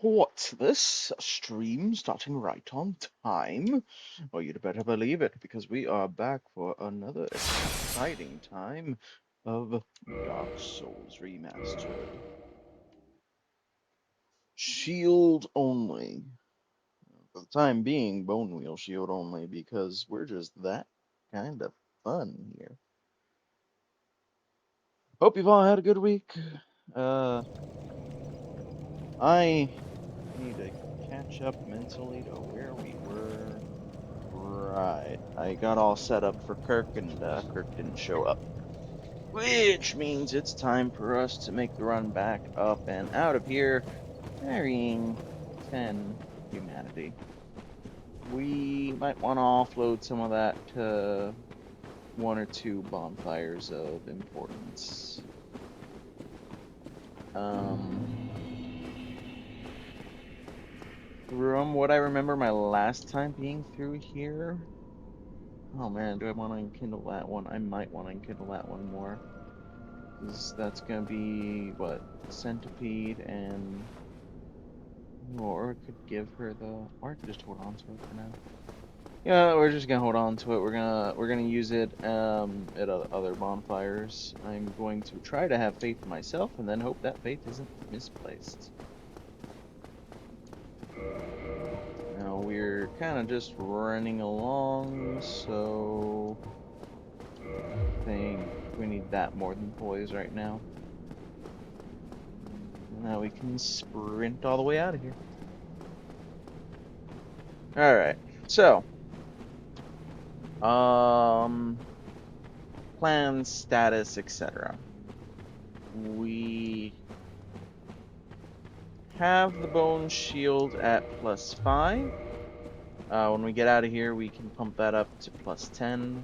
What's this? Stream starting right on time? Well, you'd better believe it, because we are back for another exciting time of Dark Souls Remastered. Shield only. For the time being, Bone Wheel Shield only, because we're just that kind of fun here. Hope you've all had a good week. I need to catch up mentally to where we were. Right. I got all set up for Kirk, and Kirk didn't show up. Which means it's time for us to make the run back up and out of here, carrying 10 humanity. We might want to offload some of that to one or two bonfires of importance. From what I remember my last time being through here. Oh man, do I want to enkindle that one? I might want to enkindle that one more. Because that's going to be, what, Centipede and... Or I could give her the... Or I could just hold on to it for now. Yeah, we're just going to hold on to it. We're gonna use it at other bonfires. I'm going to try to have faith in myself and then hope that faith isn't misplaced. Now we're kind of just running along, so... I think we need that more than poise right now. Now we can sprint all the way out of here. Alright, so. Plan, status, etc. We have the bone shield at +5. When we get out of here, we can pump that up to +10.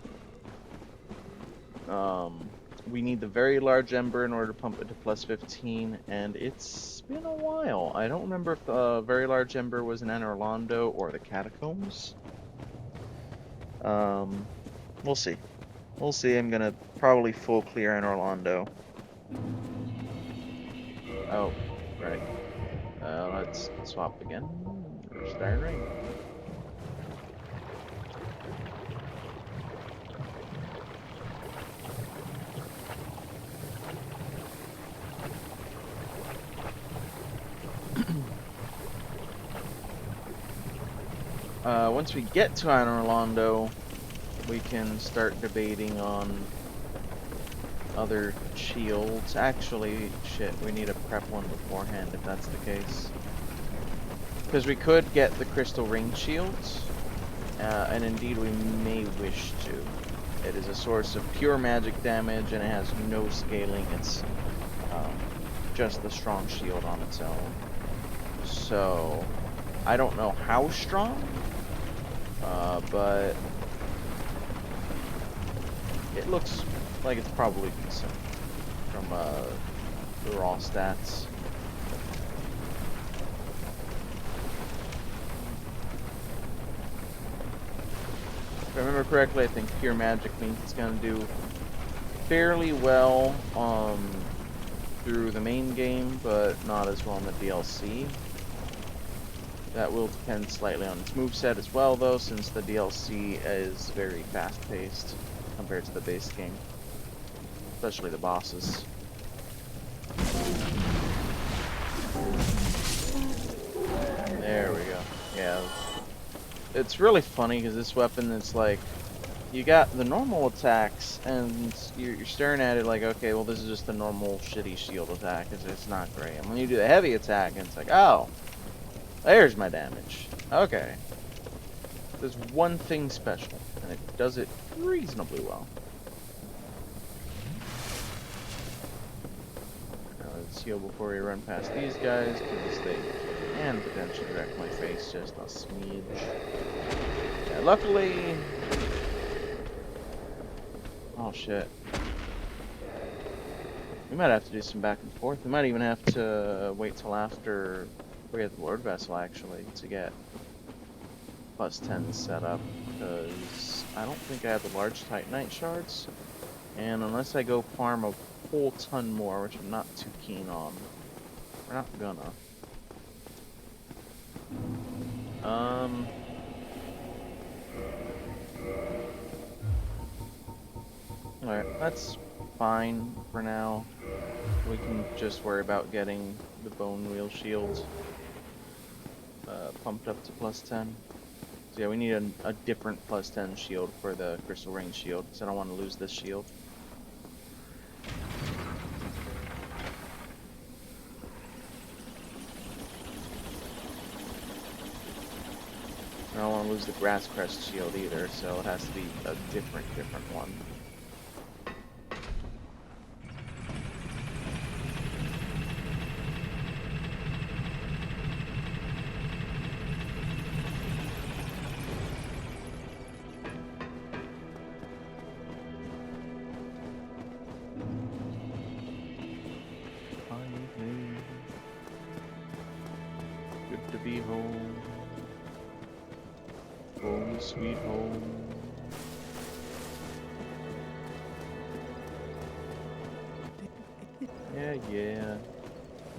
We need the very large ember in order to pump it to +15, and it's been a while. I don't remember if the very large ember was in Anor Londo or the catacombs. We'll see. We'll see. I'm gonna probably full clear Anor Londo. Oh, right. Let's swap again. Start ring. Once we get to Anor Londo, we can start debating on other shields. Actually, shit, we need to prep one beforehand if that's the case. Because we could get the crystal ring shields, and indeed we may wish to. It is a source of pure magic damage, and it has no scaling. It's just the strong shield on its own. So, I don't know how strong, but it looks like it's probably decent from the raw stats. If I remember correctly, I think pure magic means it's going to do fairly well through the main game, but not as well in the DLC. That will depend slightly on its moveset as well, though, since the DLC is very fast-paced compared to the base game. Especially the bosses. There we go. Yeah. It's really funny, because this weapon is like... You got the normal attacks, and you're staring at it like, okay, well, this is just a normal shitty shield attack. It's not great. And when you do the heavy attack, and it's like, oh... There's my damage. Okay. There's one thing special, and it does it reasonably well. Now let's heal before we run past these guys, because they can potentially wreck my face just a smidge. Yeah, luckily... Oh shit. We might have to do some back and forth. We might even have to wait till after... We have the Lord Vessel, actually, to get +10 set up, because I don't think I have the large Titanite shards, and unless I go farm a whole ton more, which I'm not too keen on, we're not gonna. Um. Alright, that's fine for now. We can just worry about getting the bone wheel shield pumped up to +10. So yeah, we need a different +10 shield for the crystal ring shield, because I don't want to lose this shield. I don't want to lose the grass crest shield either, so it has to be a different one. Good to be home. Home sweet home. Yeah.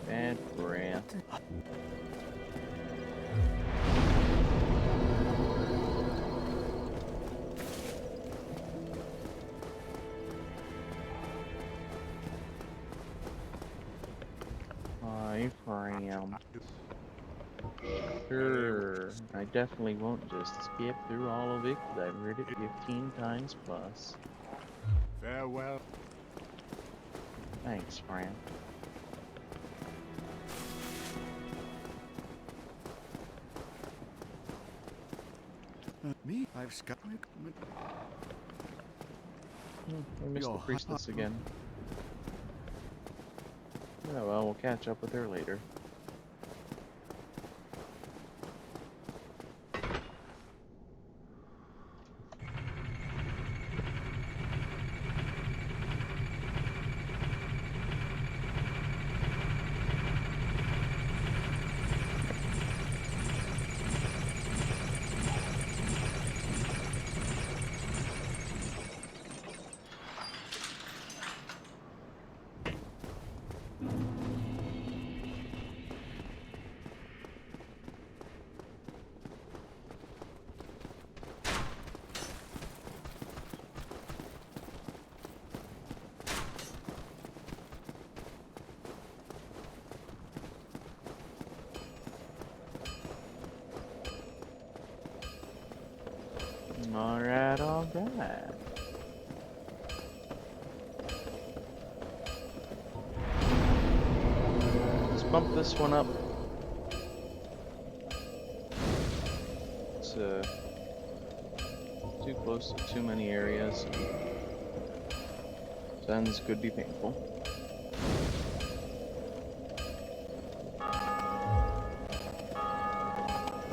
Bad breath. Frame. Sure, I definitely won't just skip through all of it, because I've read it 15 times plus. Farewell. Thanks, Fran. Me? I've got my... We missed the priestess again. Oh well, we'll catch up with her later. Alright. Let's bump this one up. It's too close to too many areas. Sends could be painful.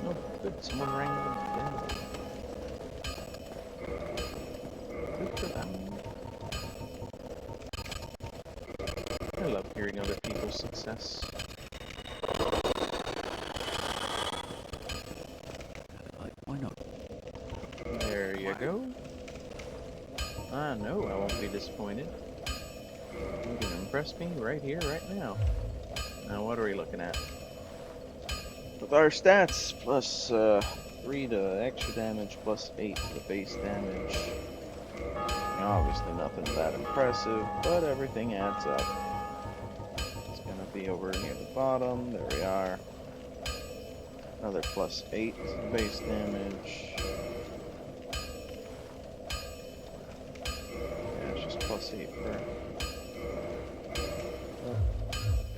Oh, good. Someone rang the bell. Good for them. I love hearing other people's success. Why not? There you go. I know I won't be disappointed. You can impress me right here, right now. Now what are we looking at? With our stats, plus 3 to extra damage, plus 8 to base damage. Obviously nothing that impressive, but everything adds up. It's gonna be over near the bottom. There we are. Another plus 8 to base damage. Yeah, it's just plus 8 for...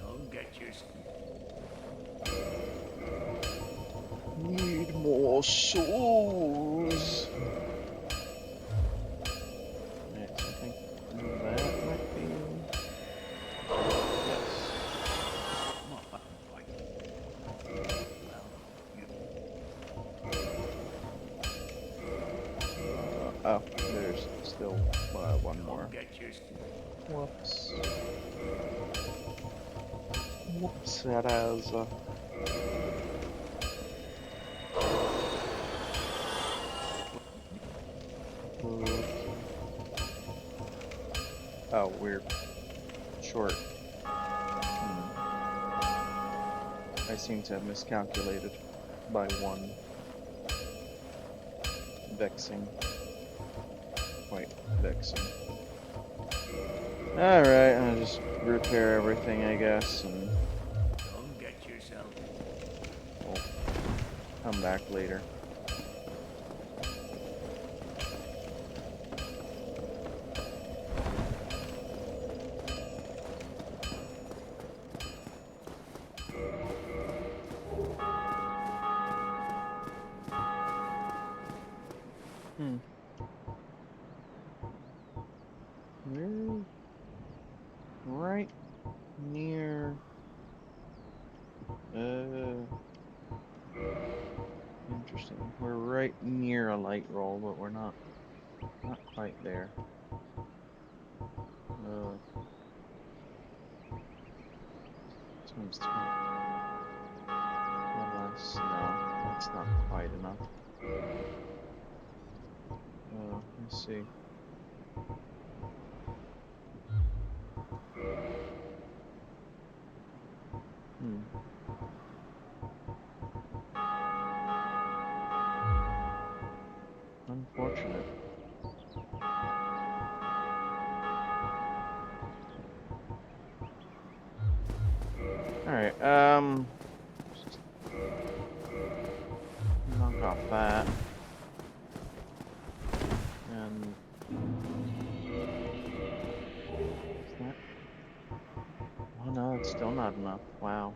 Don't get you. Need more souls. Next, I think that might be... Yes. Oh, there's still one more. Whoops. Whoops, that has Oh, we're short. I seem to have miscalculated. by 1. Vexing. Quite vexing. Alright, I'll just repair everything, I guess, and Don't get yourself. we'll come back later. We're right near. Interesting. We're right near a light roll, but we're not quite there. Times 20. Less. No, that's not quite enough. Let's see. Unfortunate. Alright, just knock off that. And is that? Oh no, it's still not enough. Wow.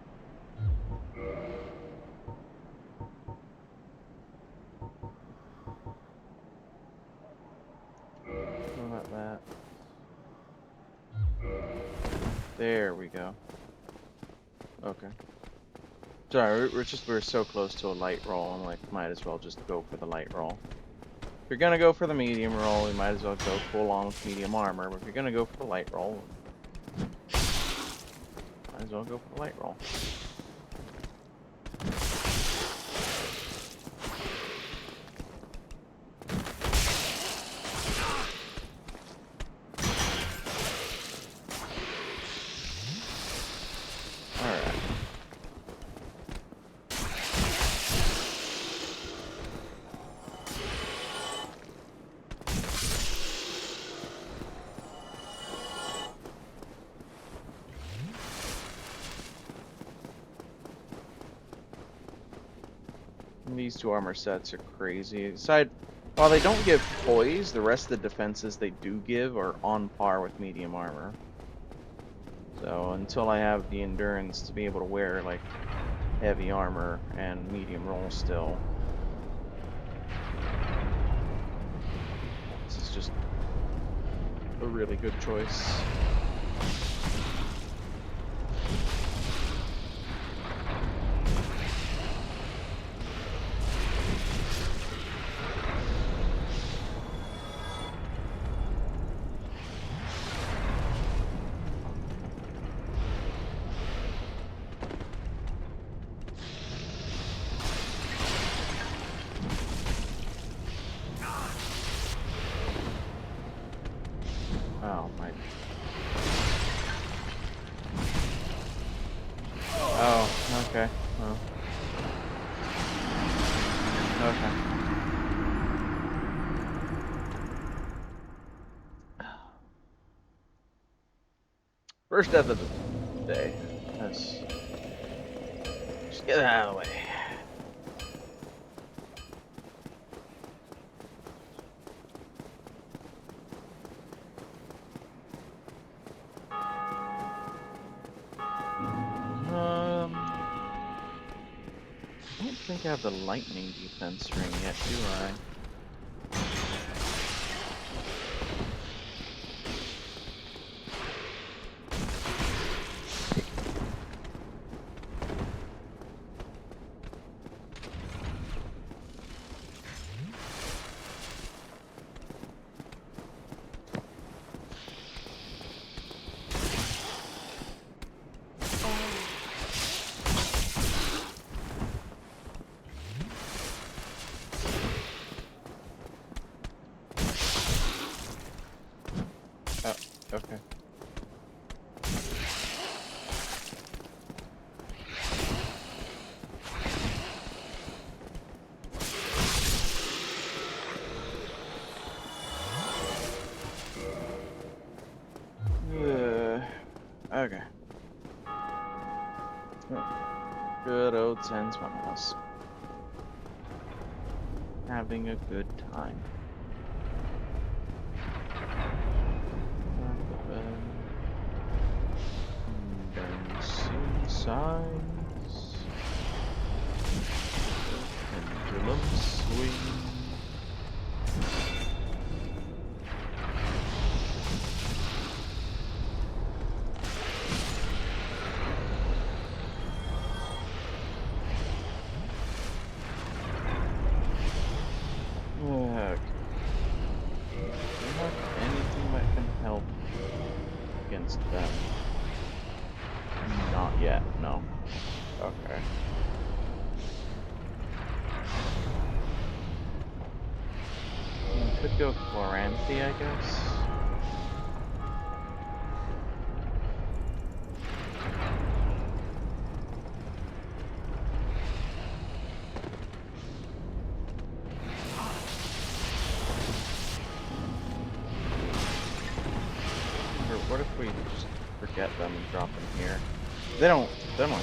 What about that? There we go. Okay. Sorry, we're so close to a light roll. I'm like, might as well just go for the light roll. If you're gonna go for the medium roll, we might as well go full on with medium armor. But if you're gonna go for the light roll, might as well go for the light roll. These two armor sets are crazy. While they don't give poise, the rest of the defenses they do give are on par with medium armor. So until I have the endurance to be able to wear like heavy armor and medium roll still, this is just a really good choice. Oh my. Oh, okay. Oh. Okay. First death of the day. Let's just get it out of the way. I don't think I have the lightning defense ring yet, do I? Oh, okay. Okay. Good old Sen's Funhouse. Having a good time. Dancing signs. Pendulum swing. Okay. Do you have anything that can help against them? Not yet, no. Okay. Could go Chloranthe, I guess. Or what if we just forget them and drop them here? They don't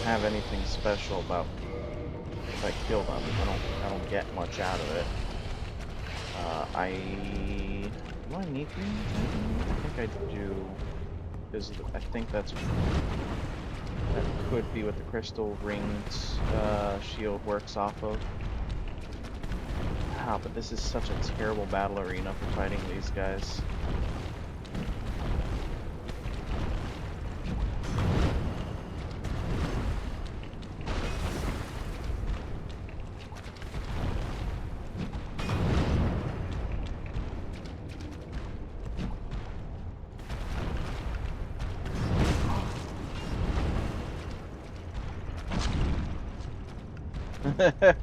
have anything special about if I kill them. I don't get much out of it. Do I need to? I think I do. Because I think that could be what the crystal ringed shield works off of. Wow, but this is such a terrible battle arena for fighting these guys.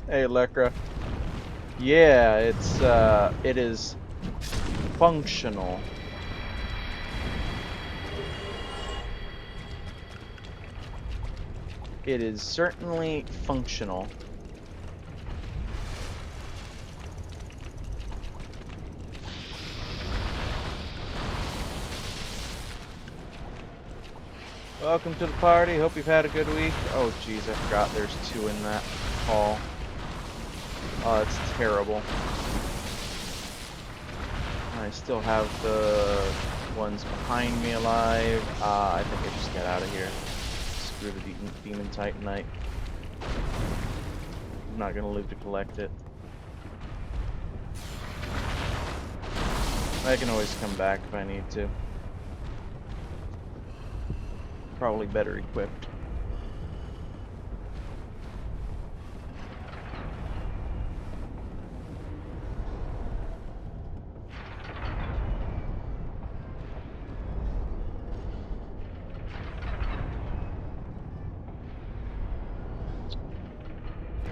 Hey, Lekra. Yeah, it is functional. It is certainly functional. Welcome to the party. Hope you've had a good week. Oh, jeez, I forgot there's two in that hall. Oh, it's terrible. I still have the ones behind me alive. I think I just get out of here. Screw the Demon Titanite. I'm not gonna live to collect it. I can always come back if I need to. Probably better equipped.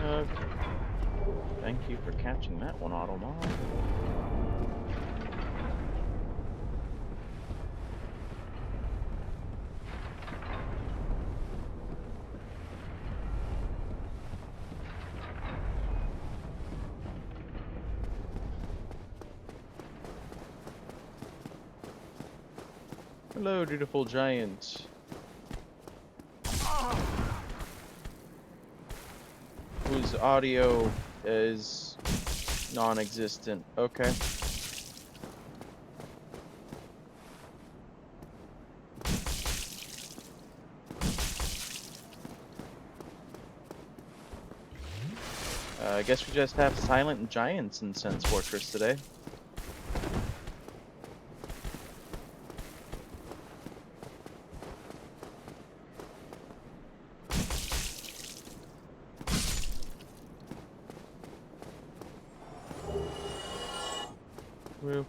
Okay. Thank you for catching that one, Automon. Hello, dutiful giant. Whose audio is non-existent. Okay. I guess we just have silent giants in Sen's Fortress today. Woo.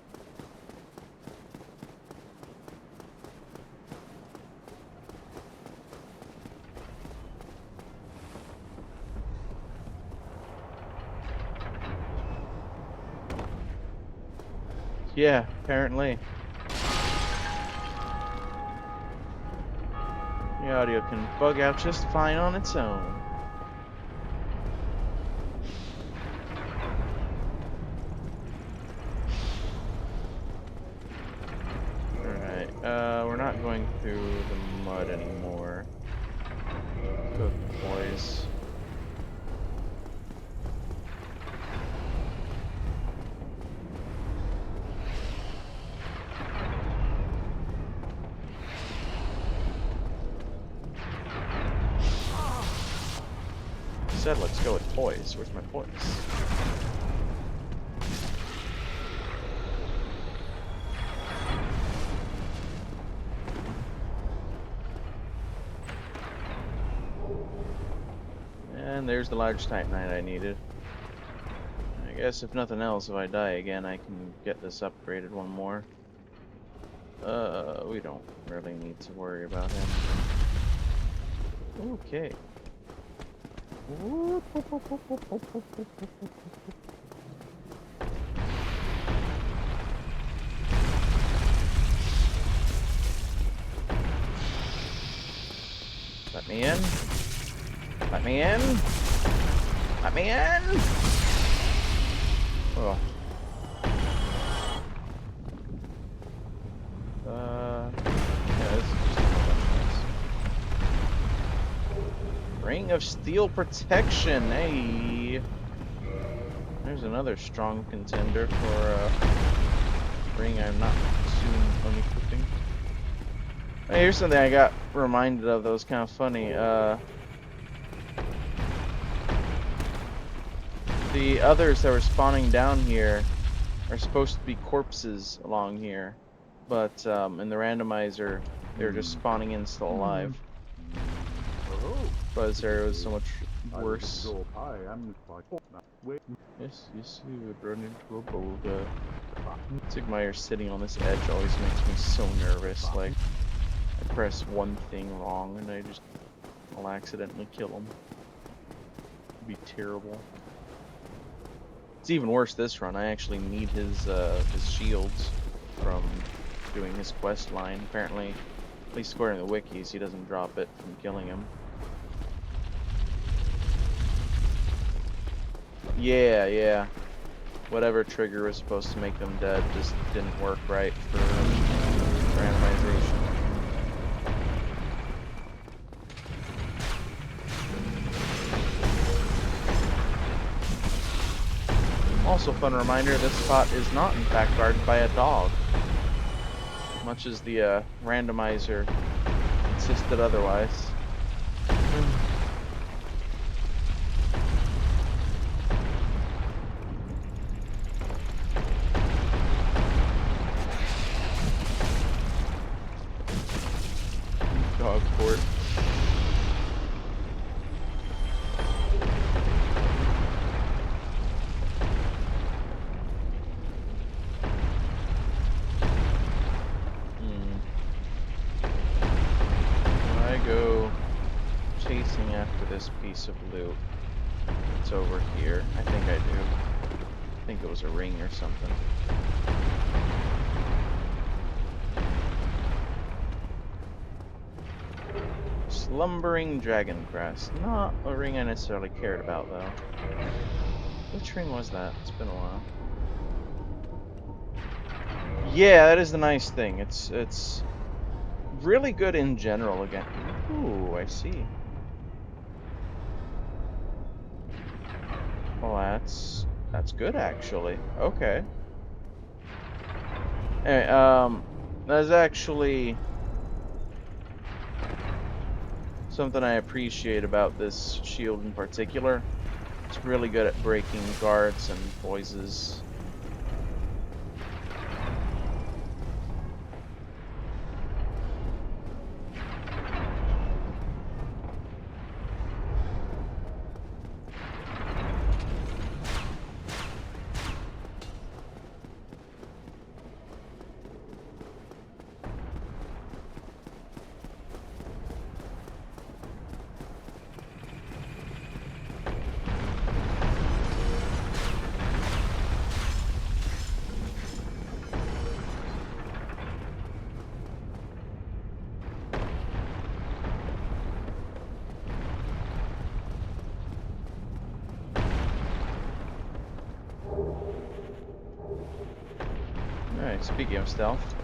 Yeah, apparently. The audio can bug out just fine on its own. Alright, we're not going through the mud anymore. Cook, boys. Said let's go with poise. Where's my poise? And there's the large Titanite I needed. I guess if nothing else, if I die again, I can get this upgraded one more. We don't really need to worry about him. Okay. Let me in. Let me in. Let me in. Oh. Yeah, this is just a bunch of this. Ring of Steel Protection. Hey. There's another strong contender for ring I'm not soon unequipping. Hey, here's something I got reminded of that was kind of funny. The others that were spawning down here are supposed to be corpses along here, but in the randomizer, they're just spawning in still alive. But this area was so much worse. Yes, you would run into a boulder. Sigmire sitting on this edge always makes me so nervous. Like, I press one thing wrong and I'll accidentally kill him. It'd be terrible. It's even worse this run. I actually need his shields from doing his quest line. Apparently, at least according to the wikis, he doesn't drop it from killing him. Yeah. Whatever trigger was supposed to make them dead just didn't work right for randomization. Also, fun reminder, this spot is not in fact guarded by a dog. Much as the randomizer insisted otherwise. Dog court. Go chasing after this piece of loot. It's over here. I think I do. I think it was a ring or something. Slumbering Dragon Crest. Not a ring I necessarily cared about, though. Which ring was that? It's been a while. Yeah, that is the nice thing. It's really good in general again. Ooh, I see. Well, that's good actually. Okay. Anyway, that's actually something I appreciate about this shield in particular. It's really good at breaking guards and poises. Alright, speaking of stealth.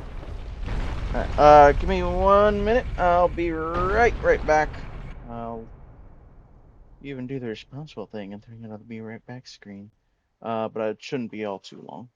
Alright, give me 1 minute. I'll be right back. I'll even do the responsible thing and turn it on the be right back screen. But it shouldn't be all too long.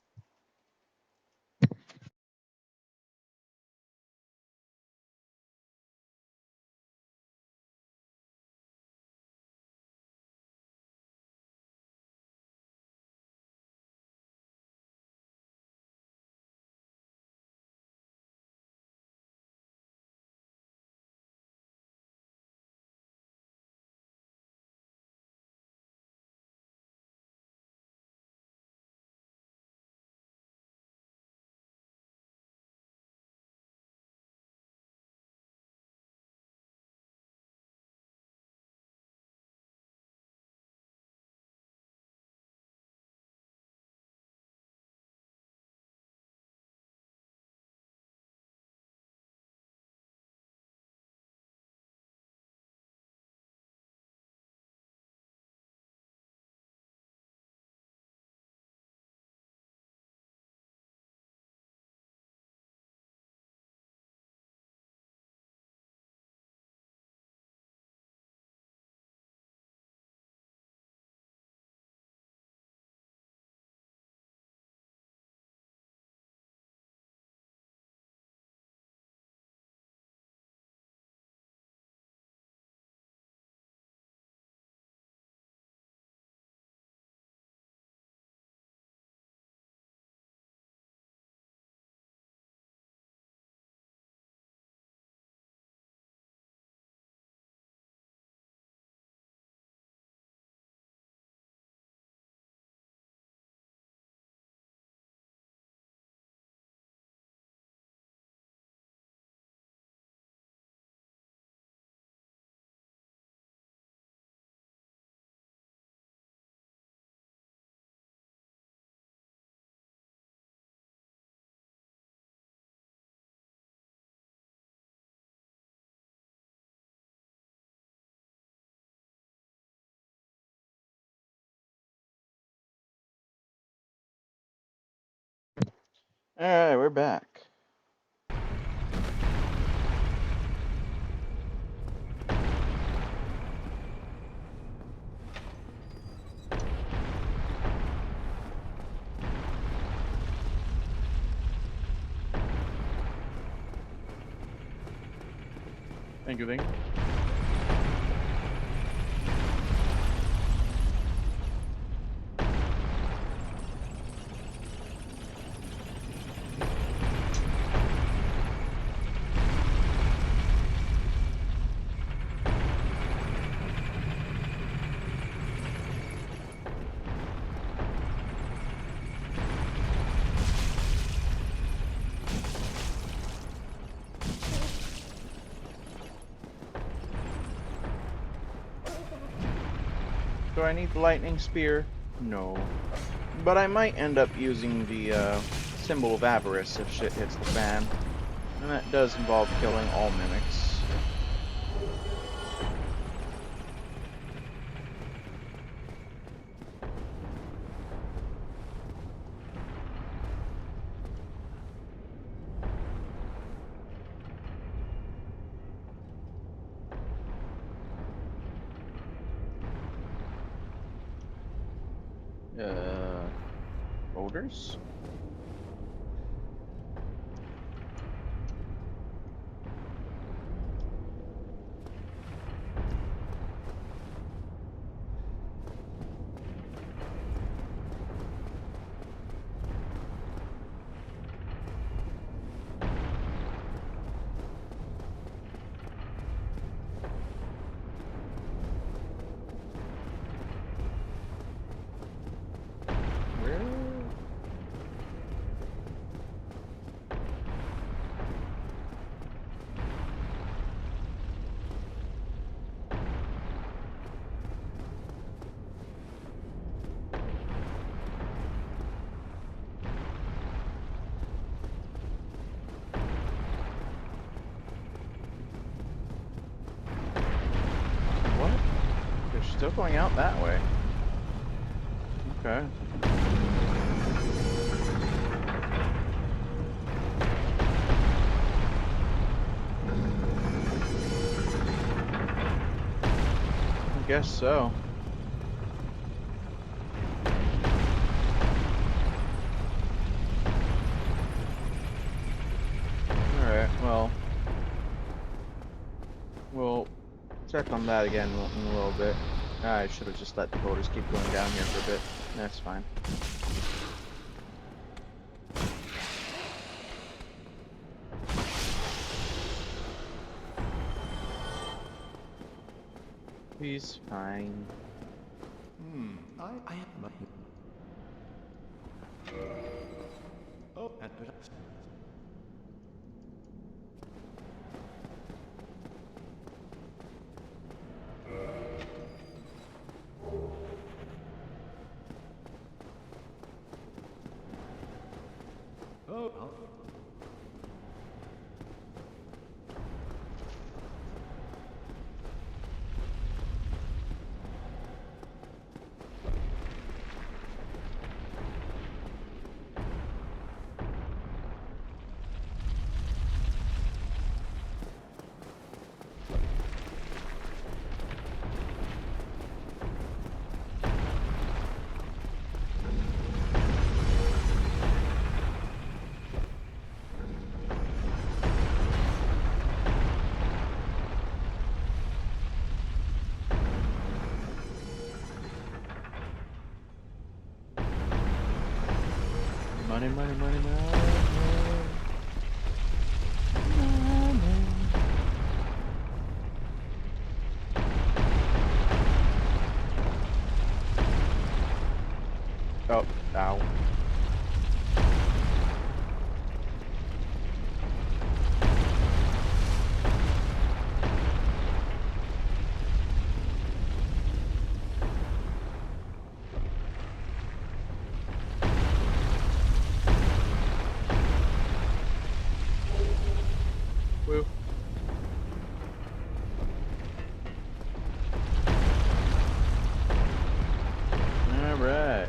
Alright, we're back. Thank you, thank you. Do I need the lightning spear? No. But I might end up using the symbol of avarice if shit hits the fan. And that does involve killing all mimics. Boulders? Where? What? They're still going out that way. Okay. guess so. Alright, well, we'll check on that again in a little bit. I should have just let the boaters keep going down here for a bit. That's fine. He's fine. I have my... Oh, and perhaps... Oh, Money, money, money, money. Oh, ow. Woo. Alright.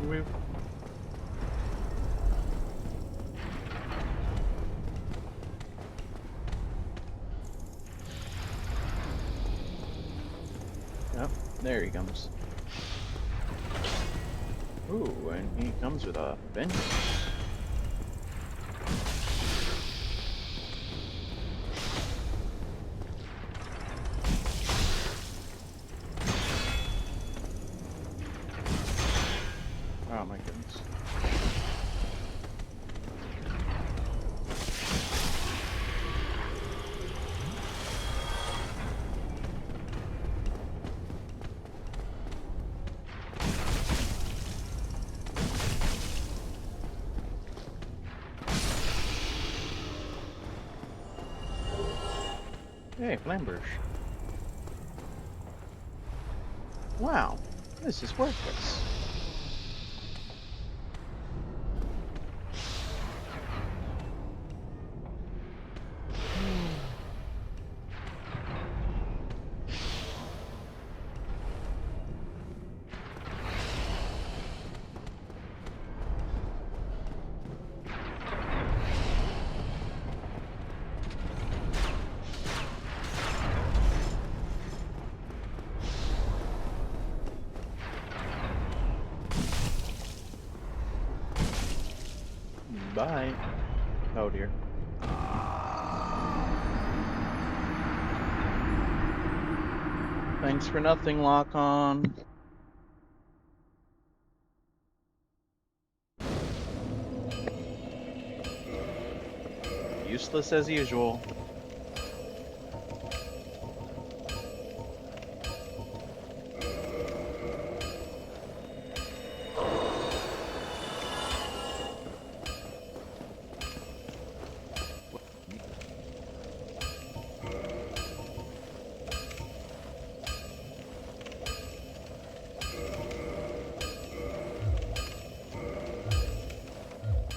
Woo. Yep, there he comes. Ooh, and he comes with a vengeance. Oh my goodness. Hey, Flamberge. Wow, this is worthless. Bye. Oh dear. Thanks for nothing, lock on. Useless as usual.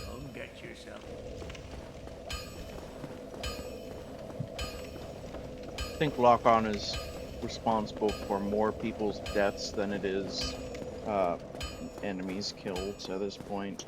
Come get yourself. I think lock on is responsible for more people's deaths than it is enemies killed at this point.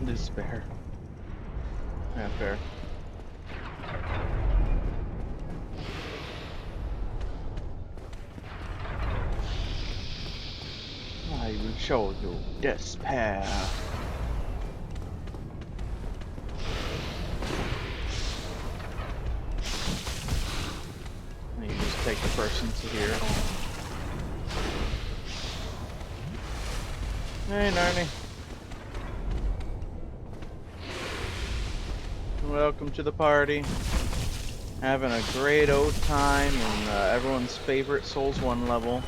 Despair. Yeah, fair. I will show you despair. And you just take the person to here. Hey, Narnie. Welcome to the party. Having a great old time in everyone's favorite Souls 1 level.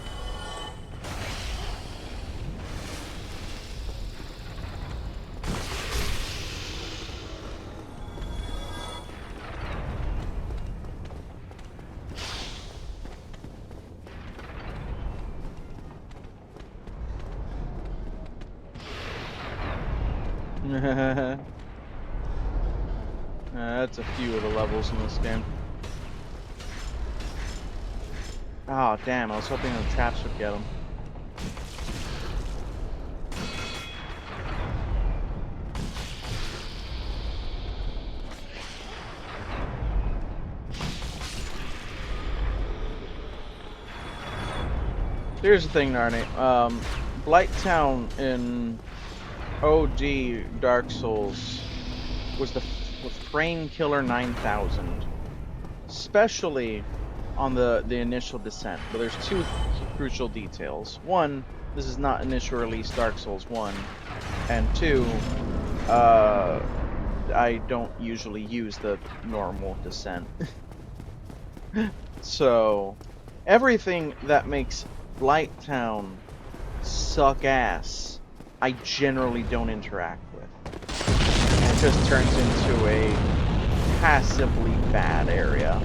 That's a few of the levels in this game. Oh, damn, I was hoping the traps would get him. Here's the thing, Narnie. Blighttown in OG Dark Souls was the Frame Killer 9000, especially on the initial descent. But there's two crucial details. One, this is not initial release Dark Souls 1, and two, I don't usually use the normal descent. So, everything that makes Blighttown suck ass, I generally don't interact with. And it just turns into a passively bad area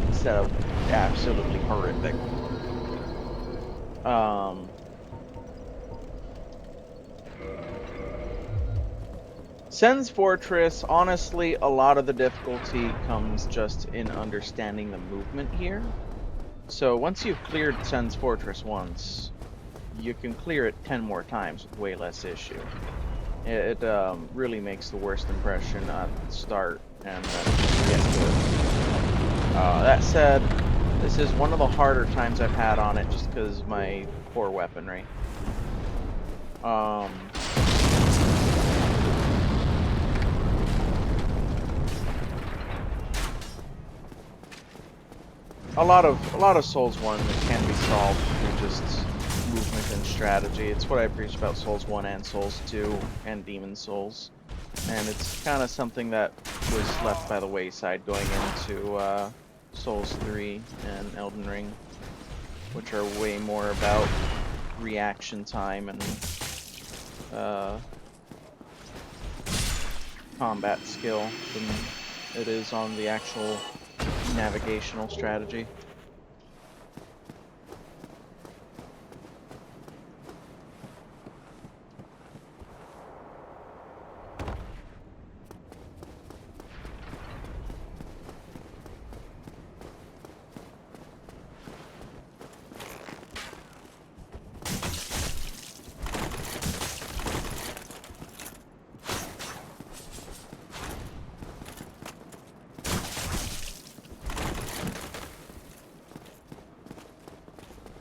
instead of absolutely horrific. Sen's Fortress, honestly, a lot of the difficulty comes just in understanding the movement here. So once you've cleared Sen's Fortress once, you can clear it 10 more times with way less issue. It really makes the worst impression at the start, and then you get to it. That said, this is one of the harder times I've had on it just because of my poor weaponry. A lot of Souls 1 that can be solved through just movement and strategy. It's what I preach about Souls 1 and Souls 2 and Demon Souls. And it's kind of something that was left by the wayside going into Souls 3 and Elden Ring, which are way more about reaction time and combat skill than it is on the actual navigational strategy.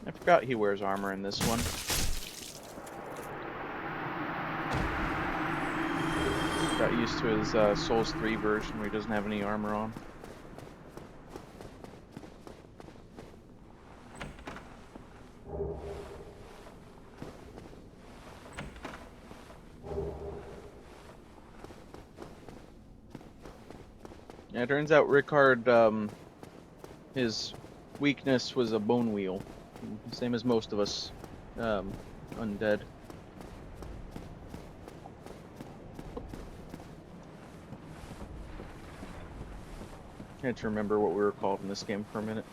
I forgot he wears armor in this one. Got used to his Souls 3 version where he doesn't have any armor on. Yeah, it turns out Rickard, his weakness was a bone wheel. Same as most of us undead. I had to remember what we were called in this game for a minute.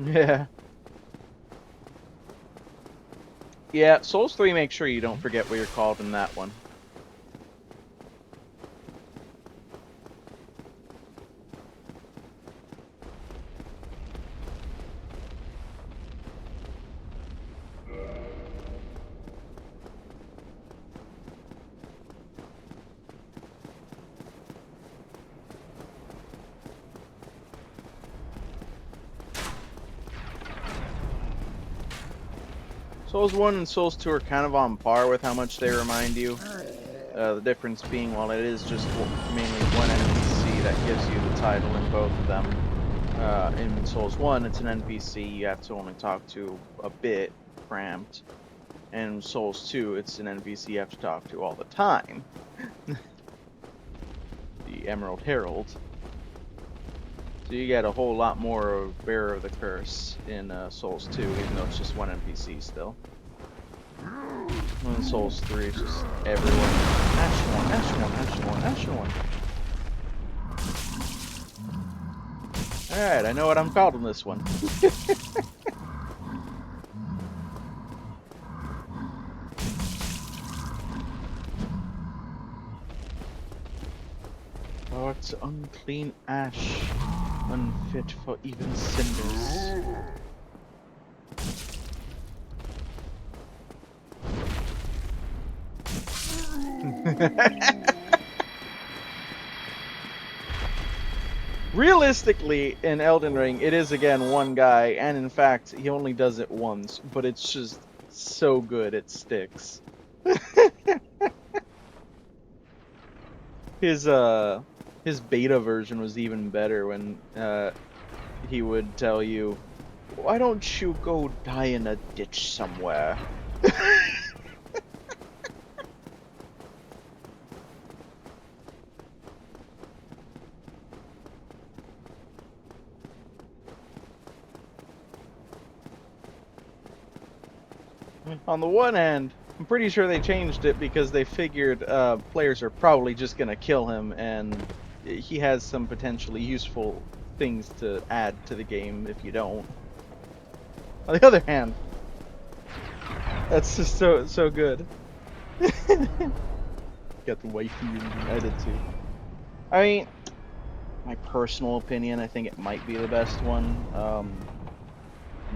Yeah. Yeah, Souls 3, make sure you don't forget what you're called in that one. Souls 1 and Souls 2 are kind of on par with how much they remind you. The difference being, while it is just mainly one NPC that gives you the title in both of them, In Souls 1, it's an NPC you have to only talk to a bit, cramped. And in Souls 2, it's an NPC you have to talk to all the time. The Emerald Herald. So you get a whole lot more of Bearer of the Curse in Souls 2, even though it's just one NPC still. In Souls 3, it's just everyone. Ashen one, Ashen one, Ashen one, Ashen one. Alright, I know what I'm called in this one. Oh, it's unclean ash, unfit for even cinders. Realistically, in Elden Ring, it is again one guy, and in fact, he only does it once, but it's just so good it sticks. His his beta version was even better when he would tell you, "Why don't you go die in a ditch somewhere?" On the one hand, I'm pretty sure they changed it because they figured players are probably just gonna kill him, and he has some potentially useful things to add to the game if you don't. On the other hand, that's just so good. Got the wifey added too. I mean, my personal opinion, I think it might be the best one,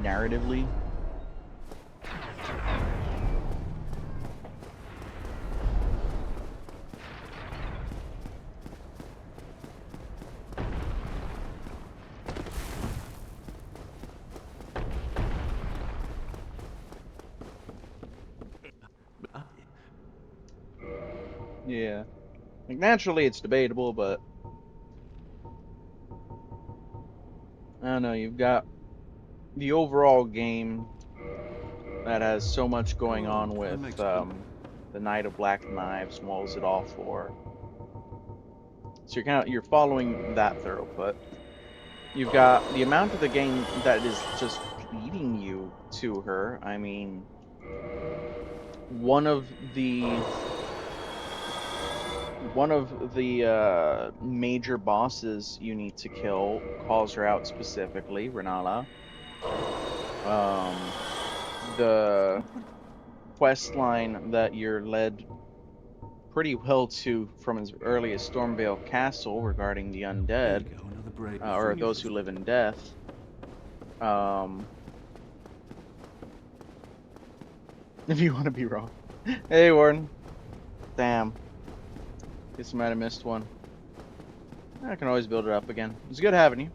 narratively. Yeah. Like, naturally, it's debatable, but I don't know. You've got the overall game that has so much going on with the Knight of Black Knives and what was it all for. So you're following that throughput. You've got the amount of the game that is just leading you to her. I mean, one of the major bosses you need to kill calls her out specifically, Renala. Um, the quest line that you're led pretty well to from as early as Stormvale Castle regarding the There you undead, go, another break. or those who live in death. Um, if you want to be wrong. Hey, Warden. Damn. Guess I might have missed one. I can always build it up again. It's good having you.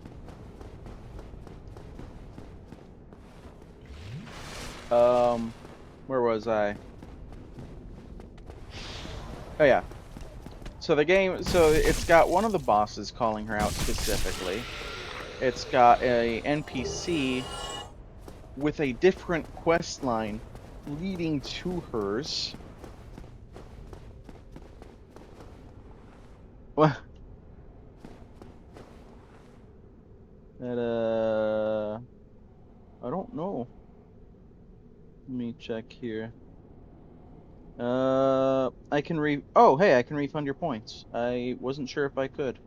Where was I? Oh yeah. So it's got one of the bosses calling her out specifically. It's got a NPC with a different quest line leading to hers. What? That, I don't know. Let me check here. I can oh, hey, I can refund your points. I wasn't sure if I could.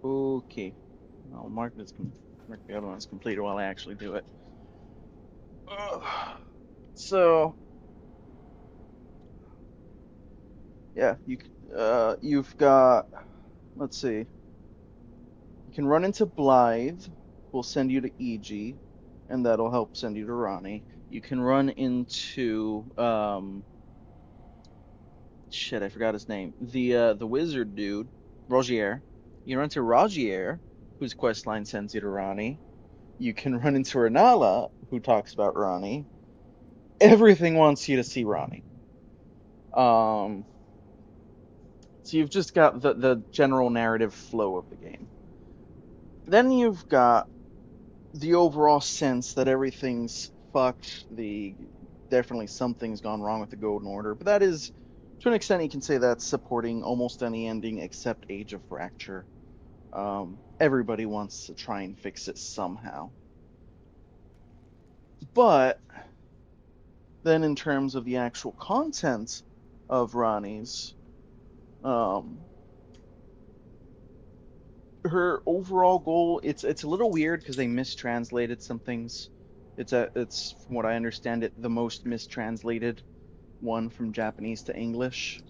Okay. I'll mark the other ones completed while I actually do it. Ugh. So, yeah, you've got, let's see. You can run into Blythe, we'll send you to EG, and that'll help send you to Ronnie. You can run into shit, I forgot his name. The wizard dude, Rogier. You run into Rogier, whose quest line sends you to Ronnie. You can run into Renala, who talks about Ronnie. Everything wants you to see Ronnie. Um So you've just got the general narrative flow of the game. Then you've got the overall sense that everything's fucked. Definitely something's gone wrong with the Golden Order, but that is, to an extent, you can say that's supporting almost any ending except Age of Fracture. Everybody wants to try and fix it somehow. But then, in terms of the actual content of Ronnie's, um, her overall goal, it's a little weird because they mistranslated some things. It's from what I understand it the most mistranslated one from Japanese to English.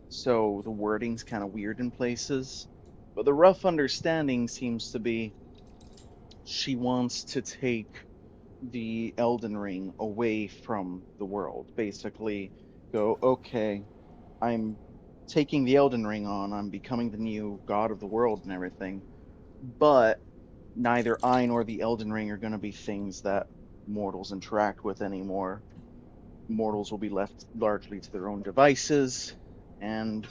So the wording's kind of weird in places. But the rough understanding seems to be she wants to take the Elden Ring away from the world. Basically, go, okay, I'm taking the Elden Ring on, I'm becoming the new god of the world and everything. But neither I nor the Elden Ring are going to be things that mortals interact with anymore. Mortals will be left largely to their own devices and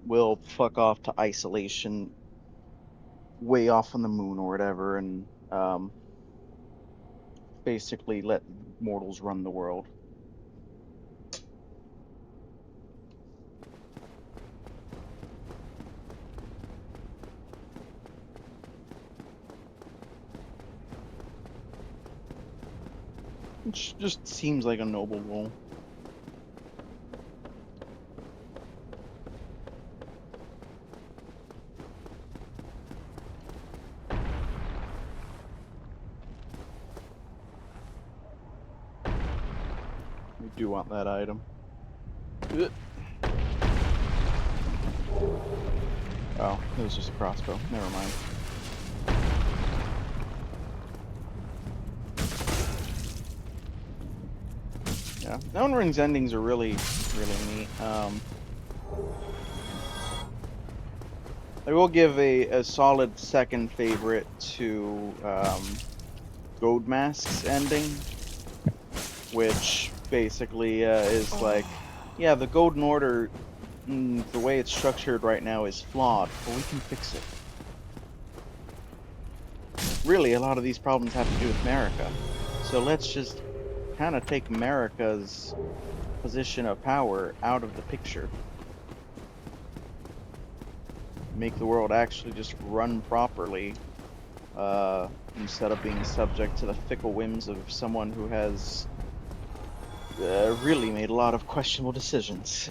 will fuck off to isolation way off on the moon or whatever and basically let mortals run the world. Which just seems like a noble goal. We do want that item. Ugh. Oh, it was just a crossbow. Never mind. Yeah, Elden Ring's endings are really neat. I will give a solid second favorite to Gold Mask's ending, which basically is like, yeah, the Golden Order, the way it's structured right now is flawed, but we can fix it. Really, a lot of these problems have to do with America. So let's just kind of take America's position of power out of the picture. Make the world actually just run properly, instead of being subject to the fickle whims of someone who has really made a lot of questionable decisions.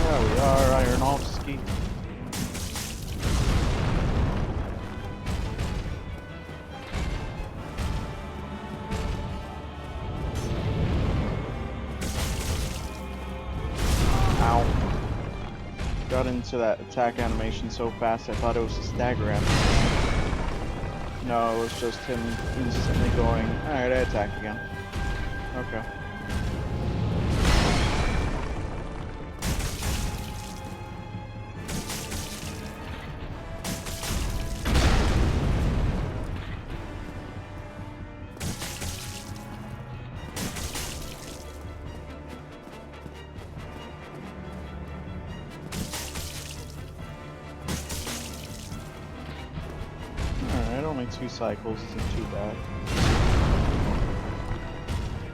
There we are, Ironovsky. Ow. Got into that attack animation so fast I thought it was a stagger animation. No, it was just him instantly going, alright, I attack again. Okay. Alright, only 2 cycles isn't too bad.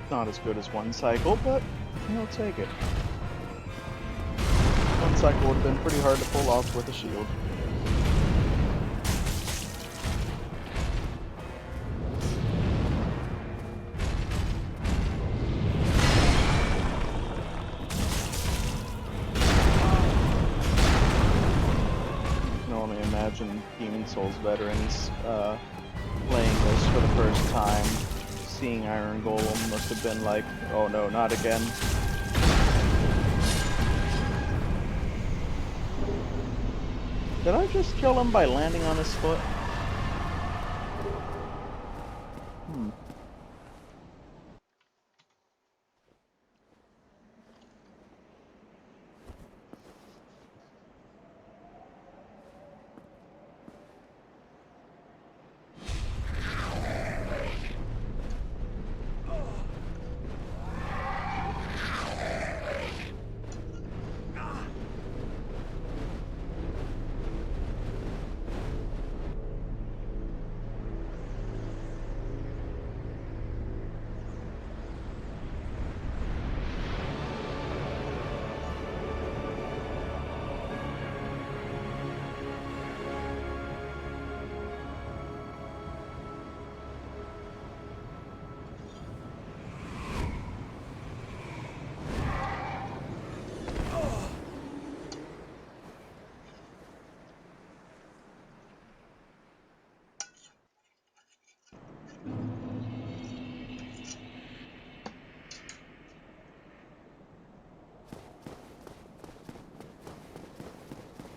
Not as good as 1 cycle, but I'll take it. 1 cycle would have been pretty hard to pull off with a shield. I can only imagine Demon Souls veterans playing this for the first time, seeing Iron Golem must have been like, oh no, not again. Did I just kill him by landing on his foot? Hmm.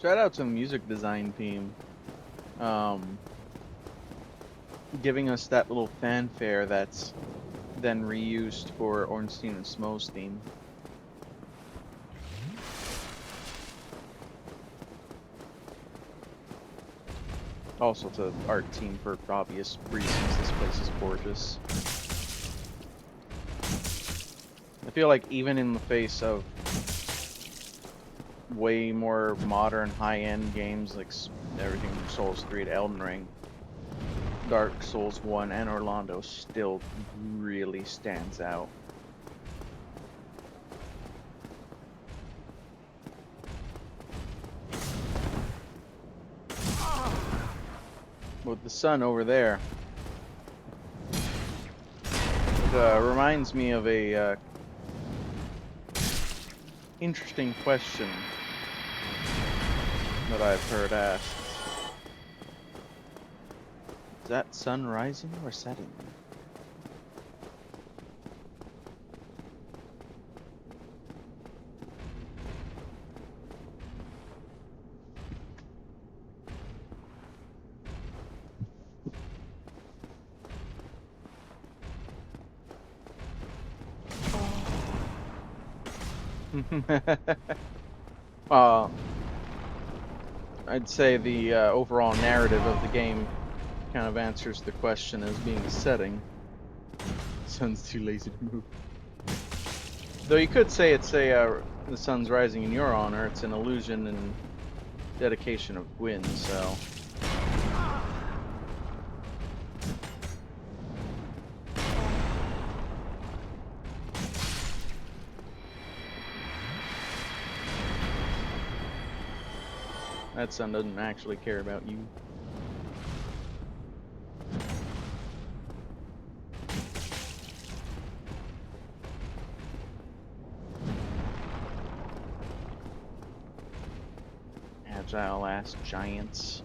Shout out to the music design team. Giving us that little fanfare that's then reused for Ornstein and Smo's theme. Also to the art team for obvious reasons, this place is gorgeous. I feel like even in the face of way more modern high-end games like everything from Souls 3 to Elden Ring, Dark Souls 1 and Orlando still really stands out. With the sun over there, it reminds me of a interesting question that I've heard asked. Is that sun rising or setting? I'd say the overall narrative of the game kind of answers the question as being a setting. Sun's too lazy to move. Though you could say it's the sun's rising in your honor. It's an illusion and dedication of Gwyn, so. That sun doesn't actually care about you. Agile ass giants.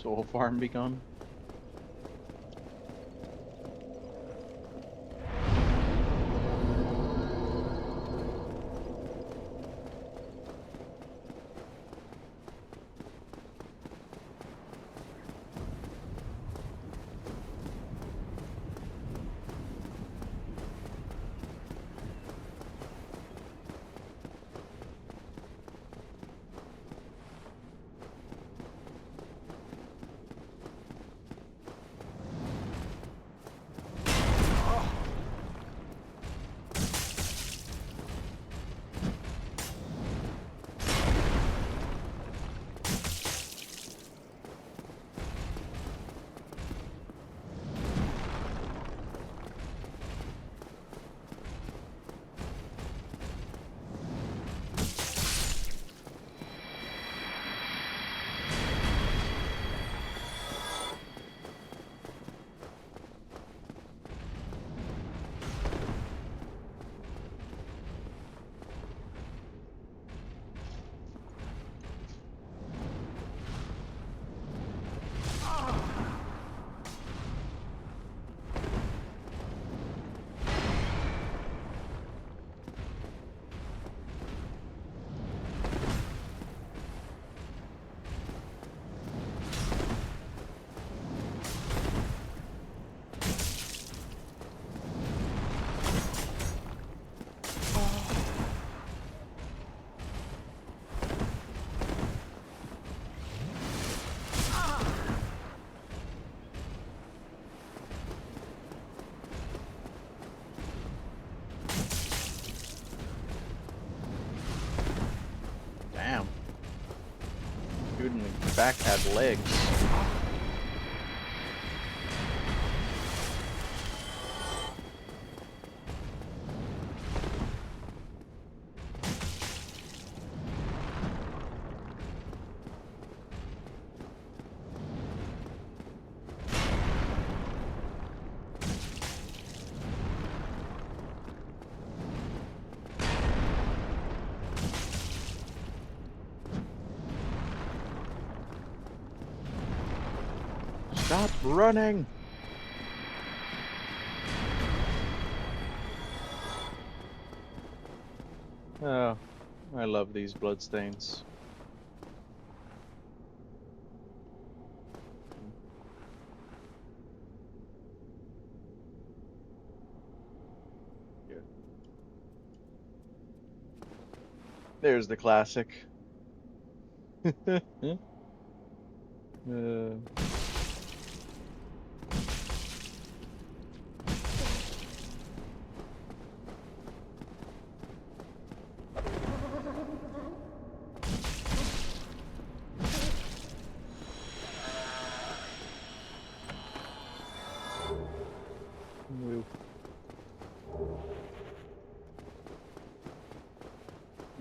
Soul farm be gone? Damn. Dude in the back had legs. Stop running! Oh, I love these bloodstains. Good. There's the classic. uh, woo.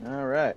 All right.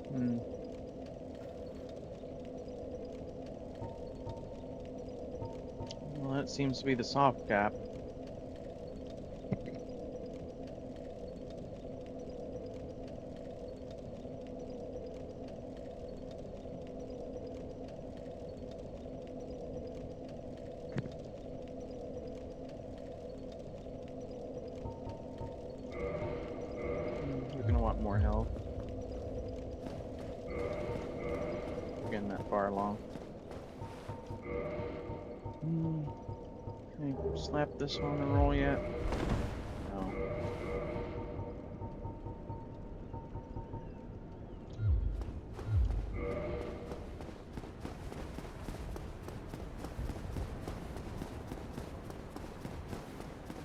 Hmm. Well, that seems to be the soft cap. You're gonna want more health. We're getting that far along. Can I slap this on and roll yet? No.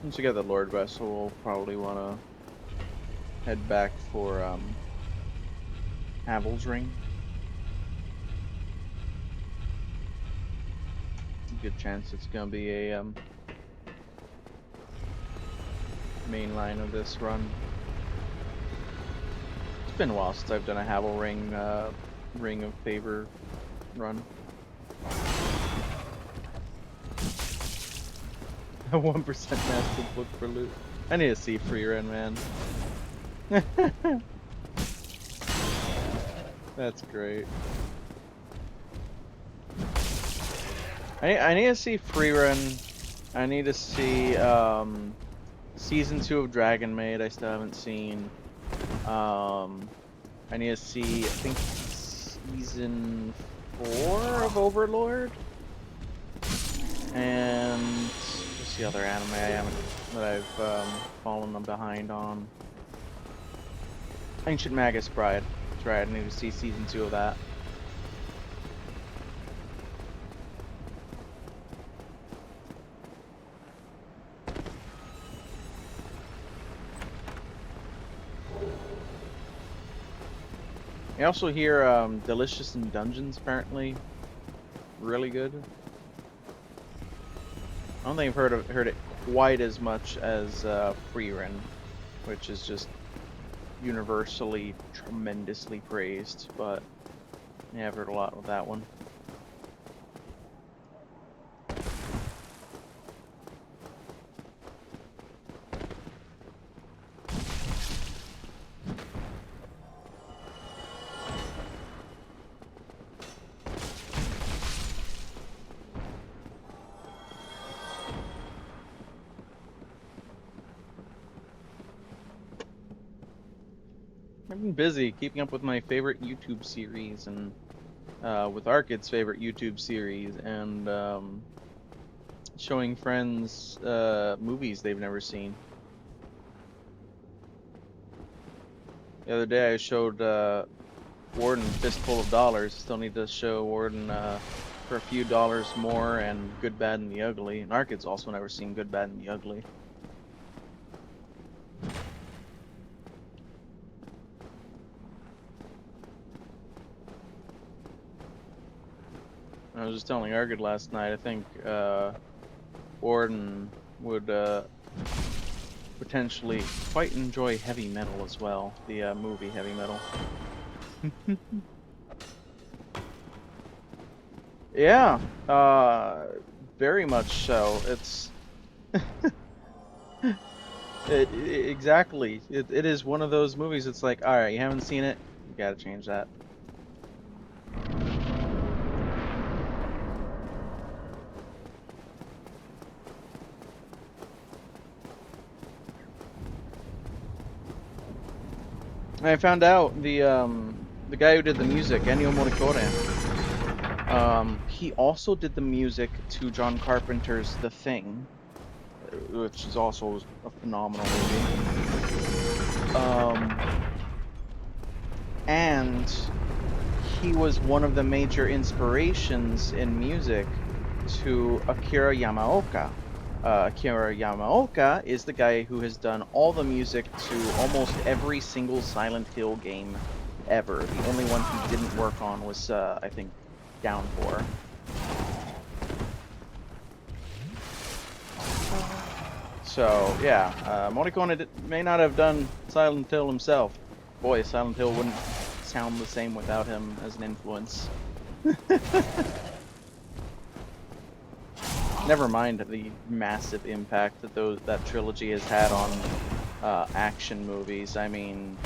Once we get the Lord Vessel, we'll probably want to head back for Havel's Ring. good chance it's gonna be a main line of this run. It's been a while since I've done a Havel Ring of Favor run. A 1% master book for loot. I need to see free run, man. That's great. I need to see free run. I need to see season 2 of Dragon Maid. I still haven't seen. I need to see, I think, season 4 of Overlord. And what's the other anime that I've fallen behind on? Ancient Magus Bride. That's right, I need to see season 2 of that. I also hear Delicious in Dungeons apparently really good. I don't think I've heard it quite as much as Freerun, which is just universally tremendously praised, but yeah, I've heard a lot with that one. I've been busy keeping up with my favorite YouTube series and with Arkid's favorite YouTube series and showing friends movies they've never seen. The other day I showed Warden Fistful of Dollars. Still need to show Warden for a few dollars more and Good, Bad, and the Ugly. And Arkid's also never seen Good, Bad, and the Ugly. I was just telling Arkid last night, I think Warden would potentially quite enjoy Heavy Metal as well, the movie Heavy Metal. Yeah, very much so. It's exactly. It is one of those movies. It's like, all right, you haven't seen it, you gotta change that. And I found out the guy who did the music, Ennio Morricone, he also did the music to John Carpenter's The Thing, which is also a phenomenal movie. And he was one of the major inspirations in music to Akira Yamaoka. Akira Yamaoka is the guy who has done all the music to almost every single Silent Hill game ever. The only one he didn't work on was, I think, Downpour. So, yeah, Morricone may not have done Silent Hill himself. Boy, Silent Hill wouldn't sound the same without him as an influence. Never mind the massive impact that that trilogy has had on action movies. I mean,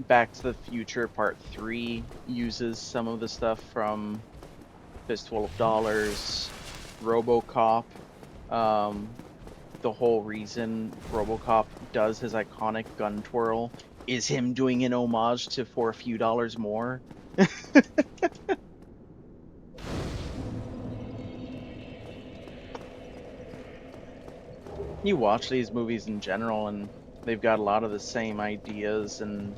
Back to the Future Part 3 uses some of the stuff from Fistful of Dollars, RoboCop. The whole reason RoboCop does his iconic gun twirl is him doing an homage to For a Few Dollars More. You watch these movies in general, and they've got a lot of the same ideas and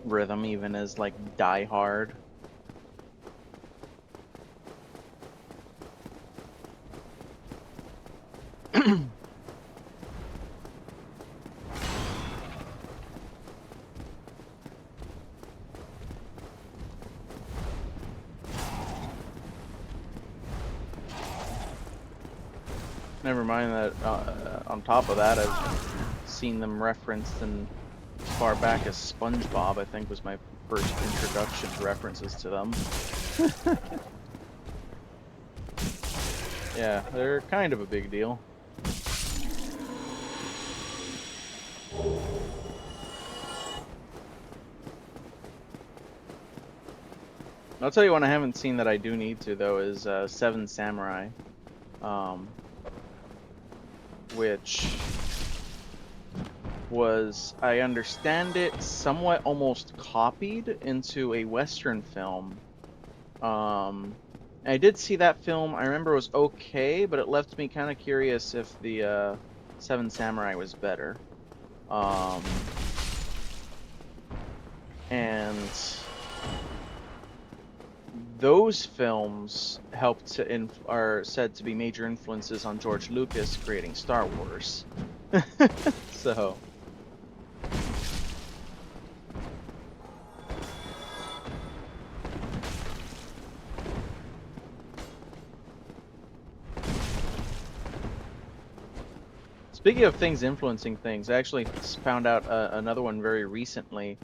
rhythm, even as like Die Hard. Never mind that. On top of that, I've seen them referenced in as far back as SpongeBob. I think was my first introduction to references to them. Yeah, they're kind of a big deal. I'll tell you one I haven't seen that I do need to though is Seven Samurai, um, which was, I understand it, somewhat almost copied into a Western film. I did see that film. I remember it was okay, but it left me kind of curious if the Seven Samurai was better. Um, and those films helped to are said to be major influences on George Lucas creating Star Wars. So. Speaking of things influencing things, I actually found out another one very recently.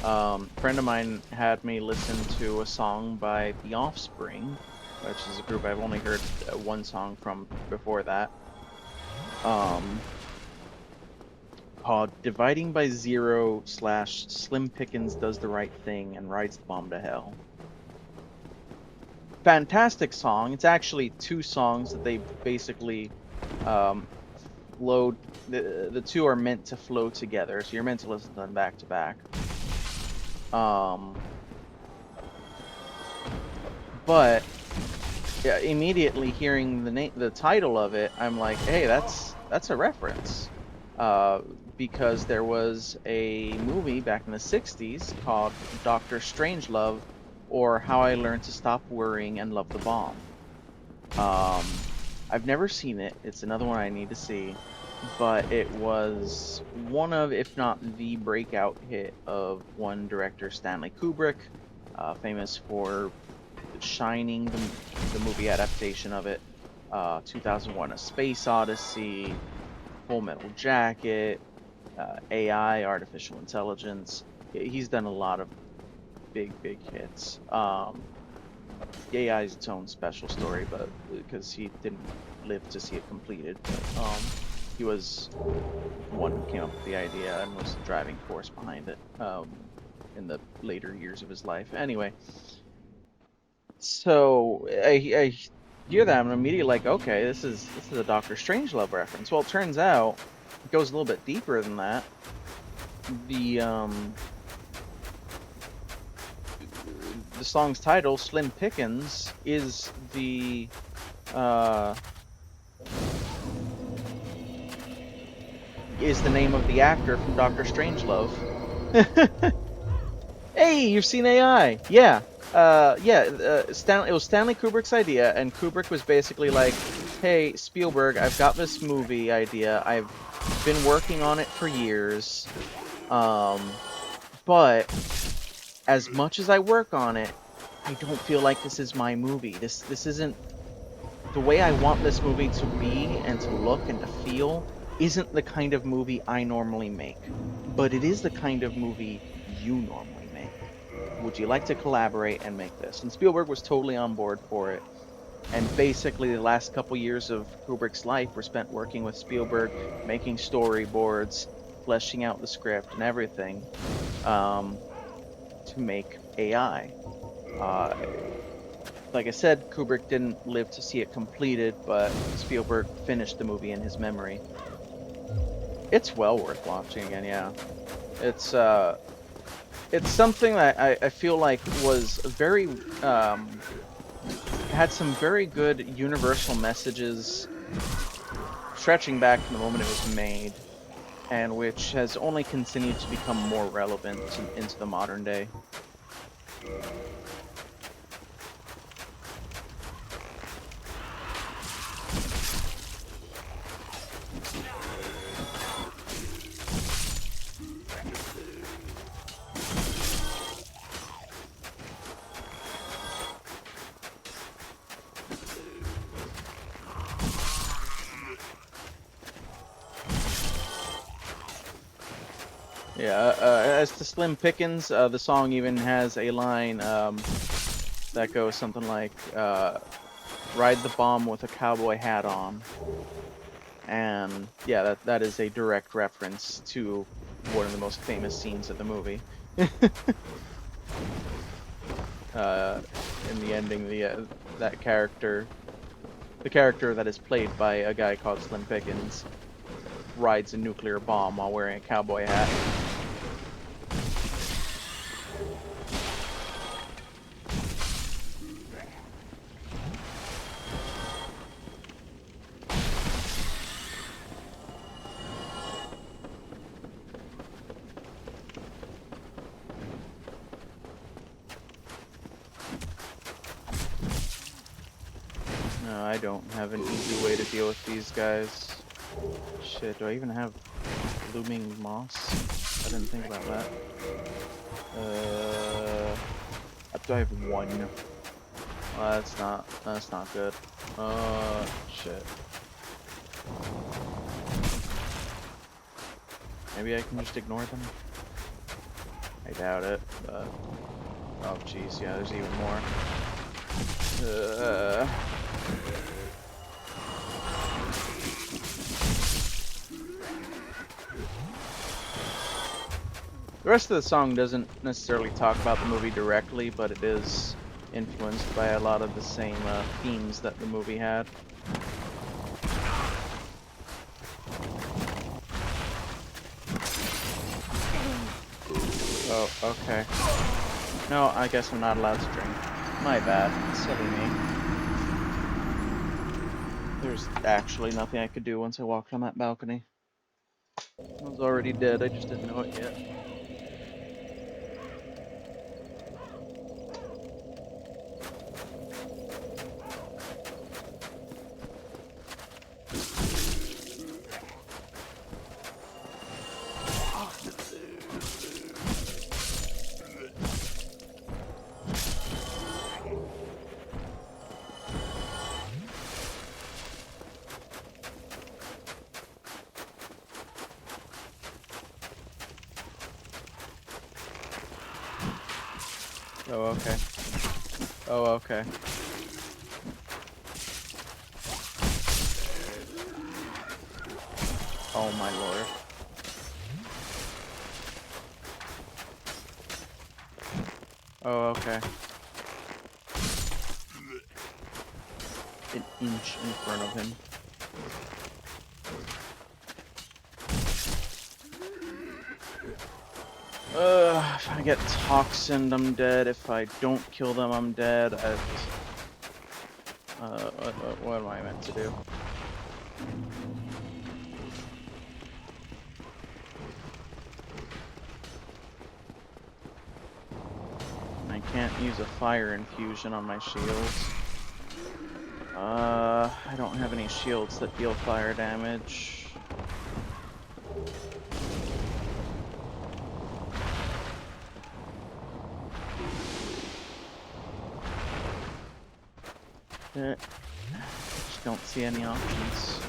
A friend of mine had me listen to a song by The Offspring, which is a group I've only heard one song from before that, called Dividing by Zero / Slim Pickens Does the Right Thing and Rides the Bomb to Hell. Fantastic song. It's actually two songs that they basically flowed. The two are meant to flow together, so you're meant to listen to them back to back. But yeah, immediately hearing the title of it, I'm like, hey, that's a reference, because there was a movie back in the '60s called Dr. Strangelove, or How I Learned to Stop Worrying and Love the Bomb. I've never seen it. It's another one I need to see. But it was one of, if not the breakout hit of one director, Stanley Kubrick, famous for Shining, the movie adaptation of it, 2001: A Space Odyssey, Full Metal Jacket, AI, artificial intelligence. He's done a lot of big hits. AI is its own special story, but because he didn't live to see it completed. But, he was the one who came up with the idea and was the driving force behind it in the later years of his life. Anyway, so I hear that and I'm immediately like, okay, this is a Doctor Strangelove reference. Well, it turns out it goes a little bit deeper than that. The song's title, Slim Pickens, is the name of the actor from Doctor Strangelove. Hey, you've seen AI? Yeah. It was Stanley Kubrick's idea, and Kubrick was basically like, hey, Spielberg, I've got this movie idea. I've been working on it for years. But as much as I work on it, I don't feel like this is my movie. This isn't the way I want this movie to be and to look and to feel. Isn't the kind of movie I normally make, but it is the kind of movie you normally make. Would you like to collaborate and make this? And Spielberg was totally on board for it. And basically the last couple years of Kubrick's life were spent working with Spielberg, making storyboards, fleshing out the script and everything, to make AI. Like I said, Kubrick didn't live to see it completed, but Spielberg finished the movie in his memory. It's well worth watching again, yeah. It's something that I feel like was very, had some very good universal messages stretching back from the moment it was made, and which has only continued to become more relevant into the modern day. Yeah, as to Slim Pickens, the song even has a line that goes something like, ride the bomb with a cowboy hat on. And yeah, that is a direct reference to one of the most famous scenes of the movie. In the ending, that character, the character that is played by a guy called Slim Pickens, rides a nuclear bomb while wearing a cowboy hat. No, I don't have an easy way to deal with these guys. Shit, do I even have blooming moss? I didn't think about that. Do I have one? Well, that's not good. Shit. Maybe I can just ignore them? I doubt it, but... Oh, jeez, yeah, there's even more. The rest of the song doesn't necessarily talk about the movie directly, but it is influenced by a lot of the same themes that the movie had. Oh, okay. No, I guess I'm not allowed to drink. My bad. Silly me. There's actually nothing I could do once I walked on that balcony. I was already dead, I just didn't know it yet. Oh, okay. Oh, okay. Oh my lord. Oh, okay. An inch in front of him. If I get toxined, I'm dead. If I don't kill them, I'm dead. What am I meant to do? I can't use a fire infusion on my shields. I don't have any shields that deal fire damage. Just don't see any options.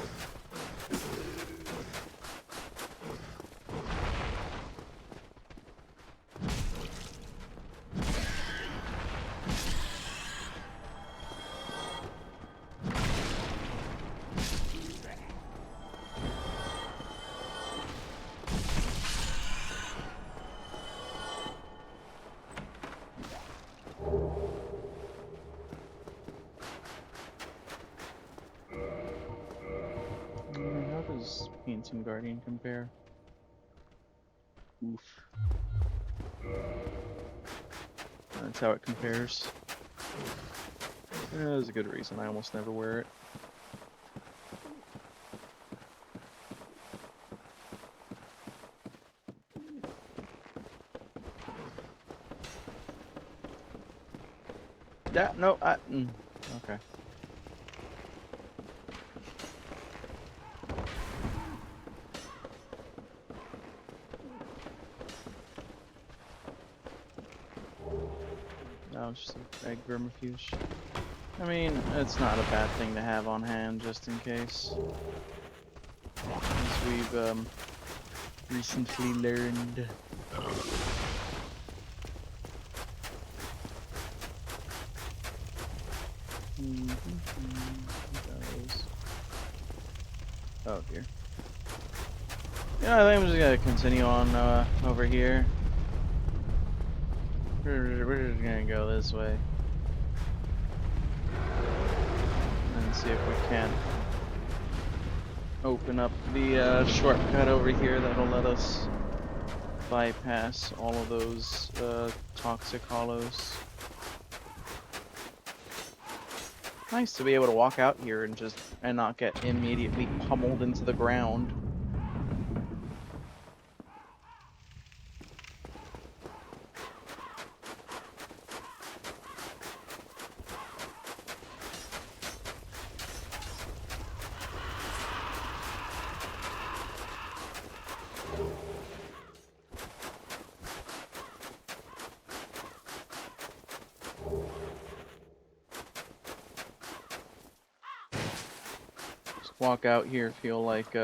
How does Painting Guardian compare? Oof. That's how it compares. There's a good reason I almost never wear it. Yeah, no, okay. No, it's just a vermifuge. I mean, it's not a bad thing to have on hand, just in case. As we've Recently learned. Oh dear. Yeah, I think I'm just gonna continue on over here. We're just gonna go this way and see if we can't open up the shortcut over here that'll let us bypass all of those toxic hollows. Nice to be able to walk out here and not get immediately pummeled into the ground. Just walk out here, feel like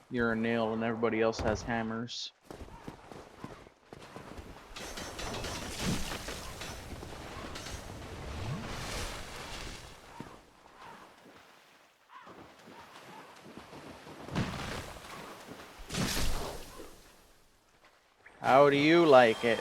you're a nail and everybody else has hammers. How do you like it?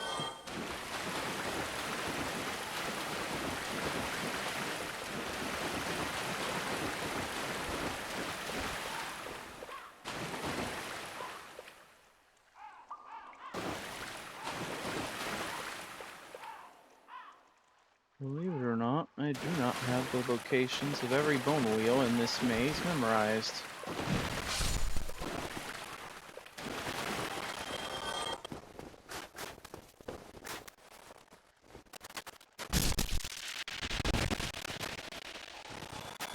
Believe it or not, I do not have the locations of every bone wheel in this maze memorized.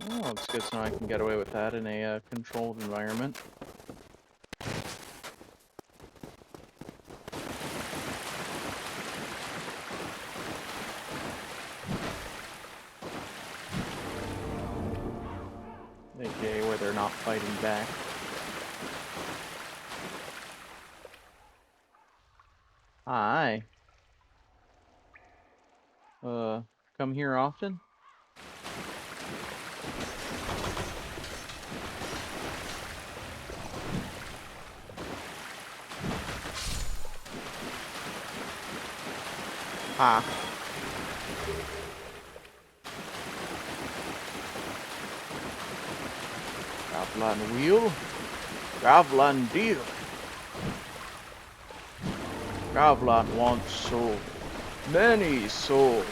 Oh, it's good to know I can get away with that in a controlled environment. AKA where they're not fighting back. Hi. Come here often? Ha. Gravlan wheel. Gravlan deal. Gravlan wants soul. Many soul.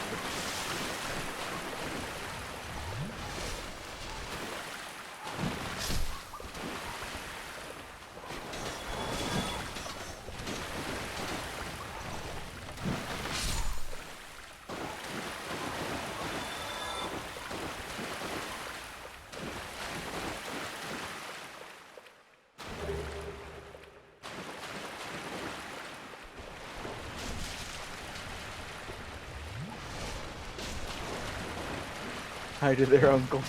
Hi to their uncle.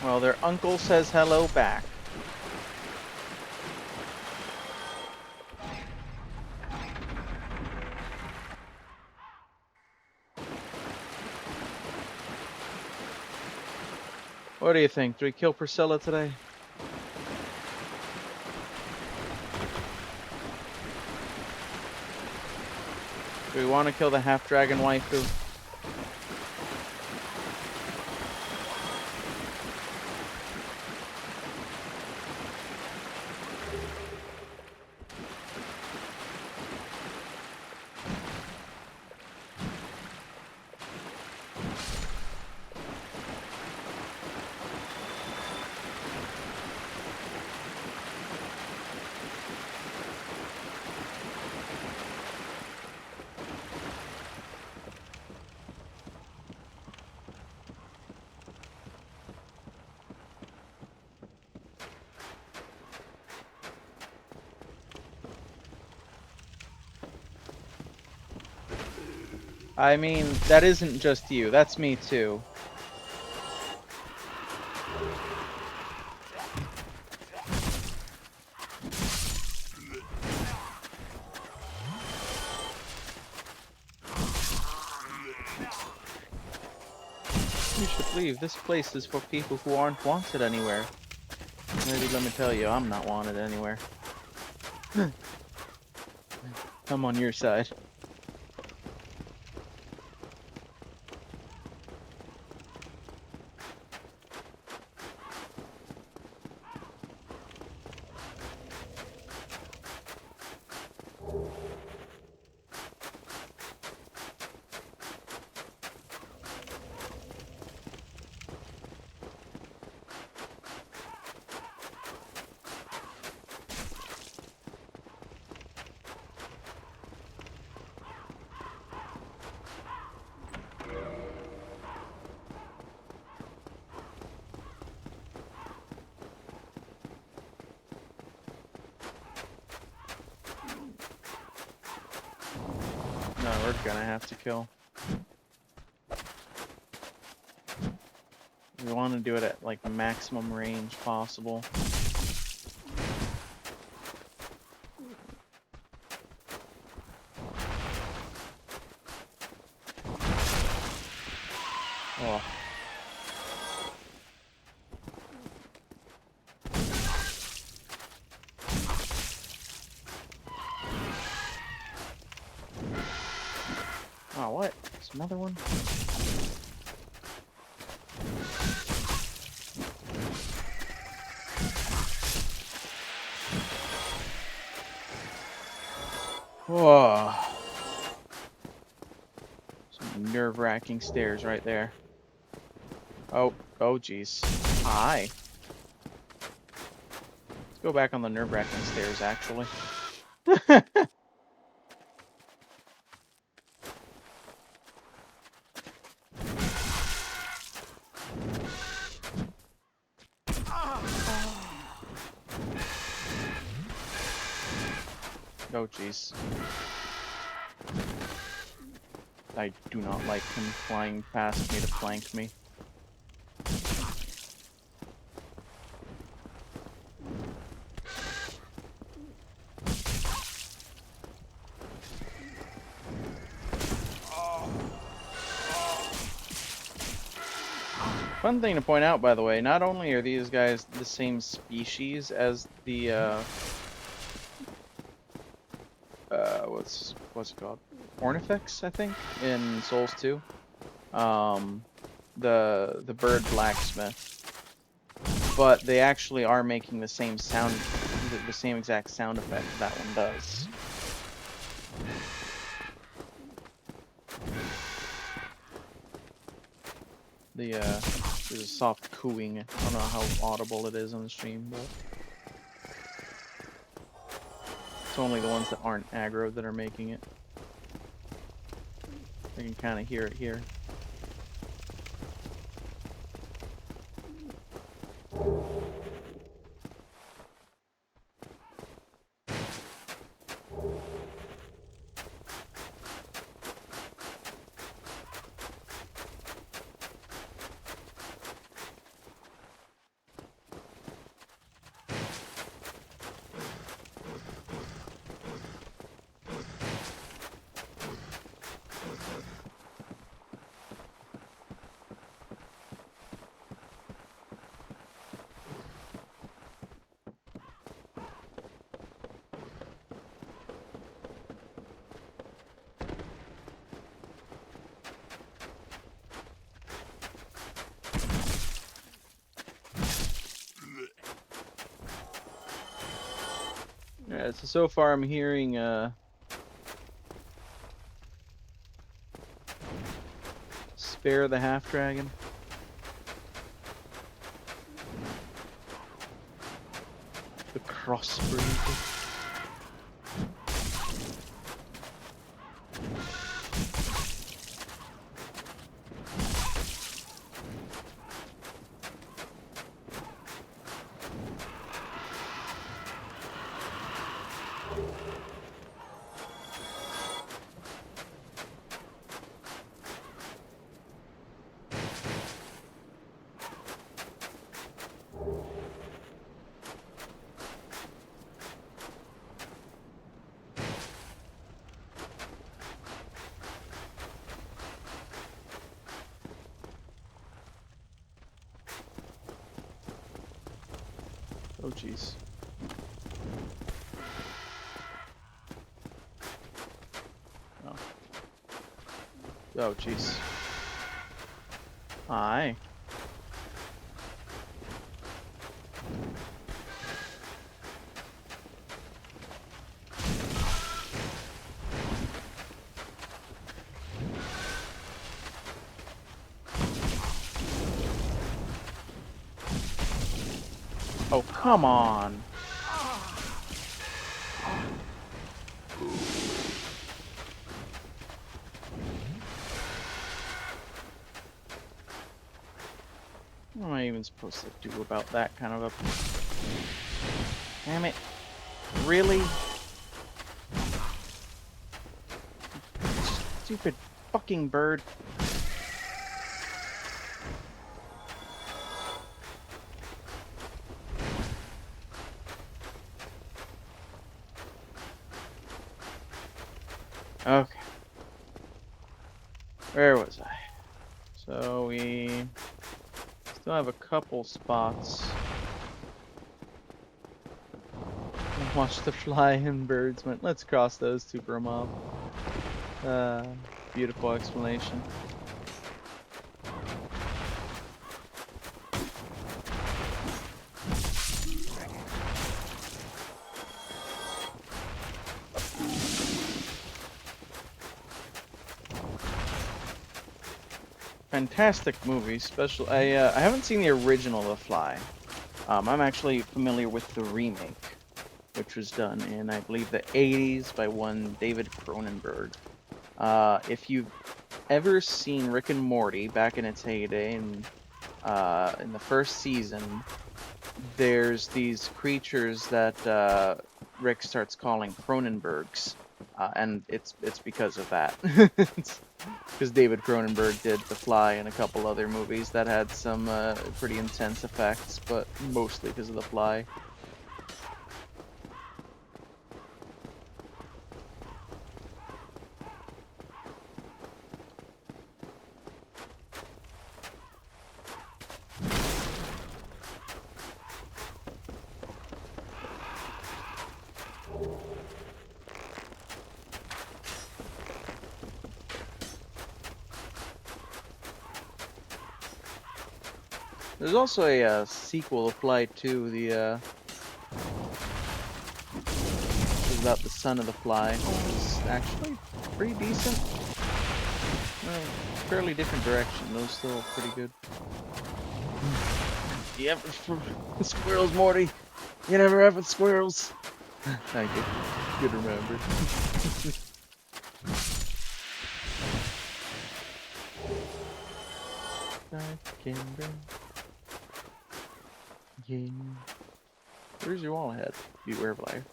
Well, their uncle says hello back. What do you think? Do we kill Priscilla today? Do we want to kill the half-dragon waifu? I mean, that isn't just you. That's me too. You should leave. This place is for people who aren't wanted anywhere. Maybe let me tell you, I'm not wanted anywhere. I'm on your side. No, we're gonna have to kill. We want to do it at like maximum range possible. Oh. Oh, what? There's another one? Whoa. Some nerve-wracking stairs right there. Oh, jeez. Hi. Let's go back on the nerve-wracking stairs, actually. Oh, jeez. I do not like him flying past me to flank me. Fun thing to point out, by the way, not only are these guys the same species as the what's it called? Ornifex, I think, in Souls 2. The bird blacksmith, but they actually are making the same sound, the same exact sound effect that one does. There's a soft cooing. I don't know how audible it is on the stream, but it's only the ones that aren't aggro that are making it. I can kind of hear it here. Yeah, so far I'm hearing Spare the Half Dragon. The Crossbreed. Oh, jeez. Oh. Oh, jeez. Hi. Oh, come on. What am I even supposed to do about that kind of a... Damn it. Really? Stupid fucking bird. Okay. Where was I? So we still have a couple spots. Watch the flying birds went. Let's cross those two for a mob. Beautiful explanation. Fantastic movie. Special. I haven't seen the original The Fly. I'm actually familiar with the remake, which was done in, I believe, the 80s by one David Cronenberg. If you've ever seen Rick and Morty back in its heyday, in the first season, there's these creatures that Rick starts calling Cronenbergs, and it's because of that. Because David Cronenberg did The Fly and a couple other movies that had some pretty intense effects, but mostly because of The Fly. There's also a sequel applied to the it's about the son of the fly, which is actually pretty decent. Fairly different direction, though still pretty good. Yep, squirrels, Morty. You never have with squirrels. Thank you. Good to remember. Yeah. Where's your wall head? Beware of life.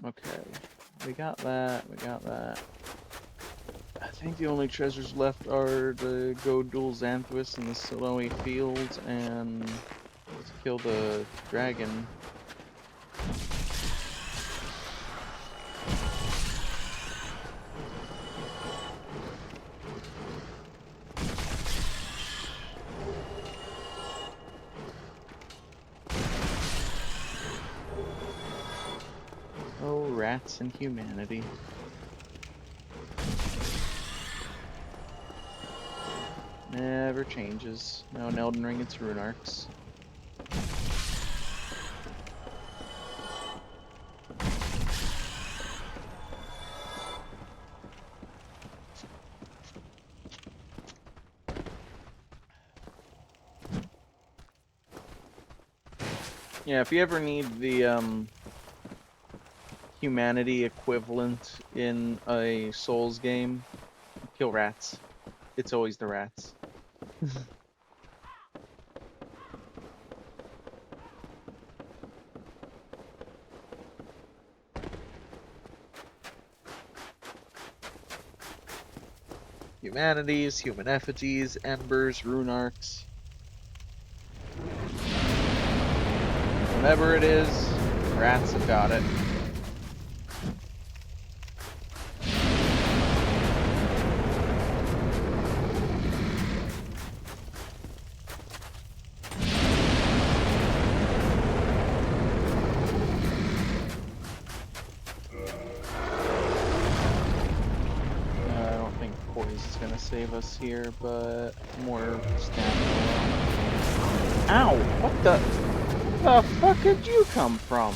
Okay. We got that. We got that. I think the only treasures left are the go duel Xanthus in the Siloe field and let's kill the dragon. Oh, rats and humanity. Never changes. No, in Elden Ring it's rune arcs. Yeah, if you ever need the humanity equivalent in a Souls game, kill rats. It's always the rats. Humanities, human effigies, embers, rune arcs. Whatever it is, rats have got it. poise is gonna save us here, but more stamina. Ow! What the fuck did you come from?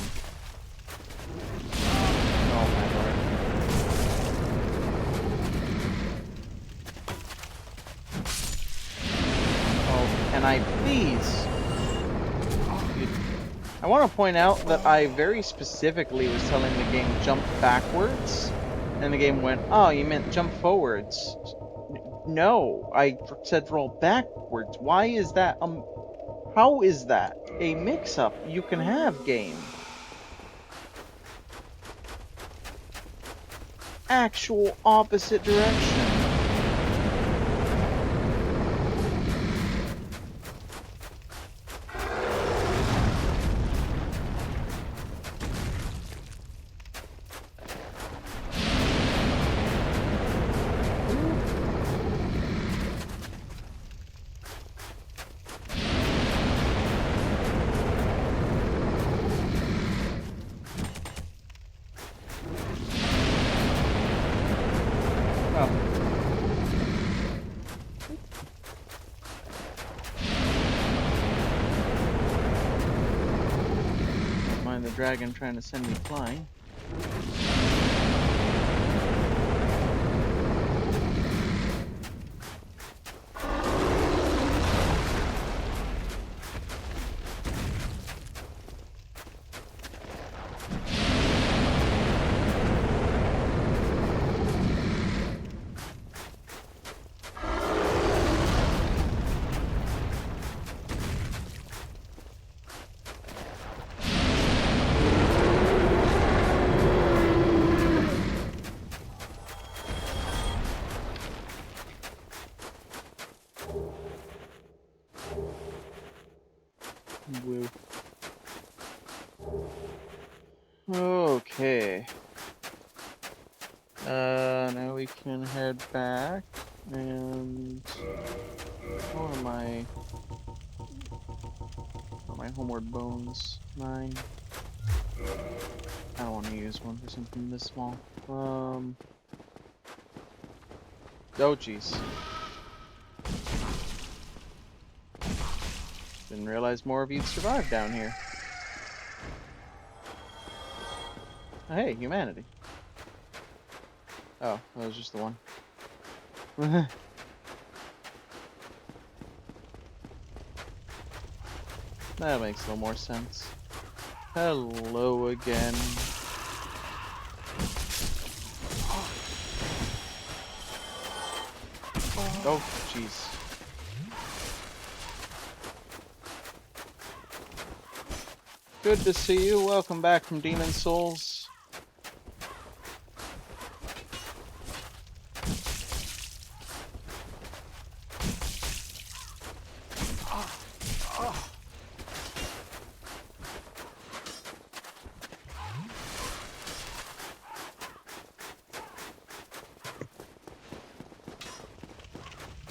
Oh my lord. Oh, can I please? I want to point out that I very specifically was telling the game jump backwards, and the game went, oh, you meant jump forwards. No, I said roll backwards. Why is that? How is that a mix-up you can have, game? Actual opposite direction. Don't mind the dragon trying to send me flying. Woo. Okay. Now we can head back and how are my homeward bones? 9. I don't want to use one for something this small. Oh jeez. Didn't realize more of you'd survive down here. Oh, hey, humanity. Oh, that was just the one. That makes a little more sense. Hello again. Oh, jeez. Good to see you. Welcome back from Demon Souls.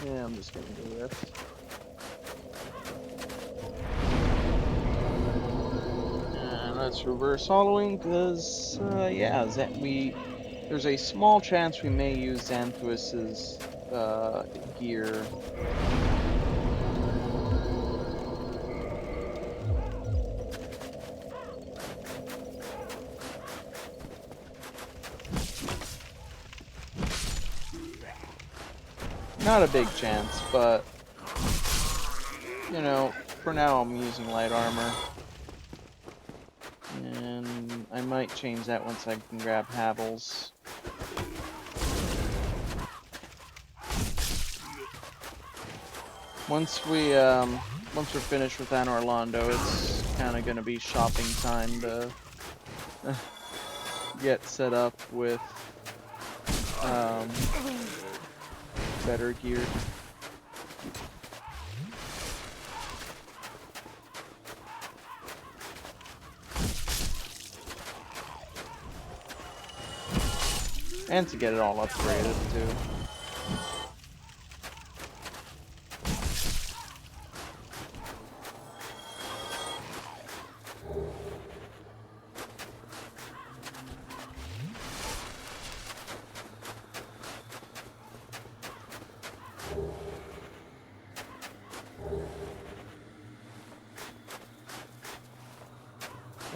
Yeah, I'm just gonna do this. And let's reverse hollowing, because, yeah, there's a small chance we may use Xanthuis's, gear. Not a big chance, but, you know, for now I'm using light armor. And I might change that once I can grab Havel's. Once we're finished with Anor Londo, it's kind of gonna be shopping time to get set up with better gear. And to get it all upgraded too.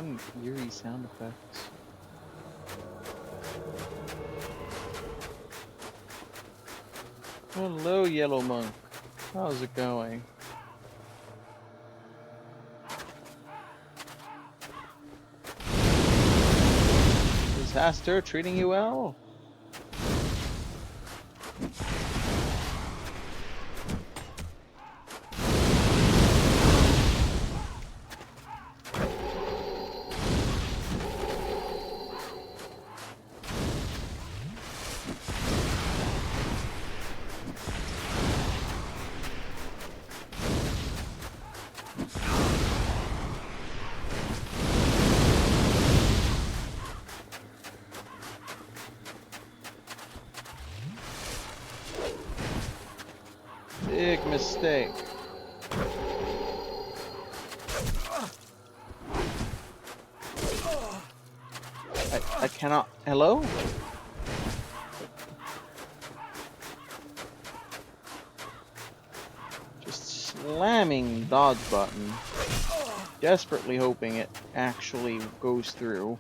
Some eerie sound effects. Hello, Yellow Monk. How's it going? Is Haster treating you well? Big mistake. I cannot. Hello? Just slamming dodge button. Desperately hoping it actually goes through.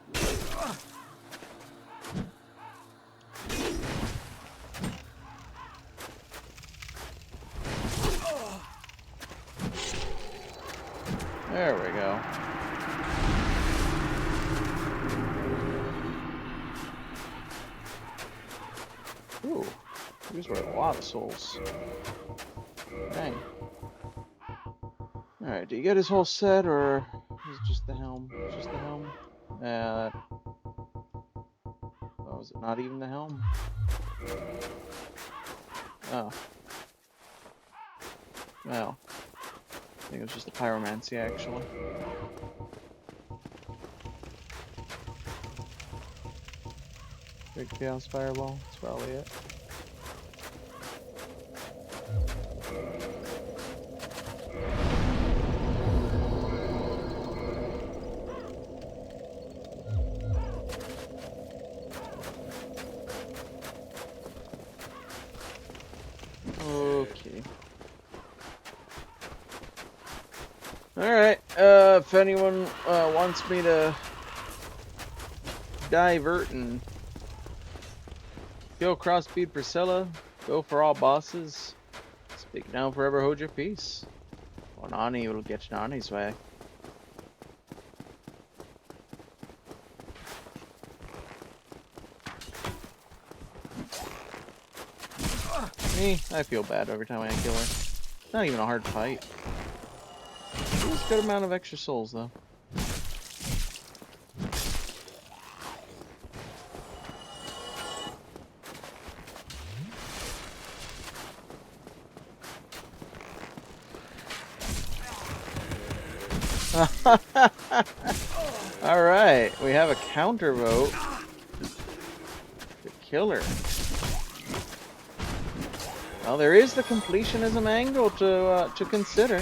There we go. Ooh, these were a lot of souls. Dang. Alright, do you get his whole set, or is it just the helm? Just the helm? Oh, is it not even the helm? Oh. Well. I think it was just the pyromancy, actually. Big chaos fireball, that's probably it. Okay. Alright, if anyone wants me to divert and kill Crossbead Priscilla, go for all bosses, speak now, forever hold your peace. Or Nani will get Nani's way. Me, I feel bad every time I kill her. It's not even a hard fight. There's a good amount of extra souls, though. Alright, we have a counter vote to kill her. Well, there is the completionism angle to consider.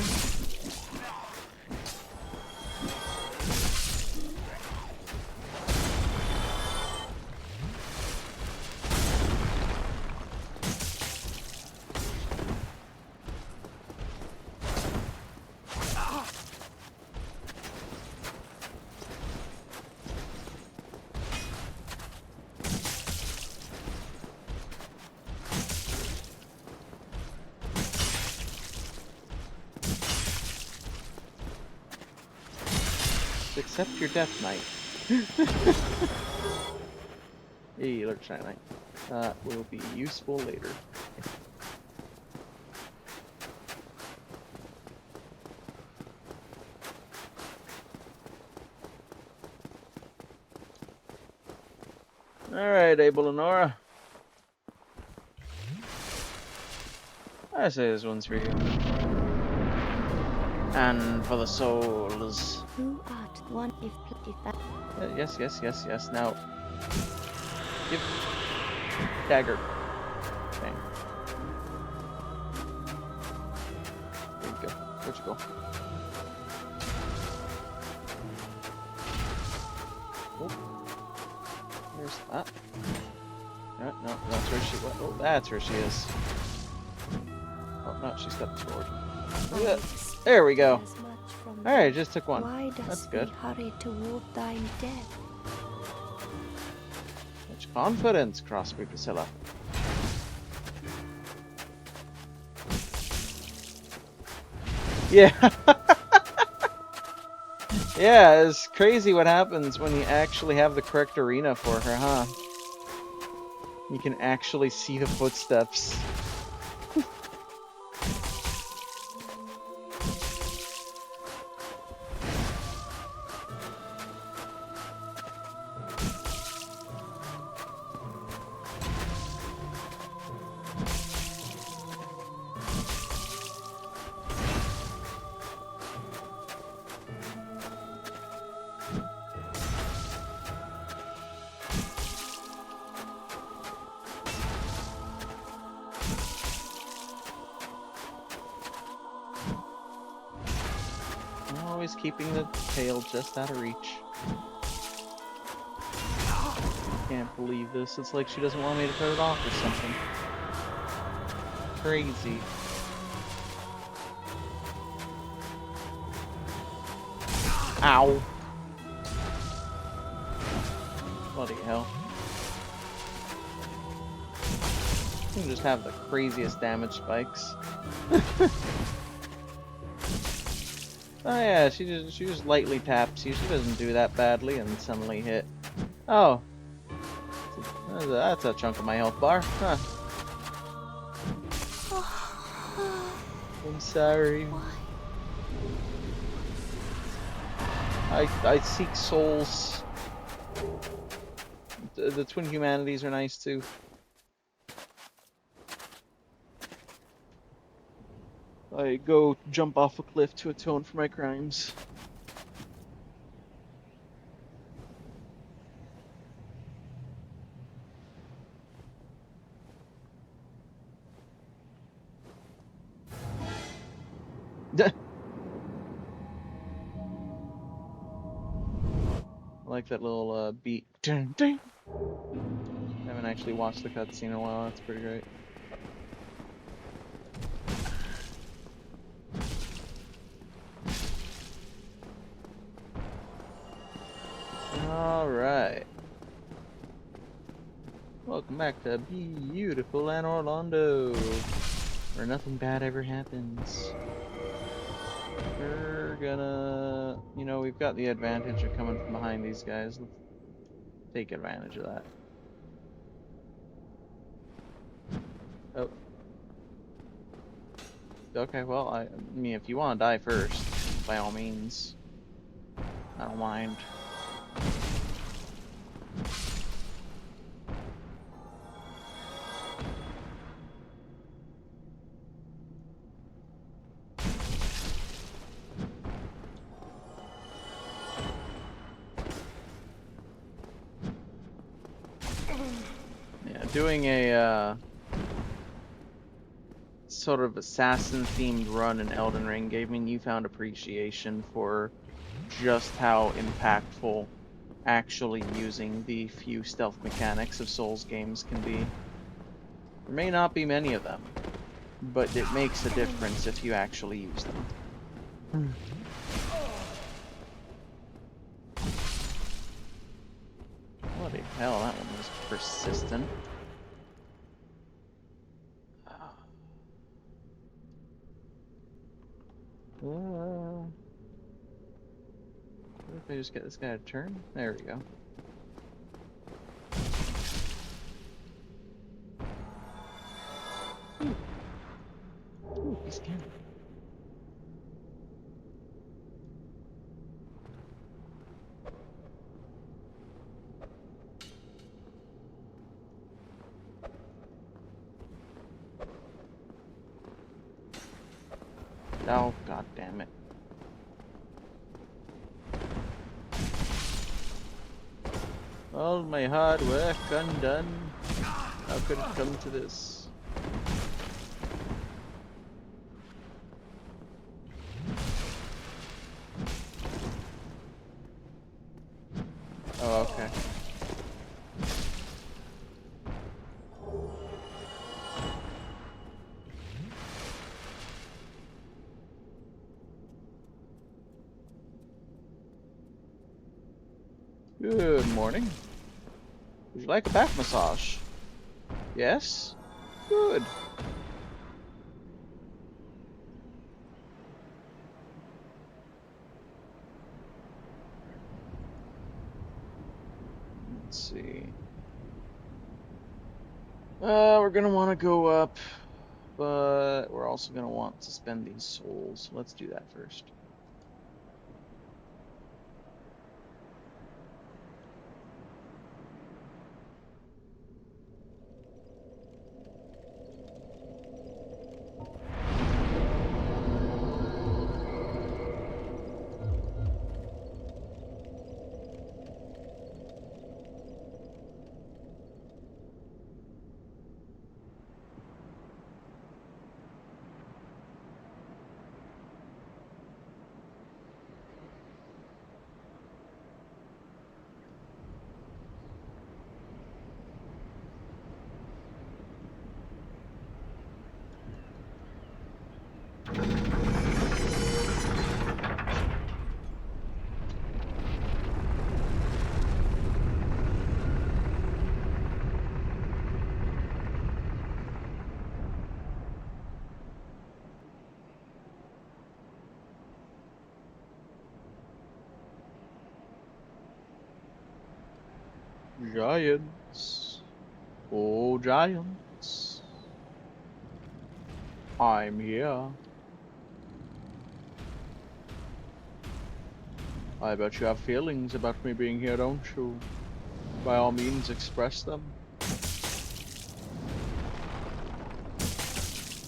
Accept your death knight. Hey, Lurch Knight. That will be useful later. Alright, Abel and Nora. I say this one's for you. And for the souls. Who art one if that? Yes. Now, give dagger. Bang. There you go. Where'd you go? Oh. There's that. No, that's where she went. Oh, that's where she is. Oh no, she stepped forward. Yeah. There we go. Alright, just took one. Why That's does good. we hurry toward thine death? Much confidence, Crossby Priscilla. Yeah. Yeah, it's crazy what happens when you actually have the correct arena for her, huh? You can actually see the footsteps. Always keeping the tail just out of reach. Can't believe this. It's like she doesn't want me to cut it off or something. Crazy. Ow. Bloody hell. You can just have the craziest damage spikes. Oh yeah, she just lightly taps you. She doesn't do that badly and suddenly hit. Oh. That's a chunk of my health bar. Huh. I'm sorry. I seek souls. The twin humanities are nice too. I go jump off a cliff to atone for my crimes. I like that little beat. Dun, dun. I haven't actually watched the cutscene in a while. That's pretty great. All right. Welcome back to beautiful Anne Orlando, where nothing bad ever happens. We're gonna, you know, we've got the advantage of coming from behind these guys. Let's take advantage of that. Oh. Okay, well, I mean, if you want to die first, by all means. I don't mind. Yeah, doing a sort of assassin-themed run in Elden Ring gave me newfound appreciation for just how impactful actually using the few stealth mechanics of Souls games can be. There may not be many of them, but it makes a difference if you actually use them. Bloody hell, that one was persistent. What if I just get this guy to turn? There we go. Ooh, he's scared. Oh, god damn it. All my hard work undone. How could it come to this? Oh, okay. Good morning. Would you like a back massage? Yes? Good. Let's see. We're gonna want to go up, but we're also gonna want to spend these souls. Let's do that first. Giants. Oh, giants. I'm here. I bet you have feelings about me being here, don't you? By all means, express them.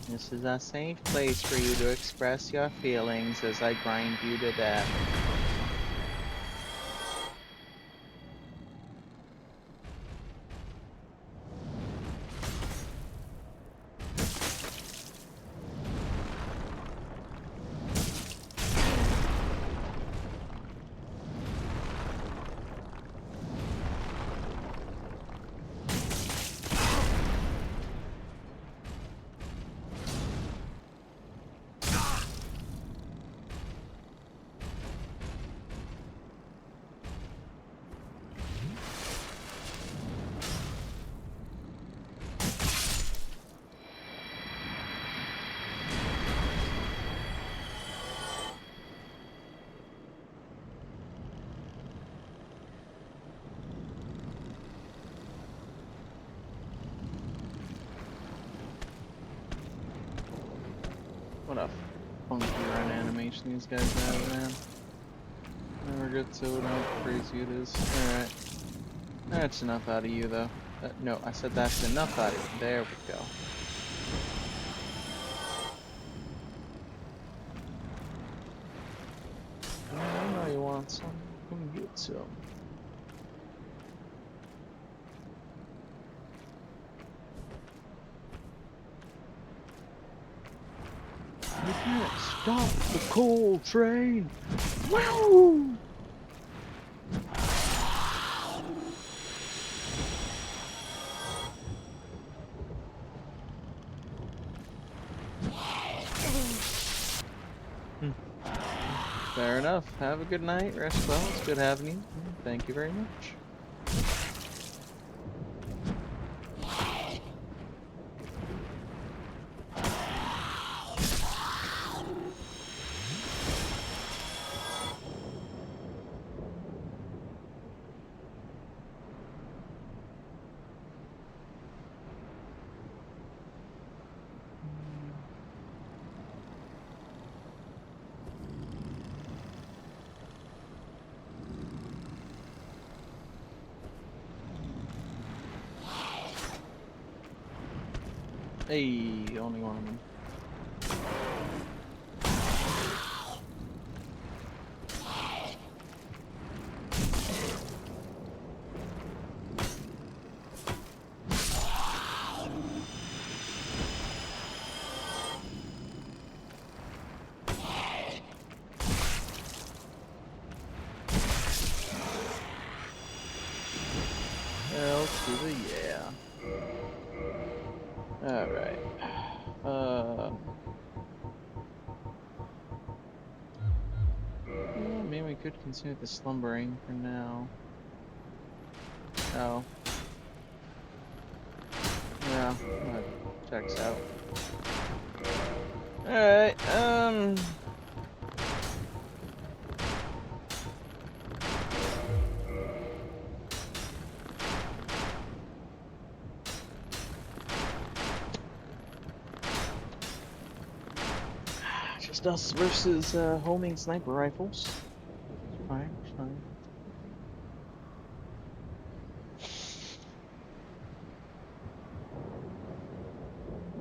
This is a safe place for you to express your feelings as I grind you to death. What a funky run animation these guys have, man. Never get to it how crazy it is. Alright. That's enough out of you, though. No, I said that's enough out of you. There we go. I know you want some. Come get some. You can't stop the coal train! Wow! Fair enough. Have a good night. Rest well. It's good having you. Thank you very much. Hey, only one of them. L to the yeah. Alright. Maybe we could continue the slumbering for now. Oh. Yeah, that checks out. Alright, just us versus homing sniper rifles. Fine, fine.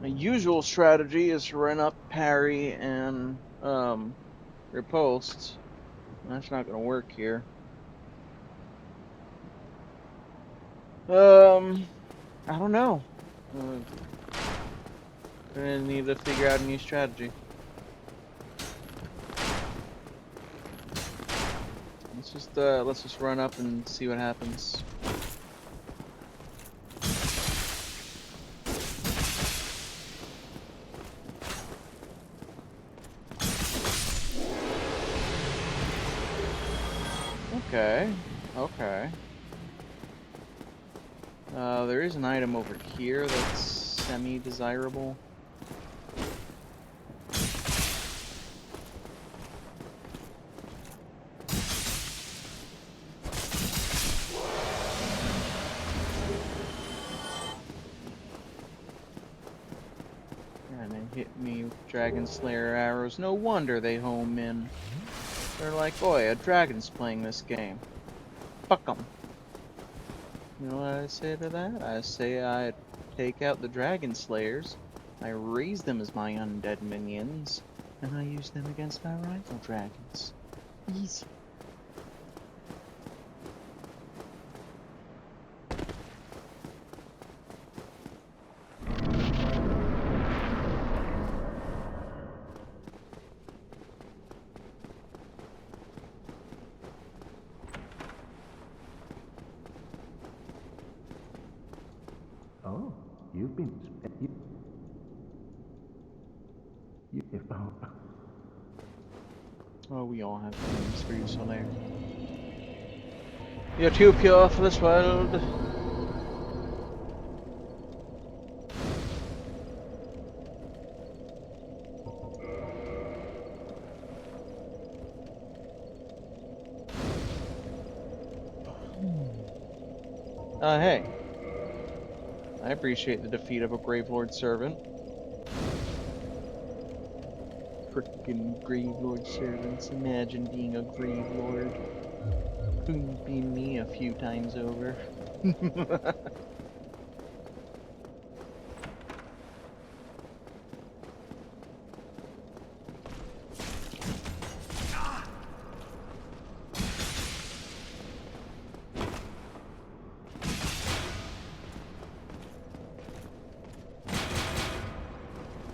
My usual strategy is to run up, parry, and riposte. That's not gonna work here. I don't know. Gonna need to figure out a new strategy. Let's just run up and see what happens. Okay. Okay. There is an item over here that's semi-desirable. And they hit me with Dragon Slayer arrows. No wonder they home in. They're like, boy, a dragon's playing this game. Fuck 'em. You know what I say to that? I say I take out the Dragon Slayers, I raise them as my undead minions, and I use them against my rival dragons. Easy. Oh, you've been. You found. Oh, we all have things for you, Solaire. You're too pure for this world. Hey. I appreciate the defeat of a Gravelord servant. Frickin' Gravelord servants. Imagine being a Gravelord. Couldn't be me a few times over.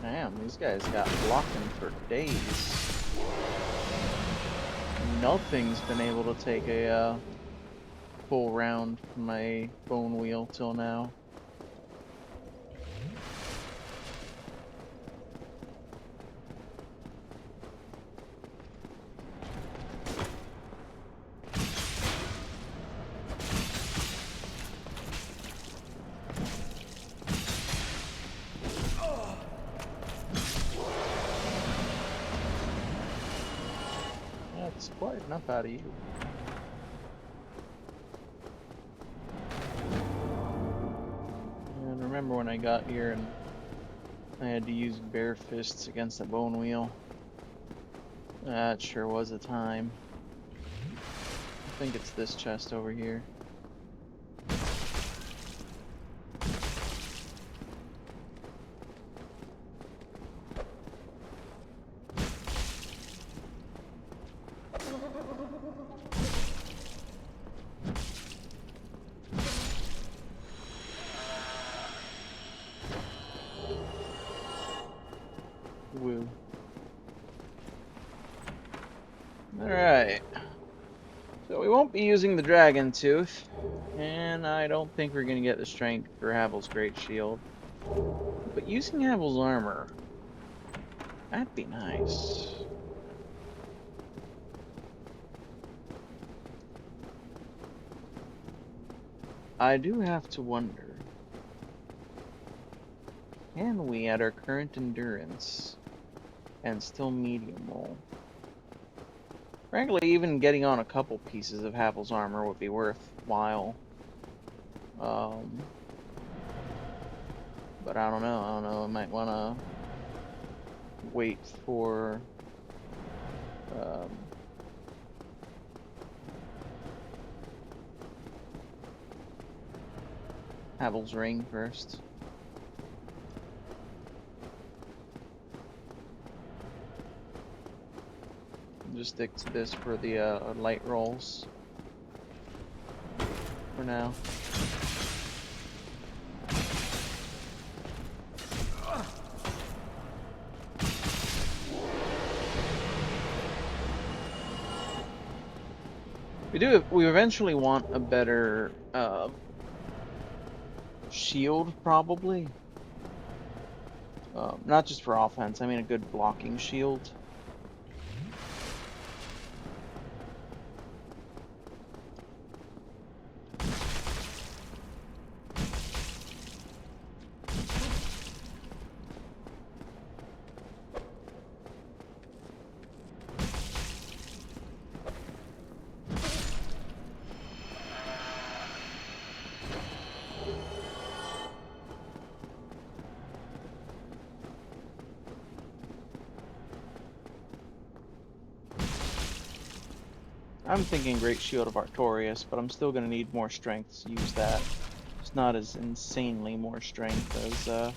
Damn, these guys got blocking for days. Nothing's been able to take a full round from my bone wheel till now. That's quite enough out of you. And remember when I got here and I had to use bare fists against the bone wheel? That sure was a time. I think it's this chest over here. Woo. Alright. So we won't be using the Dragon Tooth, and I don't think we're gonna get the strength for Havel's Great Shield. But using Havel's armor, that'd be nice. I do have to wonder, can we, at our current endurance, and still medium roll? Frankly, even getting on a couple pieces of Havel's armor would be worthwhile. But I don't know. I don't know. I might want to wait for Havel's ring first. Just stick to this for the light rolls for now. We eventually want a better shield, probably. Not just for offense, I mean a good blocking shield. I'm thinking Great Shield of Artorias, but I'm still going to need more strength to use that. It's not as insanely more strength as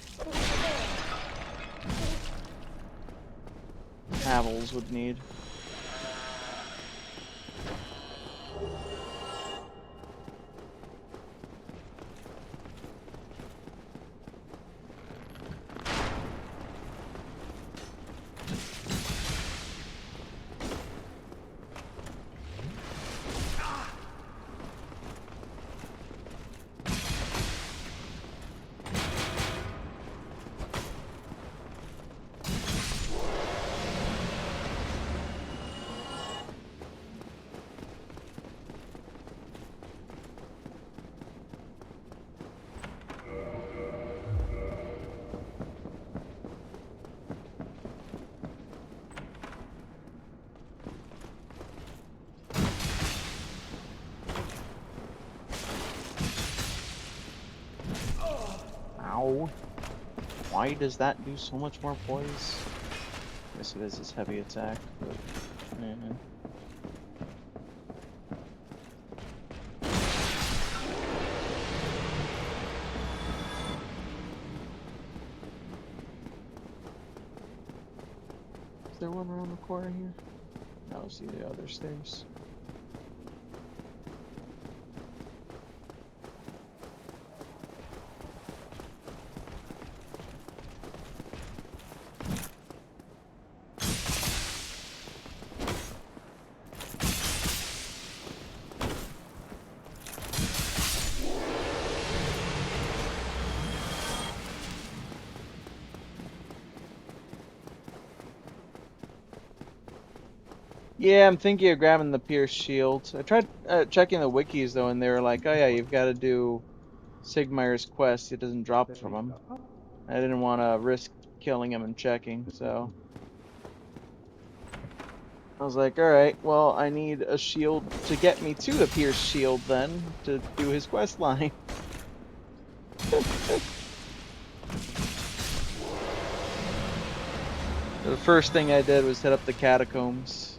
Havel's would need. Ow. Why does that do so much more poise? I guess it is his heavy attack, but Is there one around the corner here? No, see the other stairs. Yeah, I'm thinking of grabbing the Pierce Shield. I tried checking the wikis though, and they were like, "Oh yeah, you've got to do Sigmayr's quest. It doesn't drop from him." I didn't want to risk killing him and checking, so I was like, "All right, well, I need a shield to get me to the Pierce Shield then to do his quest line." The first thing I did was hit up the catacombs.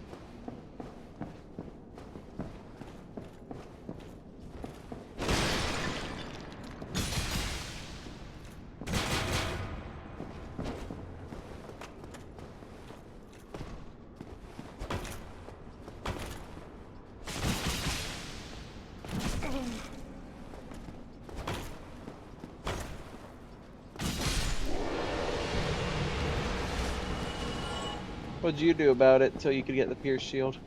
What'd you do about it until you could get the Pierce Shield?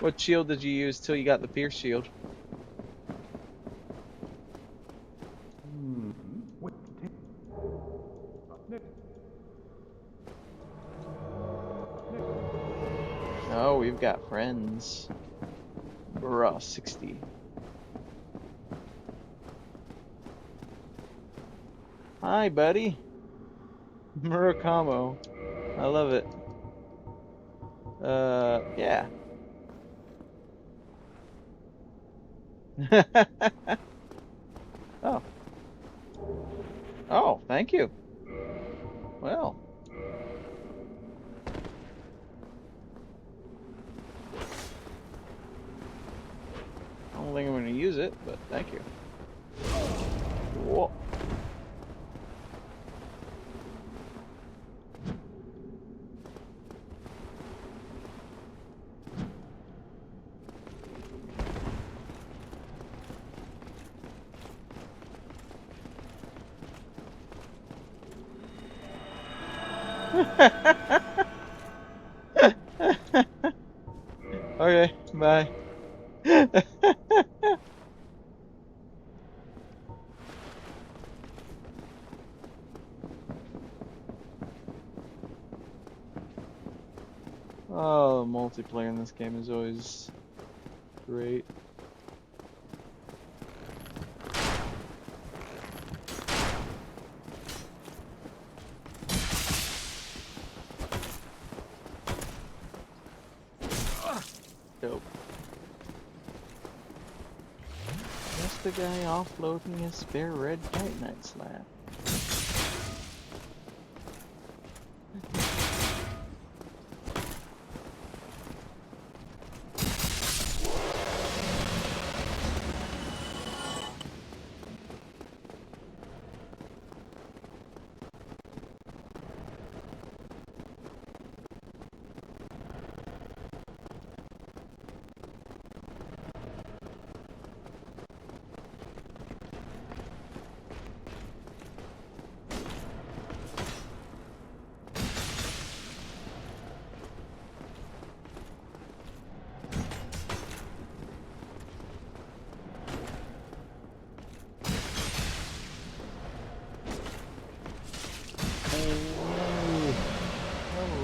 What shield did you use till you got the pierce shield? Wait, Nick. Oh, we've got friends. Bruh, 60. Hi, buddy. Murakamo. I love it. Yeah. Oh. Oh, thank you. Well. I don't think I'm gonna use it, but thank you. Whoa. Okay, bye. Oh, multiplayer in this game is always great. Dope. Just the guy offloading his spare red Titanite slab.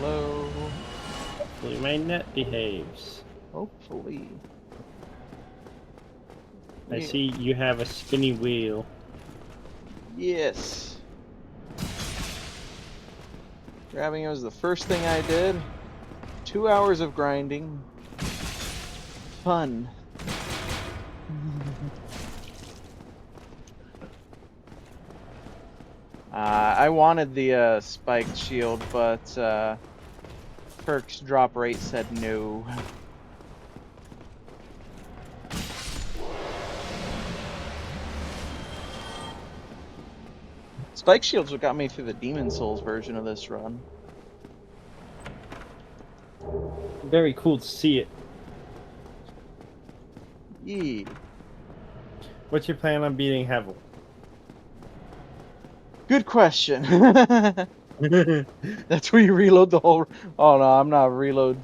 Hello. Hopefully my net behaves. Hopefully. I see you have a spinny wheel. Yes. Grabbing it was the first thing I did. 2 hours of grinding. Fun. I wanted the spiked shield, but Perk's drop rate said no. Spike shields what got me through the Demon Souls version of this run. Very cool to see it. Yee. What's your plan on beating Hevel? Good question. That's where you reload the whole. Oh no, I'm not reload.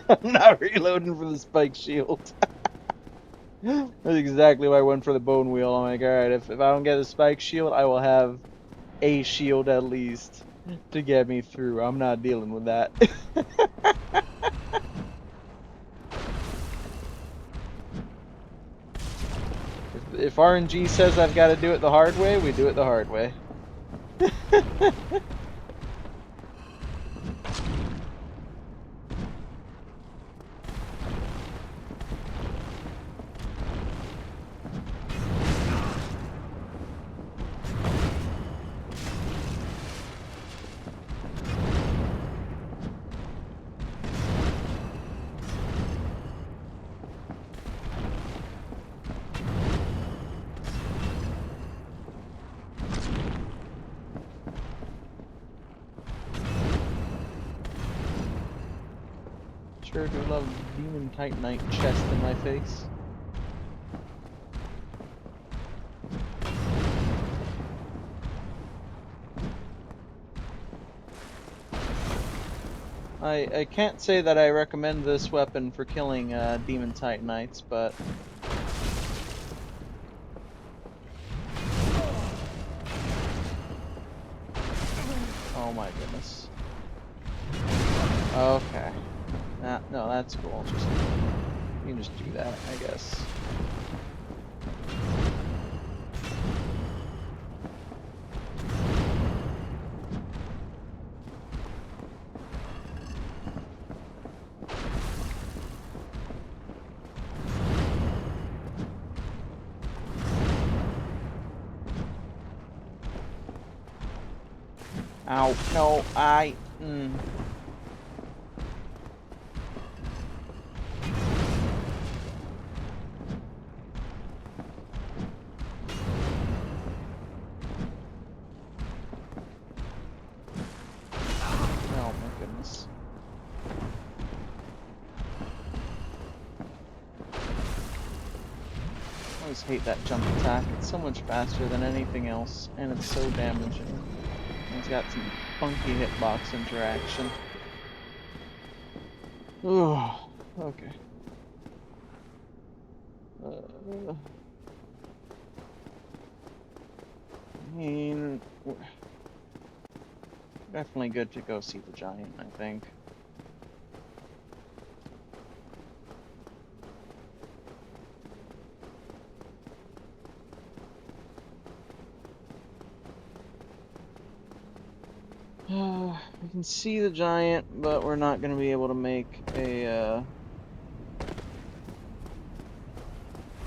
I'm not reloading for the spike shield. That's exactly why I went for the bone wheel. I'm like, all right, if I don't get a spike shield, I will have a shield at least to get me through. I'm not dealing with that. If RNG says I've got to do it the hard way, we do it the hard way. Sure do love Demon Titanite chest in my face. I can't say that I recommend this weapon for killing demon titanites, but oh my goodness. Okay. No, that's cool. Just you can just do that, I guess. Ow, no, oh my goodness. I always hate that jump attack. It's so much faster than anything else, and it's so damaging. And it's got some funky hitbox interaction. Ooh, okay. I mean, definitely good to go see the giant, I think. We can see the giant, but we're not going to be able to make a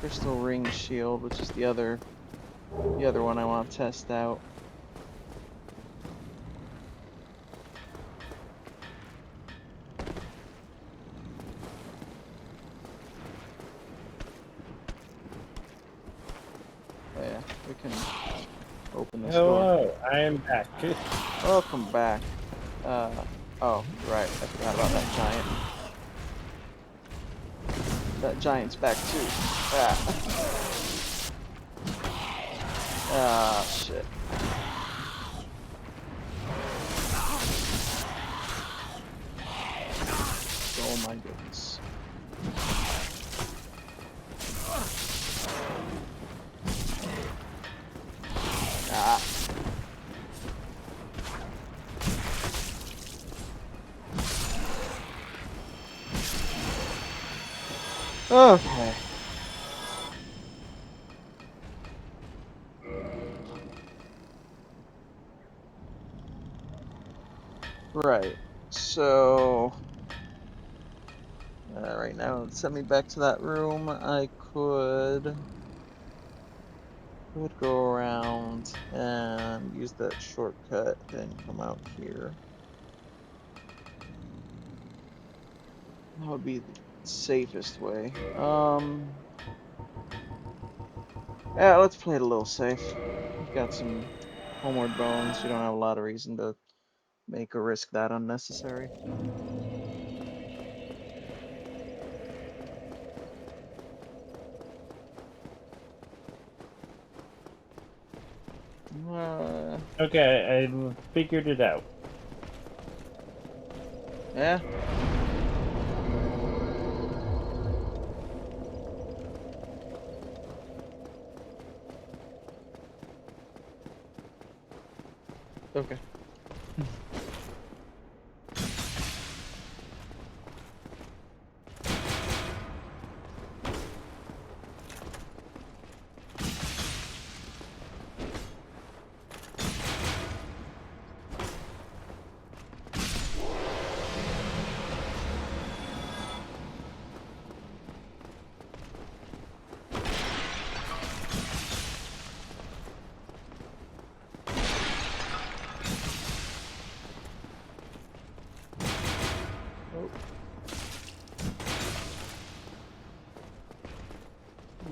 crystal ring shield, which is the other one I want to test out. Oh, yeah, we can open this door. Hello, I am back. Welcome back. Oh, right, I forgot about that giant. That giant's back too. Ah, shit. Oh my goodness. Ah. Okay. Right. So, right now, send me back to that room. I could go around and use that shortcut and come out here. That would be the safest way. Yeah, let's play it a little safe. We've got some homeward bones. We don't have a lot of reason to make a risk that unnecessary. Okay, I figured it out. Yeah. Okay.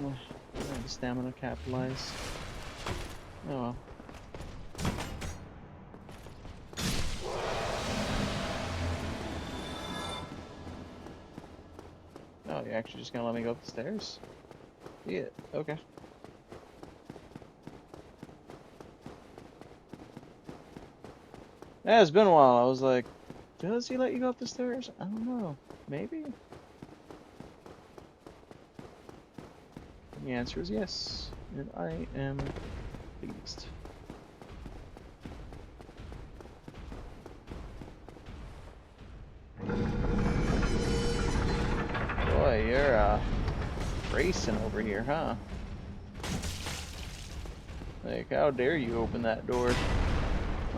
Oh, stamina capitalized. Oh well. Oh, you're actually just gonna let me go up the stairs? Yeah, okay. Yeah, it's been a while. I was like Does he let you go up the stairs? I don't know. Maybe? The answer is yes. And I am pleased. Boy, you're racing over here, huh? Like, how dare you open that door?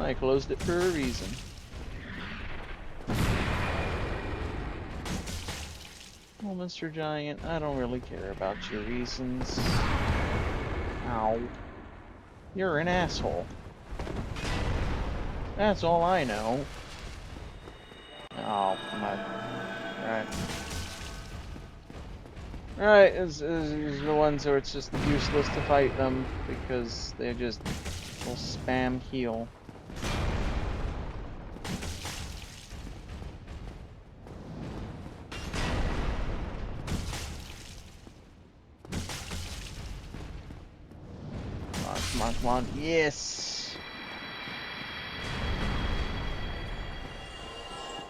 I closed it for a reason. Well, Mr. Giant, I don't really care about your reasons. Ow. You're an asshole. That's all I know. Oh, my. Alright. Alright, is the ones where it's just useless to fight them because they just will spam heal. Come on, come on. Yes!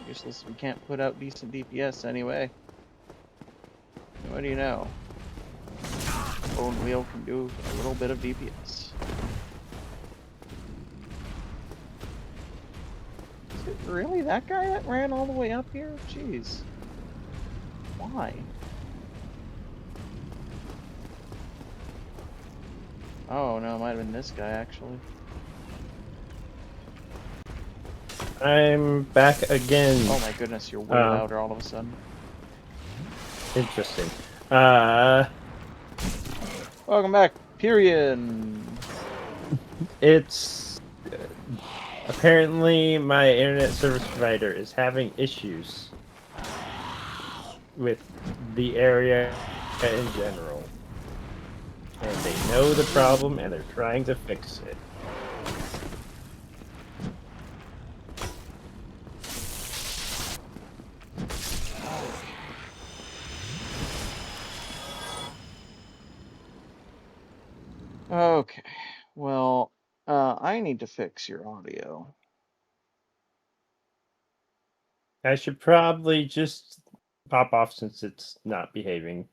Useless, we can't put out decent DPS anyway. What do you know? Bone Wheel can do a little bit of DPS. Is it really that guy that ran all the way up here? Jeez. Why? Oh no, it might have been this guy actually. I'm back again. Oh my goodness, you're way louder all of a sudden. Interesting. Welcome back, Period. It's apparently my internet service provider is having issues with the area in general. And they know the problem and they're trying to fix it. Okay, well, I need to fix your audio. I should probably just pop off since it's not behaving.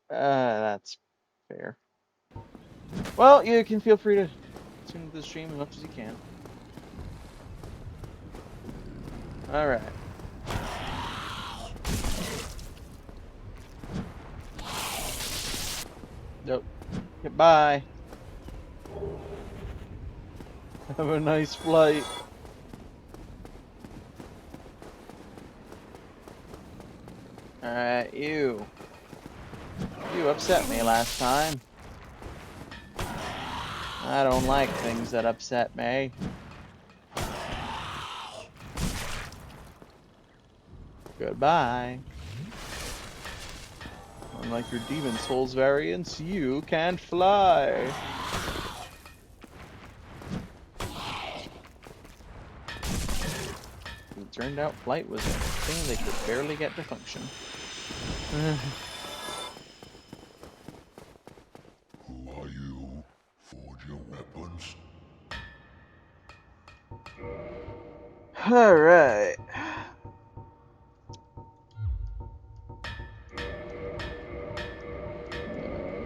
That's fair. Well, you can feel free to tune to the stream as much as you can. Alright. Nope. Goodbye. Have a nice flight. Alright, you. You upset me last time. I don't like things that upset me. Goodbye. Unlike your Demon Souls variants, you can't fly. It turned out flight was a thing they could barely get to function. Who are you? Forge your weapons. Alright.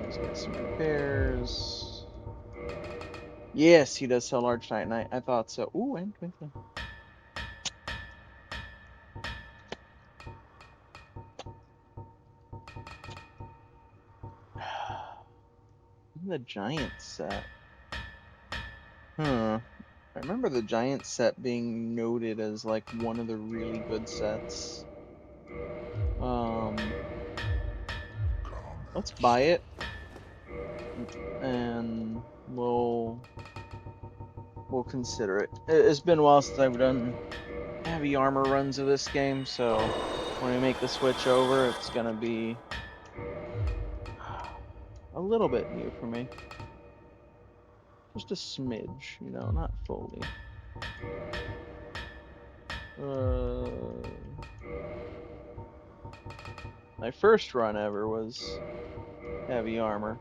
Let's get some repairs. Yes, he does sell large titanite. I thought so. Ooh, and twinkling. The giant set. Huh. I remember the giant set being noted as like one of the really good sets. Let's buy it. And we'll consider it. It's been a while since I've done heavy armor runs of this game, so when we make the switch over, it's gonna be a little bit new for me. Just a smidge, you know, not fully. My first run ever was heavy armor.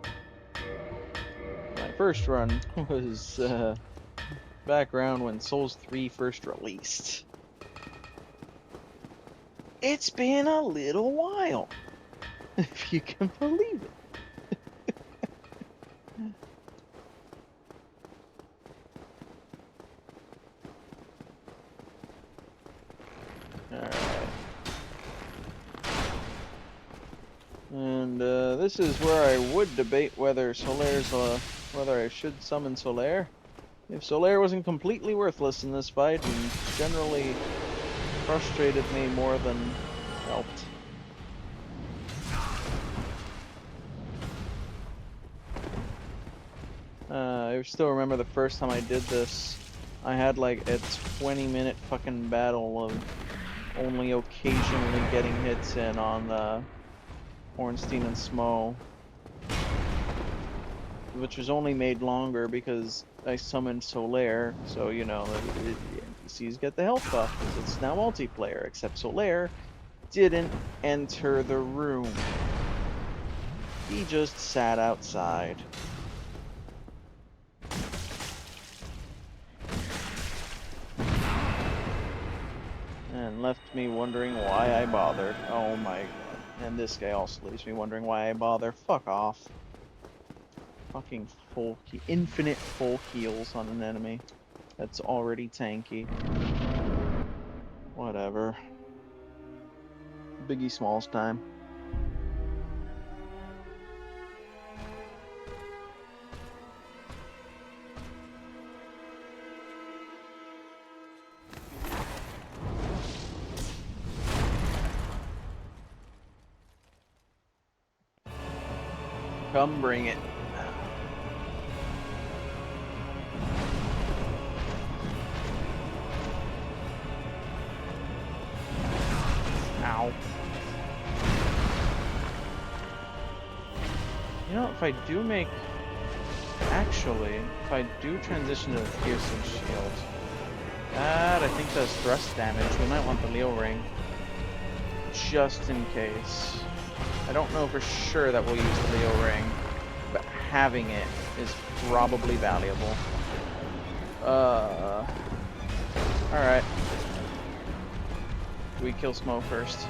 My first run was back around when Souls 3 first released. It's been a little while, if you can believe it. Alright. And this is where I would debate whether whether I should summon Solaire. If Solaire wasn't completely worthless in this fight and generally frustrated me more than helped. I still remember the first time I did this, I had like a 20-minute fucking battle of only occasionally getting hits in on Ornstein and Smo, which was only made longer because I summoned Solaire, so you know, the NPCs get the health buff because it's now multiplayer, except Solaire didn't enter the room. He just sat outside. And left me wondering why I bothered. Oh my god. And this guy also leaves me wondering why I bother. Fuck off. Fucking infinite full heals on an enemy that's already tanky. Whatever. Biggie Smalls time. Come bring it. Ow. You know, if I do make... Actually, if I do transition to the piercing shield, that I think does thrust damage. We might want the Leo ring. Just in case. I don't know for sure that we'll use the Leo ring, but having it is probably valuable. Alright. We kill Smo first.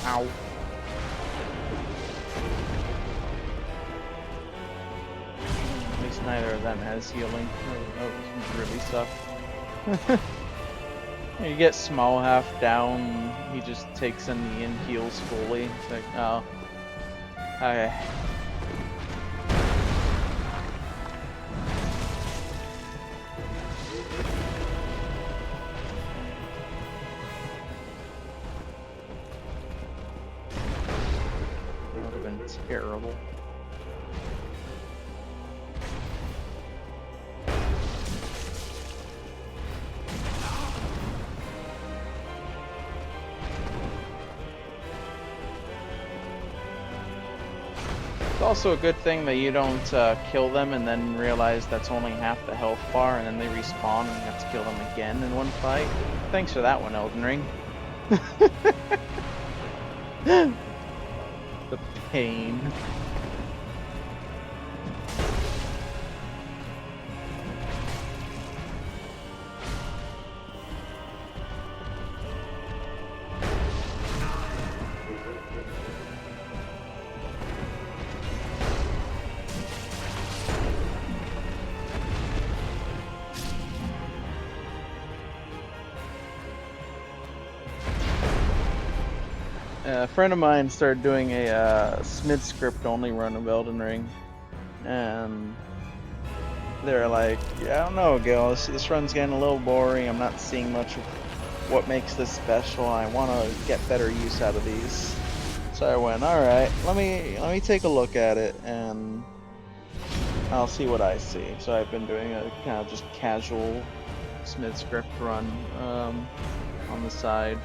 Ow. At least neither of them has healing. Oh, really suck. You get Small half down, he just takes a knee and heals fully. It's like, oh. Okay. That would have been terrible. It's also a good thing that you don't kill them and then realize that's only half the health bar and then they respawn and you have to kill them again in one fight. Thanks for that one, Elden Ring. The pain. A friend of mine started doing a Smith script only run of Elden Ring, and they're like, yeah, I don't know, Gil, this run's getting a little boring. I'm not seeing much of what makes this special. I want to get better use out of these. So I went, all right, let me take a look at it, and I'll see what I see. So I've been doing a kind of just casual Smith script run on the side,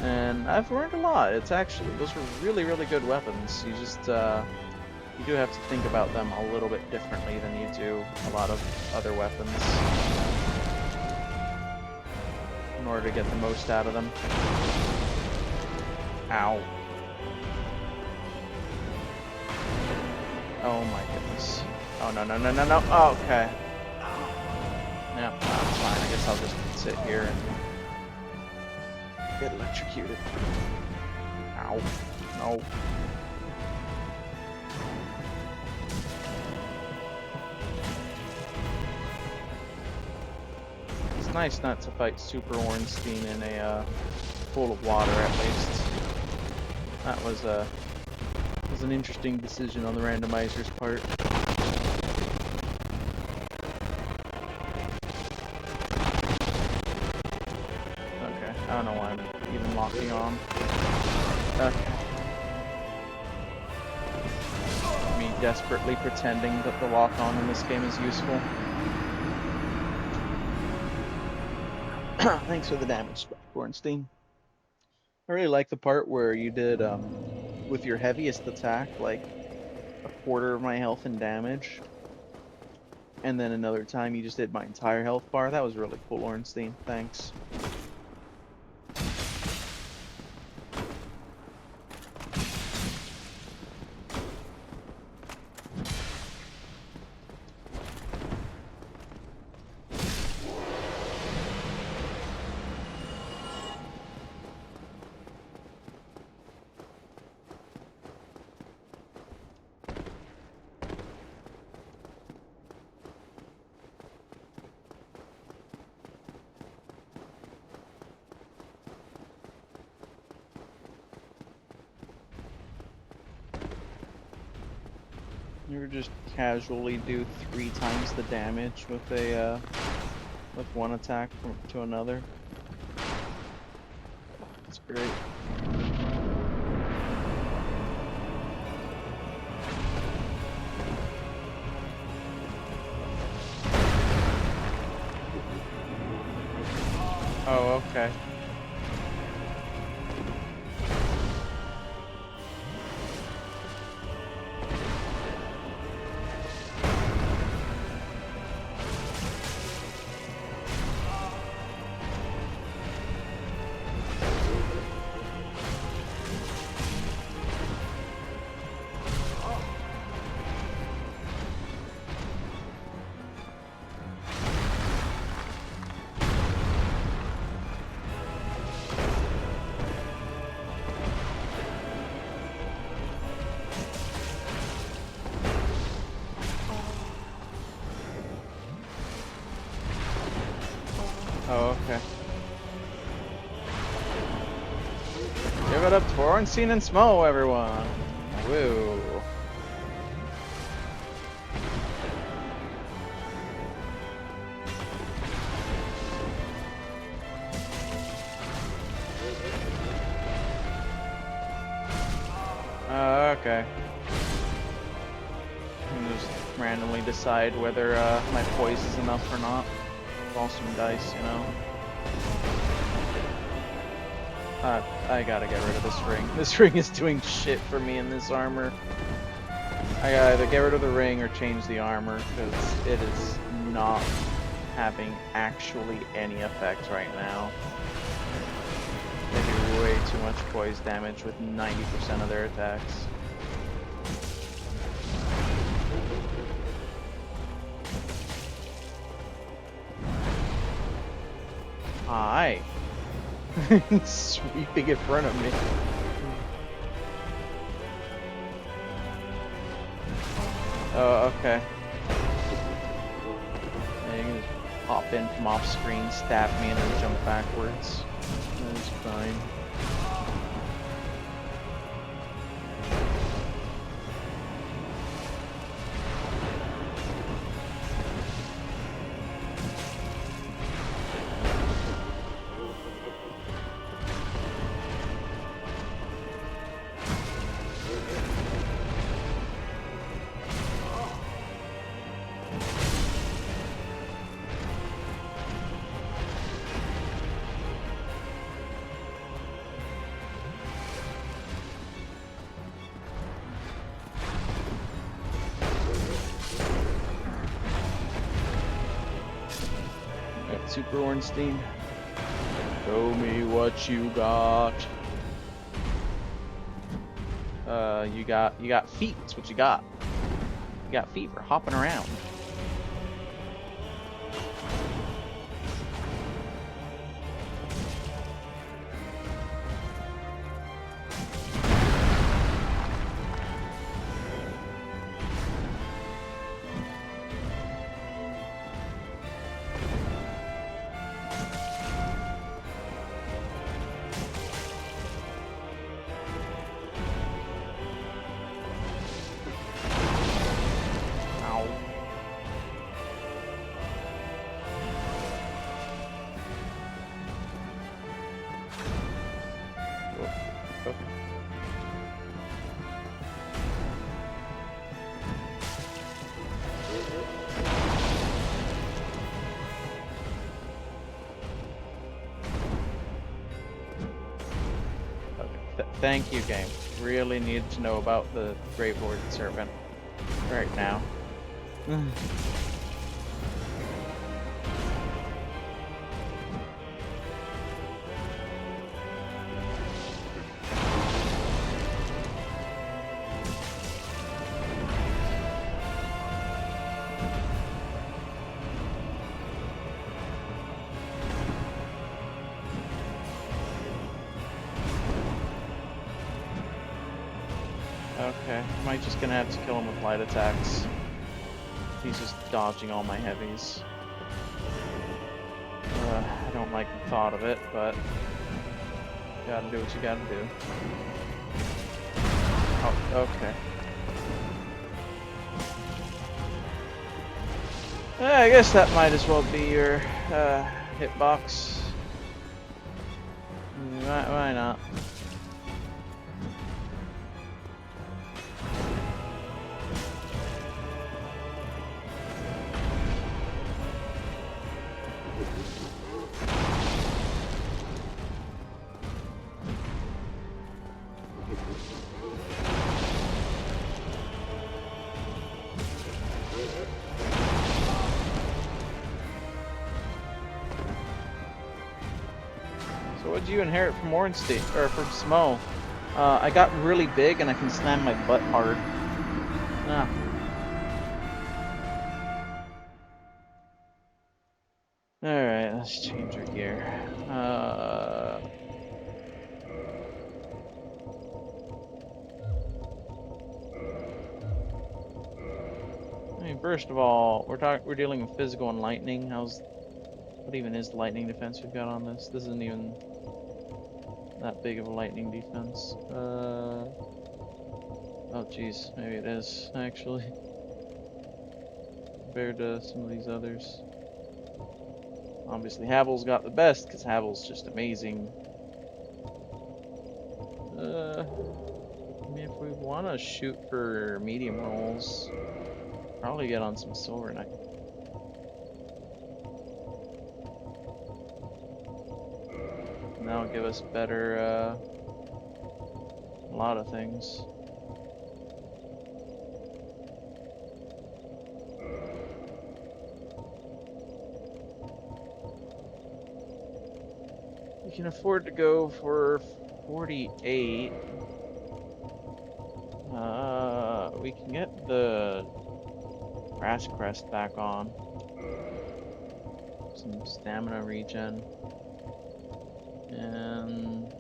and I've learned a lot. It's actually, those are really, really good weapons. You just you do have to think about them a little bit differently than you do a lot of other weapons in order to get the most out of them. Ow. Oh my goodness. Oh no no no no no. Oh, okay. Yeah, that's fine. I guess I'll just sit here and get electrocuted. Ow. No. It's nice not to fight Super Ornstein in a pool of water, at least. That was an interesting decision on the randomizer's part. Okay, I don't know why I'm even locking on. Okay. Me desperately pretending that the lock on in this game is useful. Thanks for the damage, Bornstein. I really like the part where you did, with your heaviest attack, like a quarter of my health and damage. And then another time you just did my entire health bar. That was really cool, Ornstein. Thanks. You ever just casually do 3 times the damage with a with one attack to another? It's great. Oh, okay. Oh, okay. Give it up to Ornstein and Smo, everyone! Woo! Okay. I can just randomly decide whether my poise is enough or not. Roll some dice, you know. I gotta get rid of this ring. This ring is doing shit for me in this armor. I gotta either get rid of the ring or change the armor, because it is not having actually any effect right now. They do way too much poise damage with 90% of their attacks. Hi. Sweeping in front of me. Oh, okay. Yeah, you can just pop in from off screen, stab me, and then jump backwards. That's fine. Super Ornstein. Show me what you got. You got feet. That's what you got. You got feet for hopping around. Thank you, game. Really need to know about the Great Lord Serpent right now. Okay, might just gonna have to kill him with light attacks. He's just dodging all my heavies. I don't like the thought of it, but you gotta do what you gotta do. Oh, okay. I guess that might as well be your hitbox. Why not? So what did you inherit from Ornstein, or from Smo? I got really big and I can slam my butt hard. Ah. Alright, let's change our gear. I mean, first of all, we're dealing with physical and lightning. What even is the lightning defense we've got on this? This isn't even that big of a lightning defense. Oh jeez, maybe it is, actually. Compared to some of these others. Obviously Havel's got the best, because Havel's just amazing. I mean, if we want to shoot for medium rolls, probably get on some Silver Knight. And that'll give us better, a lot of things. We can afford to go for 48. We can get the Grass Crest back on. Some stamina regen. And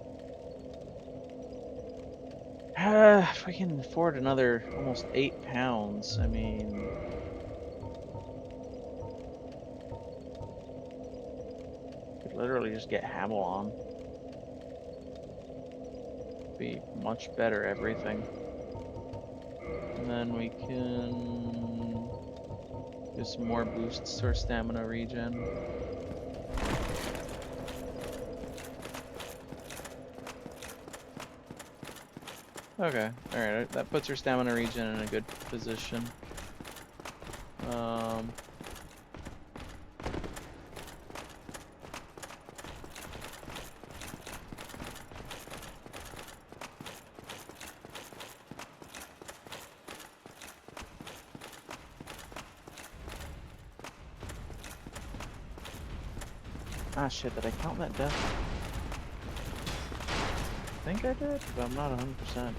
if we can afford another almost 8 pounds, I mean, could literally just get Havel on. Be much better everything. And then we can do some more boosts to our stamina regen. Okay, alright, that puts her stamina regen in a good position. Ah shit, did I count that death? I think I did, but I'm not 100%.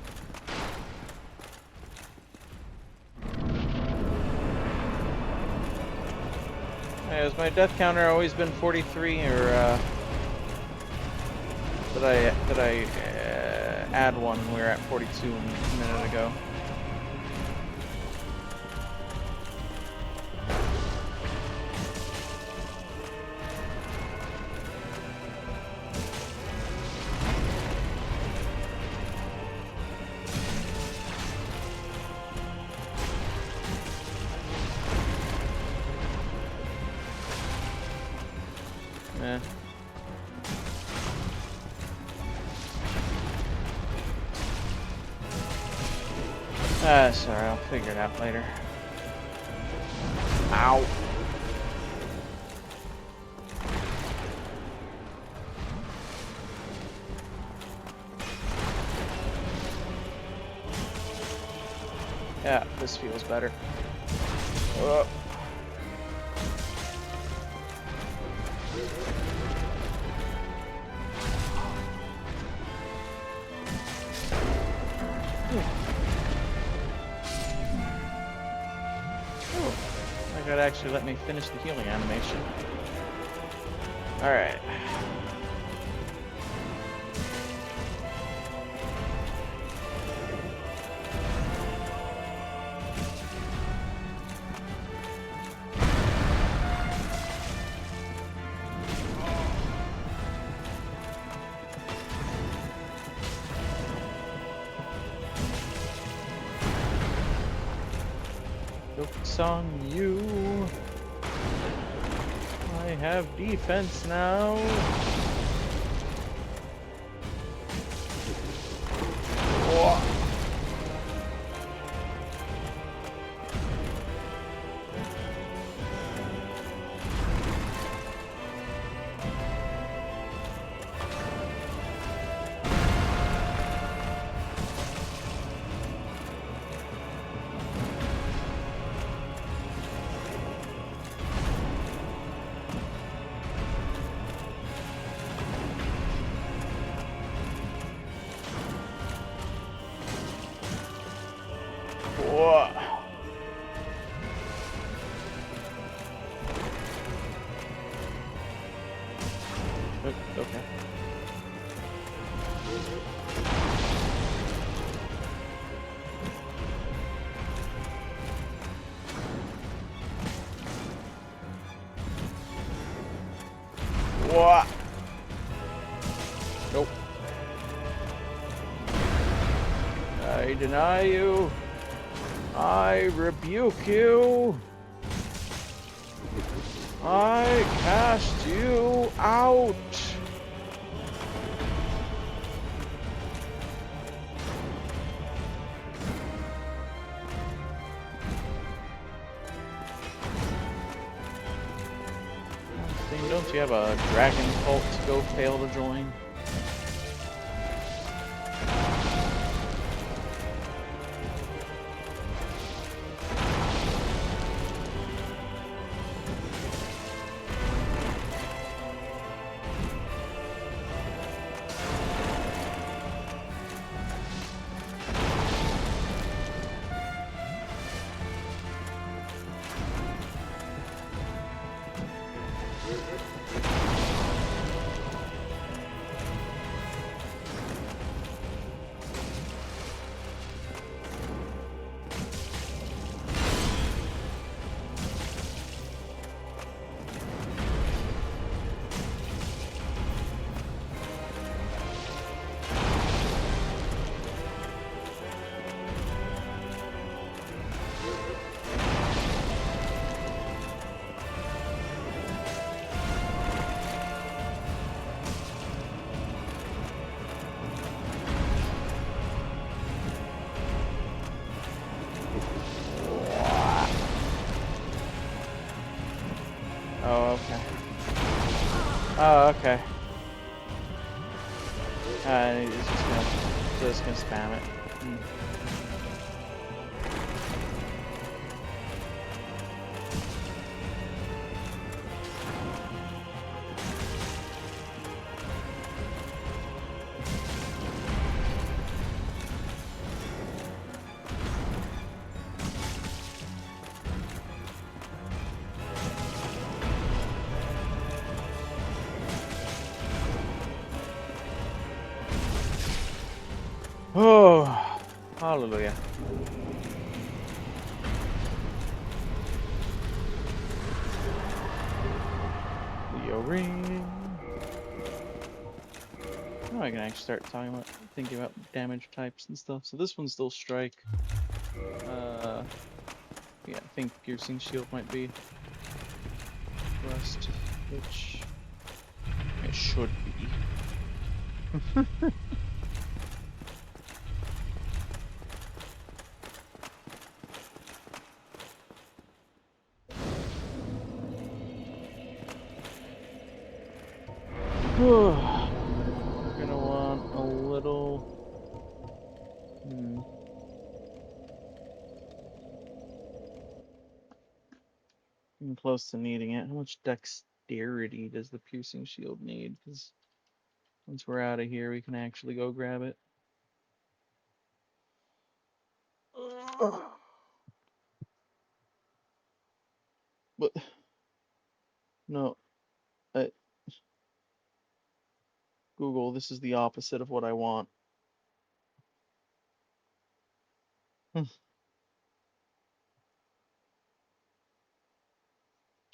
Has my death counter always been 43, or did I add one? We were at 42 a minute ago. Eh. Sorry, I'll figure it out later. Ow. Yeah, this feels better. That actually let me finish the healing animation. Alright. Joke's on you. I have defense now. Whoa. Whoa. Okay. What? Nope. I deny you. I rebuke you. I cast you out. Don't you have a dragon cult to go fail to join? Oh, okay. Oh, okay. It's just gonna spam it. Oh, hallelujah. Leo ring. Now I can actually start thinking about damage types and stuff. So this one's still strike. Yeah, I think piercing shield might be rust, which it should be. We're gonna want a little. I'm close to needing it. How much dexterity does the piercing shield need? Because once we're out of here, we can actually go grab it. But no, Google, this is the opposite of what I want.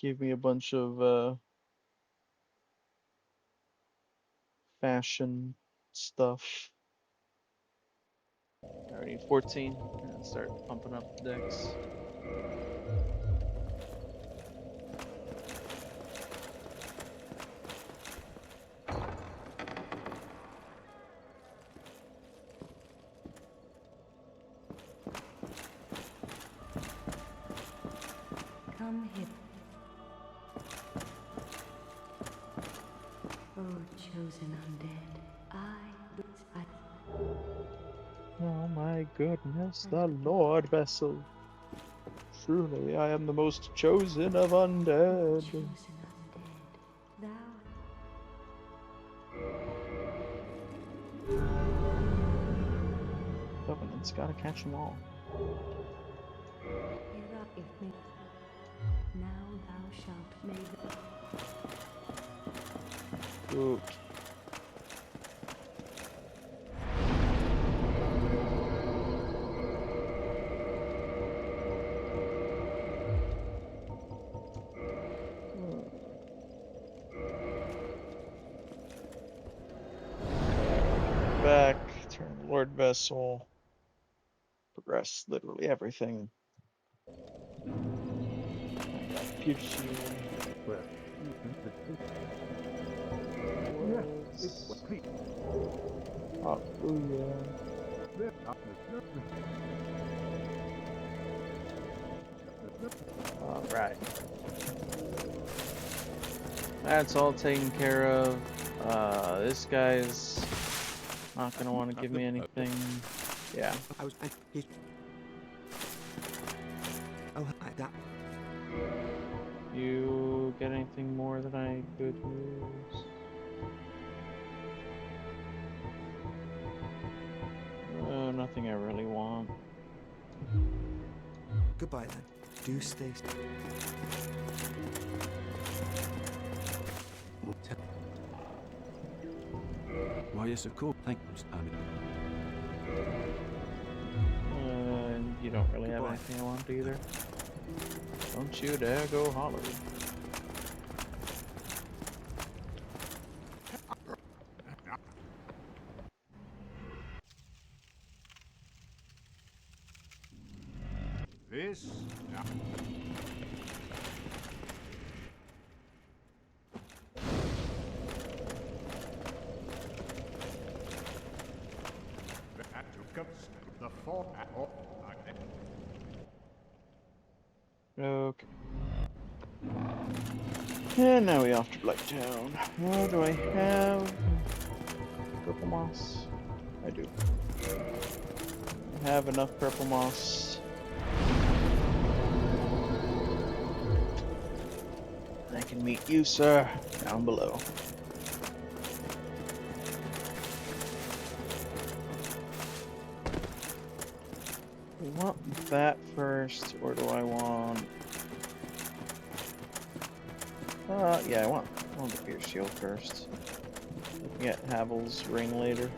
Give me a bunch of fashion stuff. I already need 14. And start pumping up the dex. Come hither. Oh, chosen undead, Oh my goodness, the Lord vessel. Truly, I am the most chosen of undead. chosen undead, thou. Covenant's gotta catch them all. Now thou shalt make Good. Back, turn Lord Vessel, progress literally everything. Piercing Well, was... Hallelujah. Alright. That's all taken care of. This guy's not gonna want to give me anything. Yeah. I was. Oh, that. You get anything more than I could use? Nothing I really want. Goodbye then. Do stay. Why, yes, of course. Thank you. You don't really have Goodbye. anything I want either. Don't you dare go holler. This that took us the fall. Okay. And now we off to Blacktown. What do I have? Purple moss. I do. I have enough purple moss. I can meet you, sir, down below. Do I want that first, or do I want... yeah, I want the pierce shield first. We can get Havel's ring later.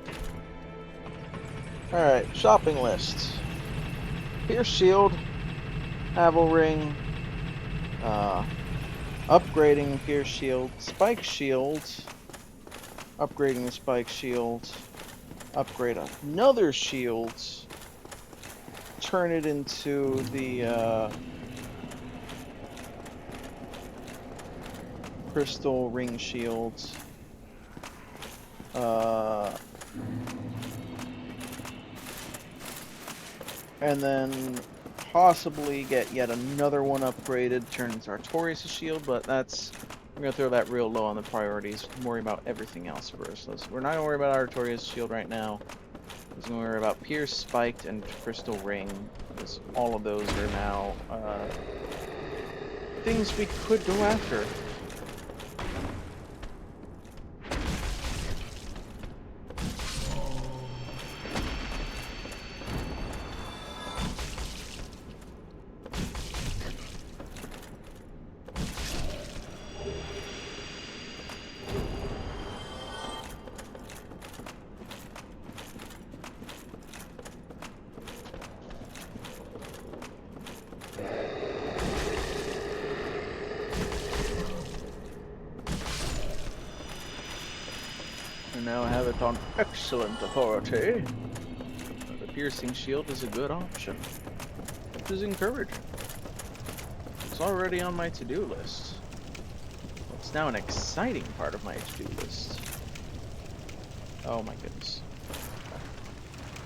Alright, shopping list. Pierce shield, Havel ring, upgrading pierce shield, spike shield, upgrading the spike shield, upgrade another shield, turn it into the crystal ring shield, and then possibly get yet another one upgraded, turn into Artorias' shield, but that's, I'm gonna throw that real low on the priorities, worry about everything else first. We're not gonna worry about Artorias' shield right now. We're gonna worry about Pierce, Spiked, and Crystal Ring, because all of those are now things we could go after. And now have it on excellent authority. The piercing shield is a good option. Which is encouraging. It's already on my to-do list. It's now an exciting part of my to-do list. Oh my goodness.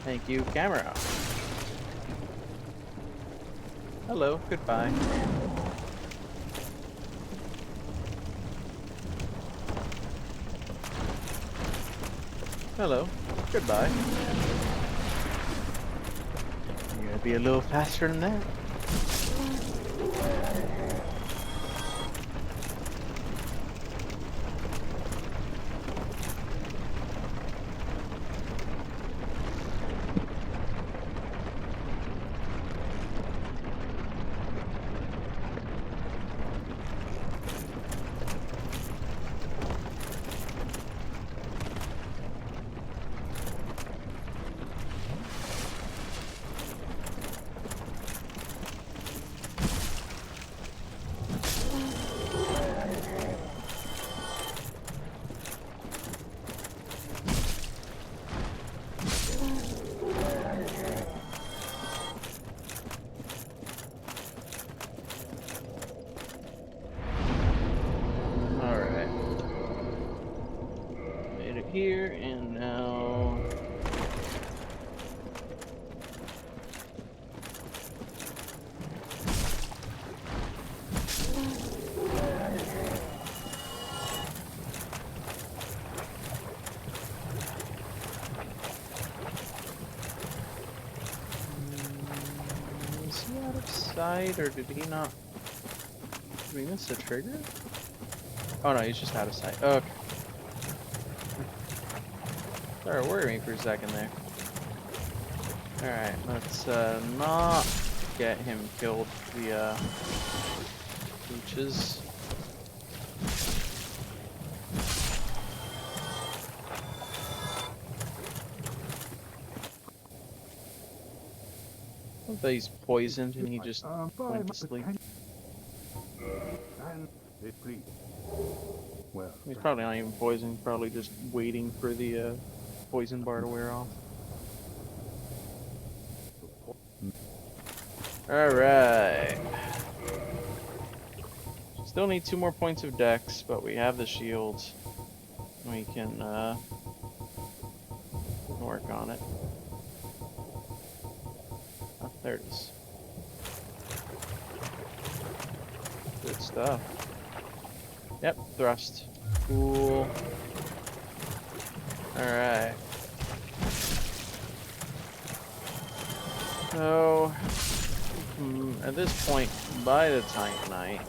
Thank you, camera. Hello, goodbye. Hello, goodbye. You gonna be a little faster than that? Here and now. Is he out of sight, or did he not? Did we miss a trigger? Oh no, he's just out of sight. Okay. Sorry, worried me for a second there. Alright, let's not get him killed via leeches. I thought he's poisoned and he just went to sleep. Well, He's probably not even poisoned, he's probably just waiting for the poison bar to wear off. Alright. Still need 2 more points of dex, but we have the shields. We can work on it. Oh, there it is. Good stuff. Yep, thrust. Cool. Alright. So, at this point, by the Titanite,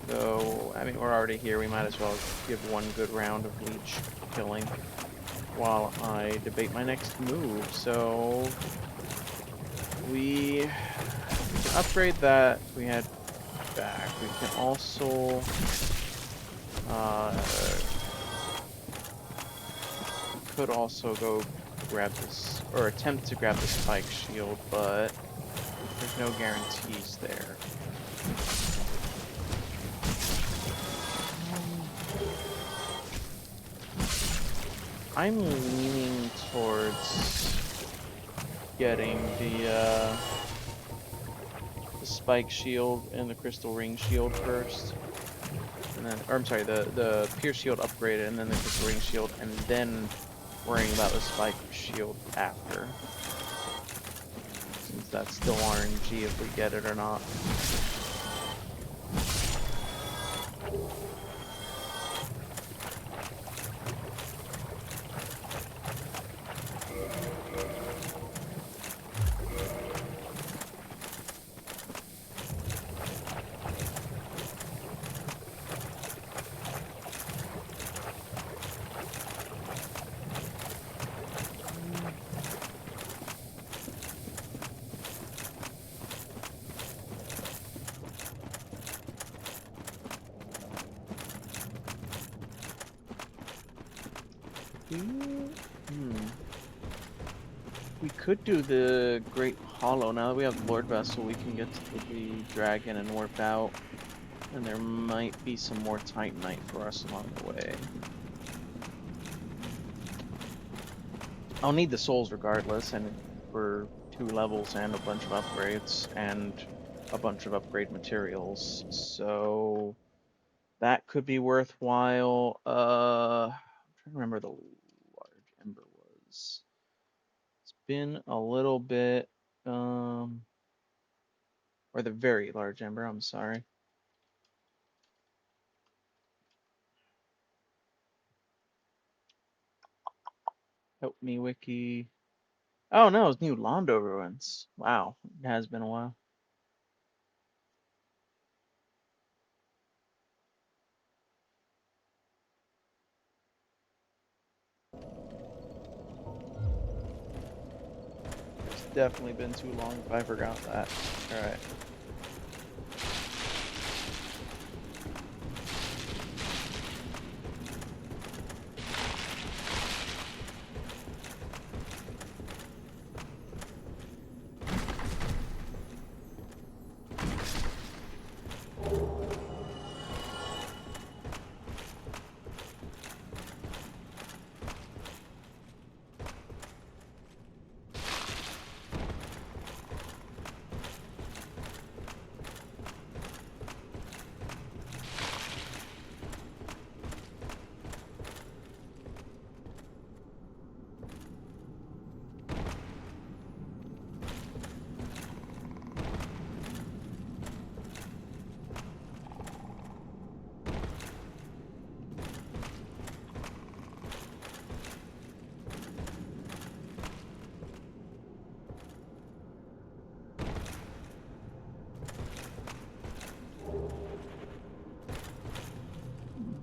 so, I mean, we're already here, we might as well give one good round of leech killing while I debate my next move. So, we can upgrade that, we head back. We can also, could also go grab this, or attempt to grab the spike shield, but there's no guarantees there. I'm leaning towards getting the spike shield and the crystal ring shield first, and then, or I'm sorry, the pierce shield upgraded, and then the crystal ring shield, and then worrying about the spike shield after, since that's still RNG if we get it or not. We could do the Great Hollow. Now that we have Lord Vessel, we can get to the dragon and warp out. And there might be some more Titanite for us along the way. I'll need the souls regardless, and for 2 levels and a bunch of upgrades, and a bunch of upgrade materials. So that could be worthwhile. I'm trying to remember the large ember was. It's been a little bit, or the very large ember, I'm sorry. Help me, Wiki. Oh no, it's New Londo ruins. Wow, it has been a while. It's definitely been too long if I forgot that. Alright.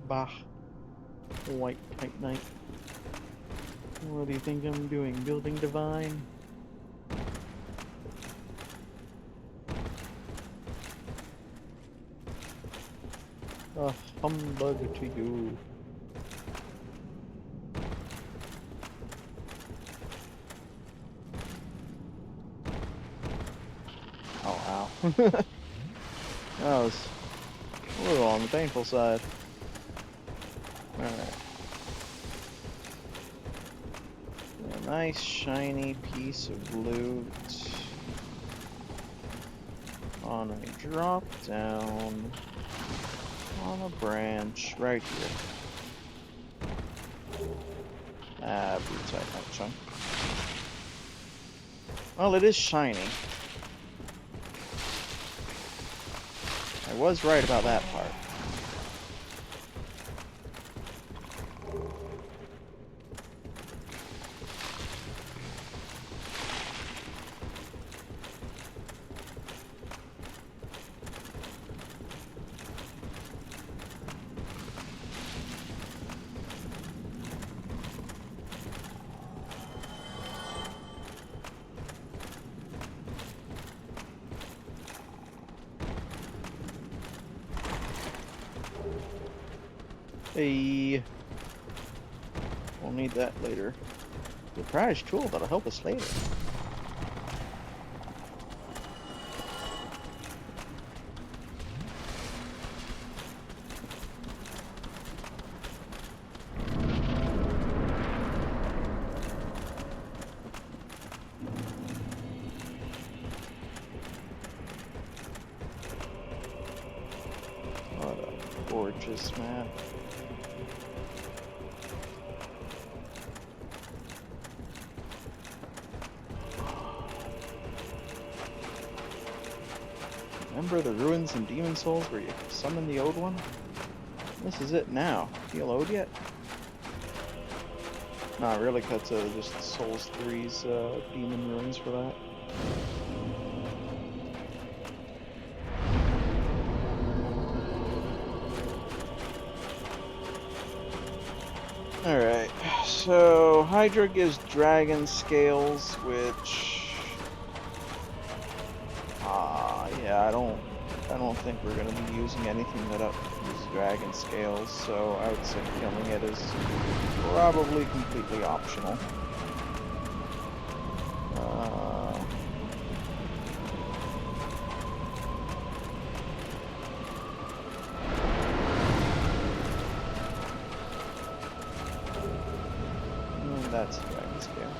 Bah. White Titanite. What do you think I'm doing? Building Divine? A humbug to you. Oh wow. That was a little on the painful side. Alright. A nice shiny piece of loot on a drop down on a branch right here. Blue Titanite chunk. Well, it is shiny. I was right about that part. Hey, we'll need that later. The prized tool that'll help us later. What a gorgeous map. Remember the ruins and demon souls where you summon the old one? This is it now. Feel owed yet? Nah, I really cut to just Souls 3's demon ruins for that. Alright, so Hydra gives dragon scales, which yeah, I don't think we're gonna be using anything that uses dragon scales, so I would say killing it is probably completely optional. That's a dragon scale.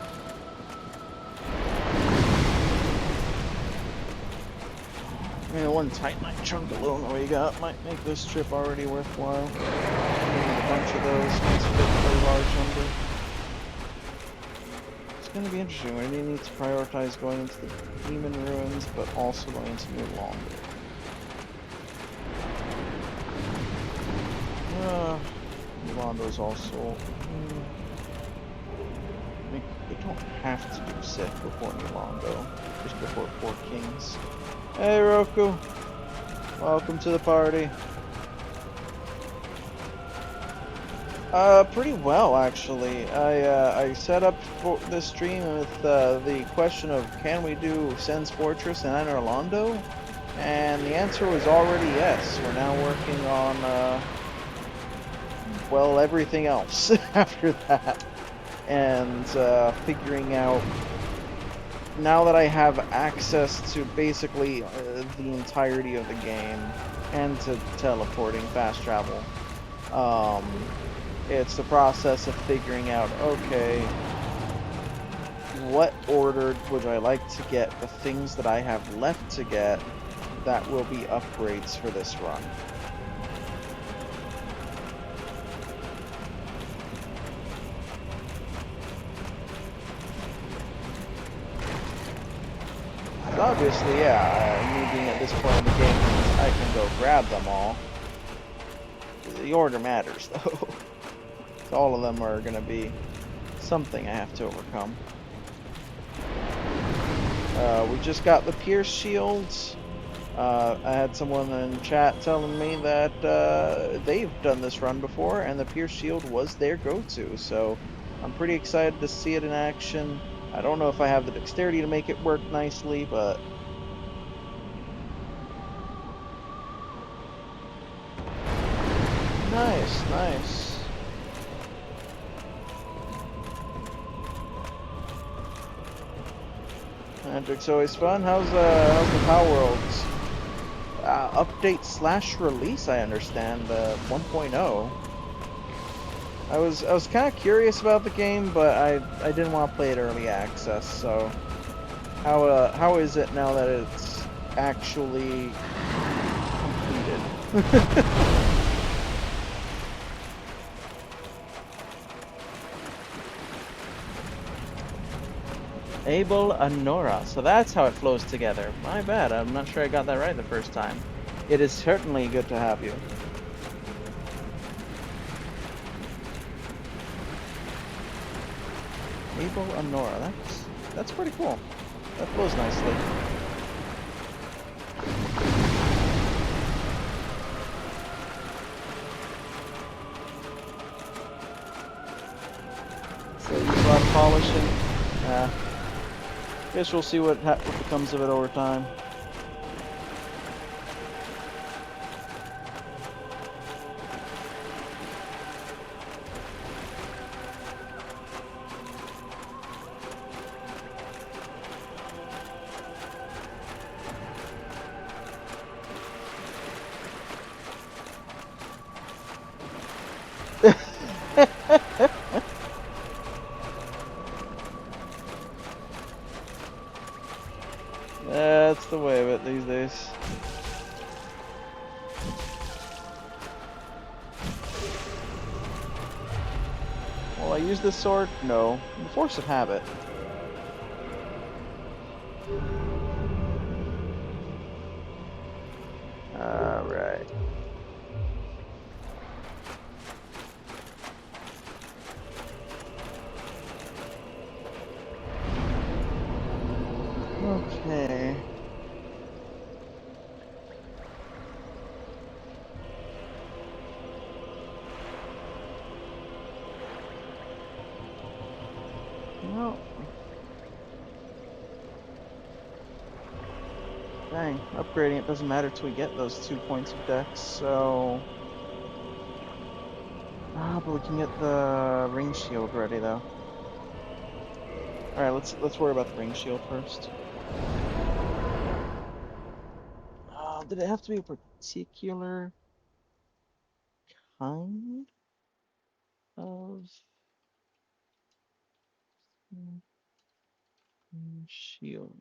I mean, the one Titanite chunk alone that we got might make this trip already worthwhile. Maybe a bunch of those makes it a very large number. It's going to be interesting. We really need to prioritize going into the demon ruins, but also going into New Londo. New Londo's also. We don't have to do Sith before New Londo, just before Four Kings. Hey Roku, welcome to the party. Pretty well actually. I set up for this stream with the question of can we do Sen's Fortress and Anor Londo, and the answer was already yes. We're now working on well, everything else after that, and figuring out. Now that I have access to basically the entirety of the game and to teleporting, fast travel, it's the process of figuring out, okay, what order would I like to get the things that I have left to get that will be upgrades for this run. Obviously, yeah, me being at this point in the game, I can go grab them all. The order matters, though. All of them are going to be something I have to overcome. We just got the Pierce Shields. I had someone in chat telling me that they've done this run before, and the Pierce Shield was their go-to, so I'm pretty excited to see it in action. I don't know if I have the dexterity to make it work nicely, but nice. Magic's always fun. How's the Power Worlds update / release? I understand 1.0. I was kind of curious about the game, but I didn't want to play it early access. So how is it now that it's actually completed? Abel Anora. So that's how it flows together. My bad. I'm not sure I got that right the first time. It is certainly good to have you. Abel Anora. That's pretty cool. That flows nicely. So use a lot of polishing. Guess we'll see what becomes of it over time. That's the way of it these days. Will I use this sword? No. The force of habit. Alright. Okay. Well. Dang, upgrading it doesn't matter till we get those 2 points of dex, so... but we can get the ring shield ready though. Alright, let's worry about the ring shield first. Did it have to be a particular kind of shield?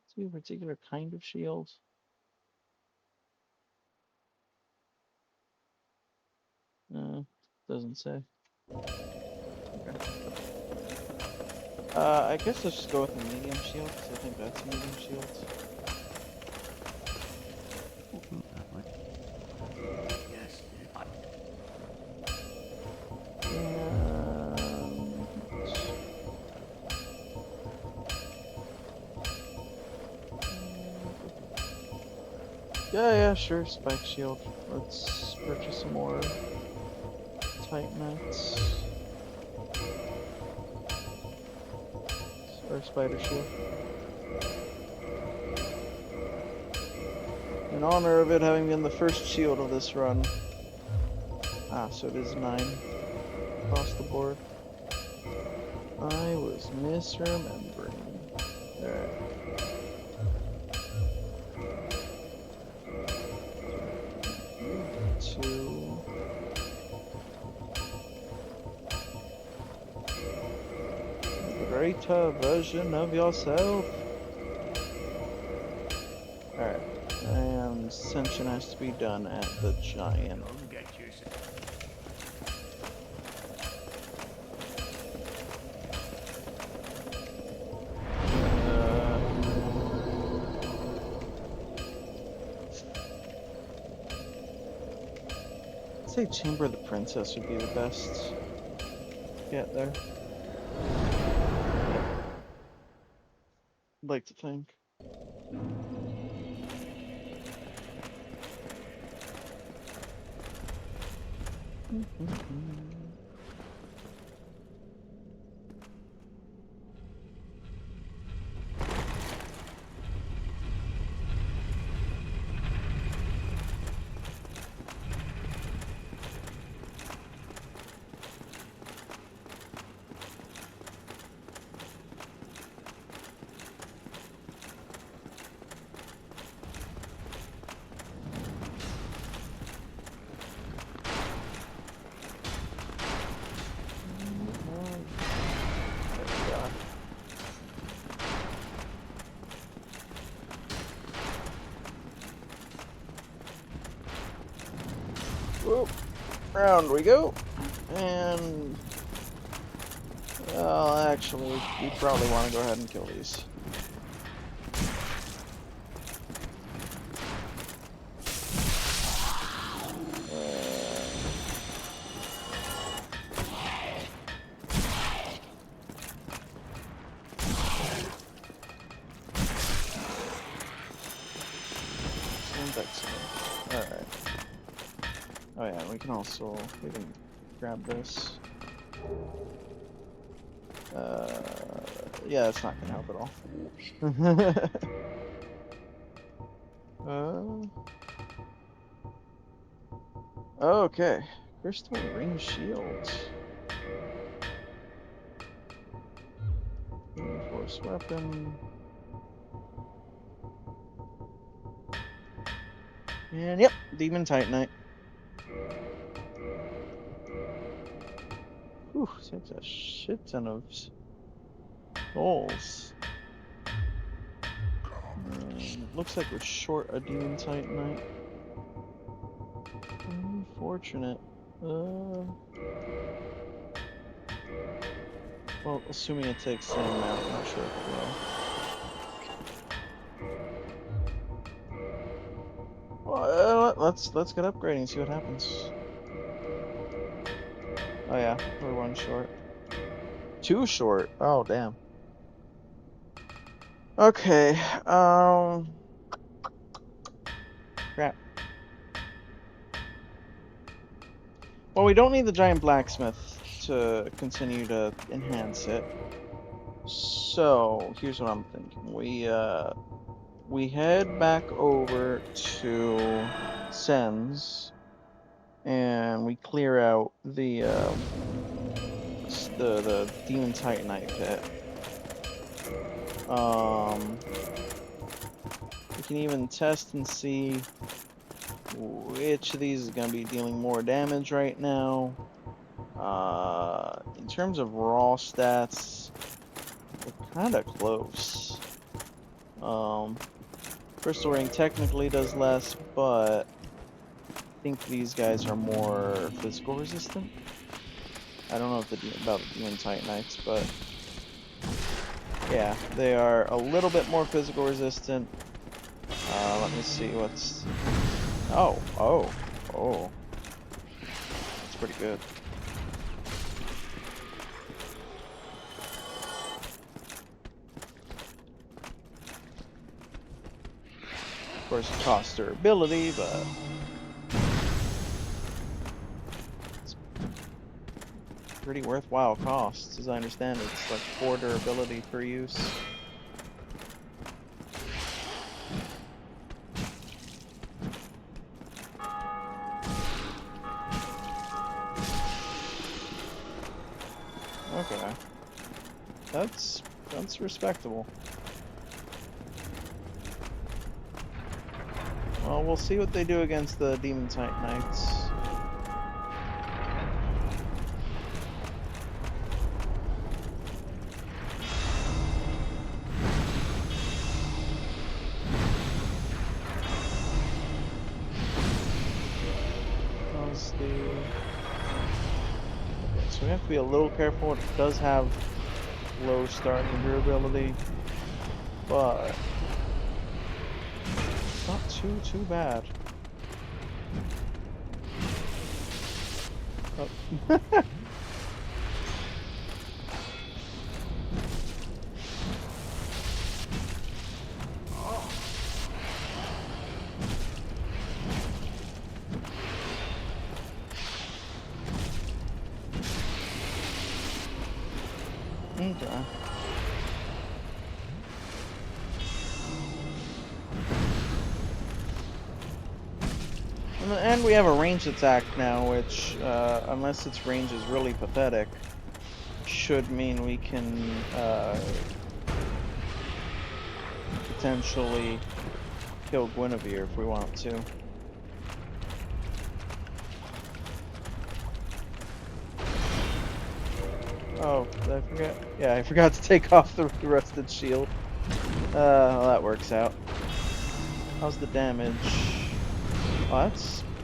To be a particular kind of shield? Doesn't say. Okay. I guess let's just go with the medium shield, because I think that's a medium shield. Yeah, sure, spike shield. Let's purchase some more Titanites. Or spider shield. In honor of it having been the first shield of this run. So it is 9 across the board. I was misremembering. Alright. Greater version of yourself. Alright. And ascension has to be done at the giant. I'd say Chamber of the Princess would be the best. Get there. I'd like to think. Whoop. Round we go. And... well, actually, we probably want to go ahead and kill these. Alright. Oh yeah, we can also, we can grab this. Yeah, it's not gonna help at all. Okay. Crystal ring shield. Force weapon. And yep, Demon Titanite. Ooh, that's a shit ton of souls. It looks like we're short a demon titanite. Unfortunate. Well, assuming it takes the same amount, I'm not sure if it will. Well, let's get upgrading and see what happens. Oh yeah, we're one short. Two short. Oh damn. Okay. Crap. Well, we don't need the giant blacksmith to continue to enhance it. So here's what I'm thinking. We head back over to Sen's and we clear out the demon titanite pit. We can even test and see which of these is going to be dealing more damage right now. In terms of raw stats, we're kind of close. Crystal Ring technically does less, but I think these guys are more physical resistant. I don't know if about the Demon Titanites, but yeah, they are a little bit more physical resistant. Let me see what's... Oh. That's pretty good. Of course, it costs durability, but it's pretty worthwhile costs, as I understand it. It's like 4 durability per use. Okay. That's respectable. Well, we'll see what they do against the Demon Titanites. How's the... Okay, so we have to be a little careful. It does have low starting durability, but it's not too bad. Oh. Okay. And we have a ranged attack now, which, unless its range is really pathetic, should mean we can potentially kill Guinevere if we want to. Oh, did I forget? Yeah, I forgot to take off the rusted shield. Well, that works out. How's the damage? Oh,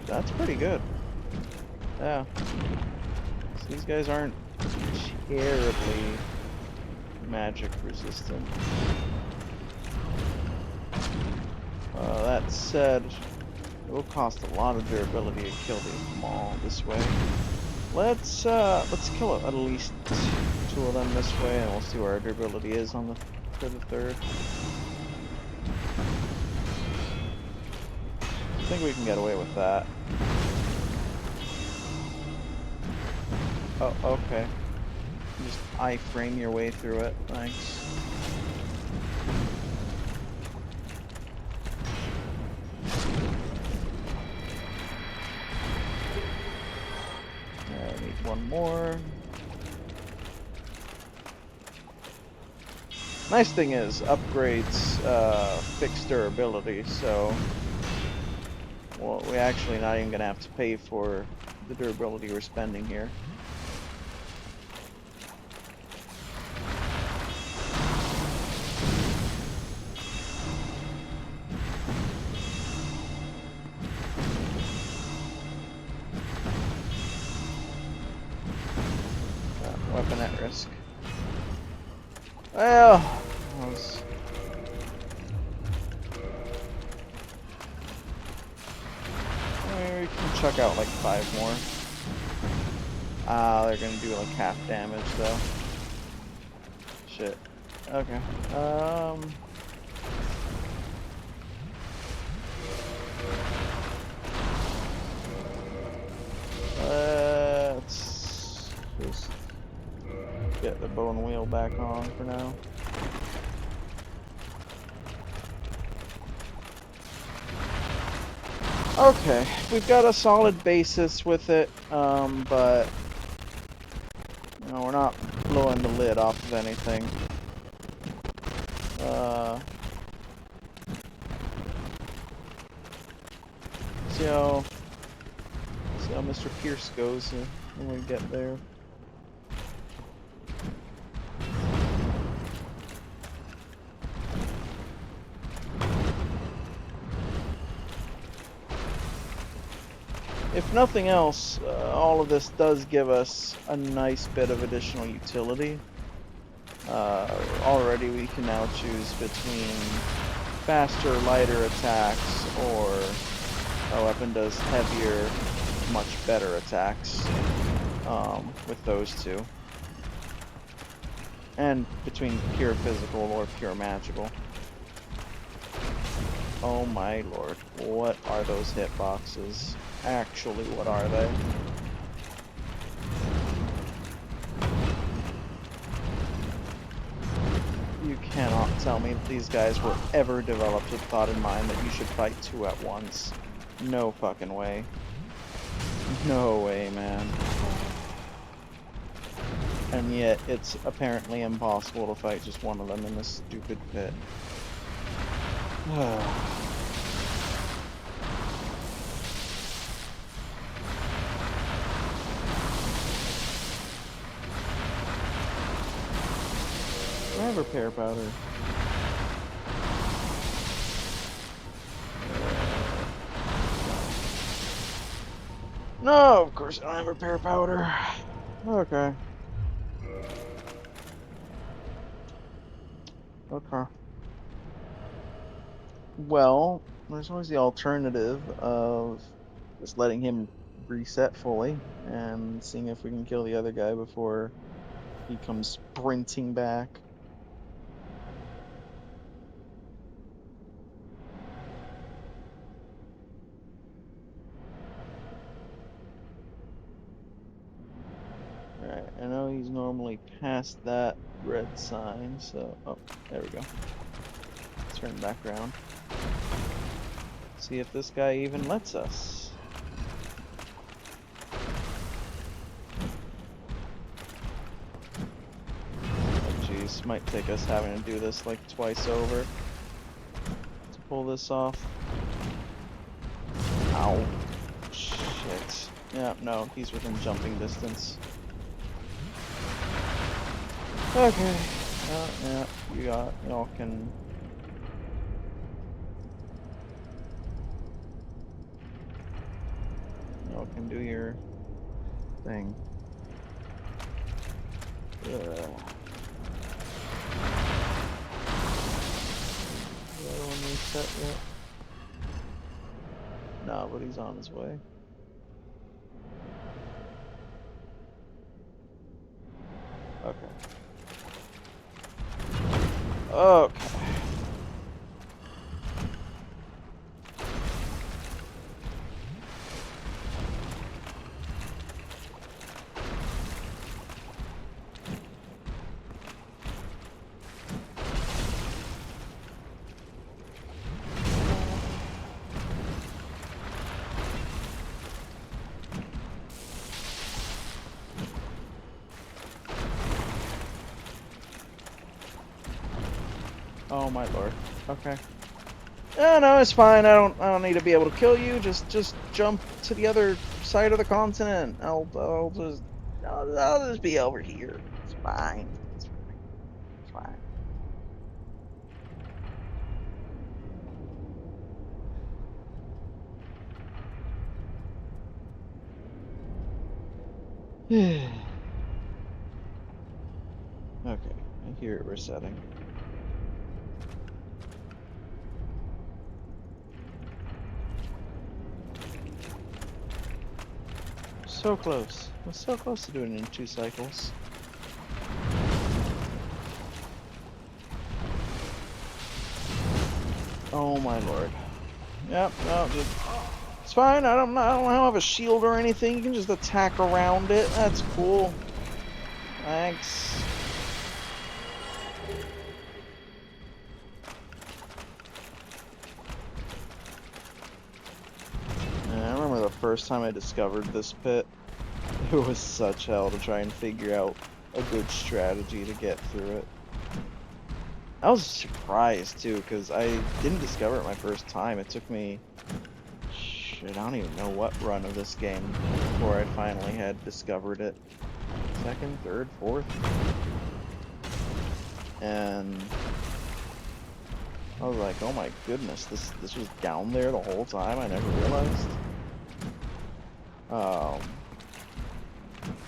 that's pretty good. Yeah. So these guys aren't terribly magic resistant. That said, it will cost a lot of durability to kill these all this way. Let's kill at least 2 of them this way, and we'll see where our durability is on for the third. I think we can get away with that. Oh, okay. Just iframe your way through it. Thanks. I need one more. Nice thing is, upgrades fix durability, so well, we're actually not even gonna have to pay for the durability we're spending here. weapon at risk. Well, that was... we can chuck out like 5 more. Ah, they're gonna do like half damage though. Shit. Okay. Let's just get the bow and wheel back on for now. Okay, we've got a solid basis with it, but you know, we're not blowing the lid off of anything. See how Mr. Pierce goes when we get there. If nothing else, all of this does give us a nice bit of additional utility. Already we can now choose between faster, lighter attacks, or a weapon does heavier, much better attacks with those two. And between pure physical or pure magical. Oh my lord, what are those hitboxes? Actually, what are they? You cannot tell me that these guys were ever developed with thought in mind that you should fight 2 at once. No fucking way. No way, man. And yet, it's apparently impossible to fight just one of them in this stupid pit. Do I have repair powder? No, of course I don't have repair powder. Okay. Okay. Well, there's always the alternative of just letting him reset fully and seeing if we can kill the other guy before he comes sprinting back. Right, I know he's normally past that red sign, so... Oh, there we go. Let's turn back around. See if this guy even lets us. Oh jeez, might take us having to do this like twice over to pull this off. Ow. Shit. Yeah, no, he's within jumping distance. Okay. Yeah, y'all can... Y'all can do your thing. Is that one reset yet? No, but he's on his way. Okay. Okay. Oh my lord. Okay. No, it's fine. I don't need to be able to kill you. Just jump to the other side of the continent. I'll just be over here. It's fine. It's fine. It's fine. hear it resetting. So close. I was so close to doing it in 2 cycles. Oh my lord. Yep, no, it's fine. I don't have a shield or anything. You can just attack around it. That's cool. Thanks. Yeah, I remember the first time I discovered this pit. It was such hell to try and figure out a good strategy to get through it. I was surprised too, because I didn't discover it my first time. It took me, shit, I don't even know what run of this game before I finally had discovered it. Second, third, fourth. And I was like, oh my goodness, this was down there the whole time. I never realized.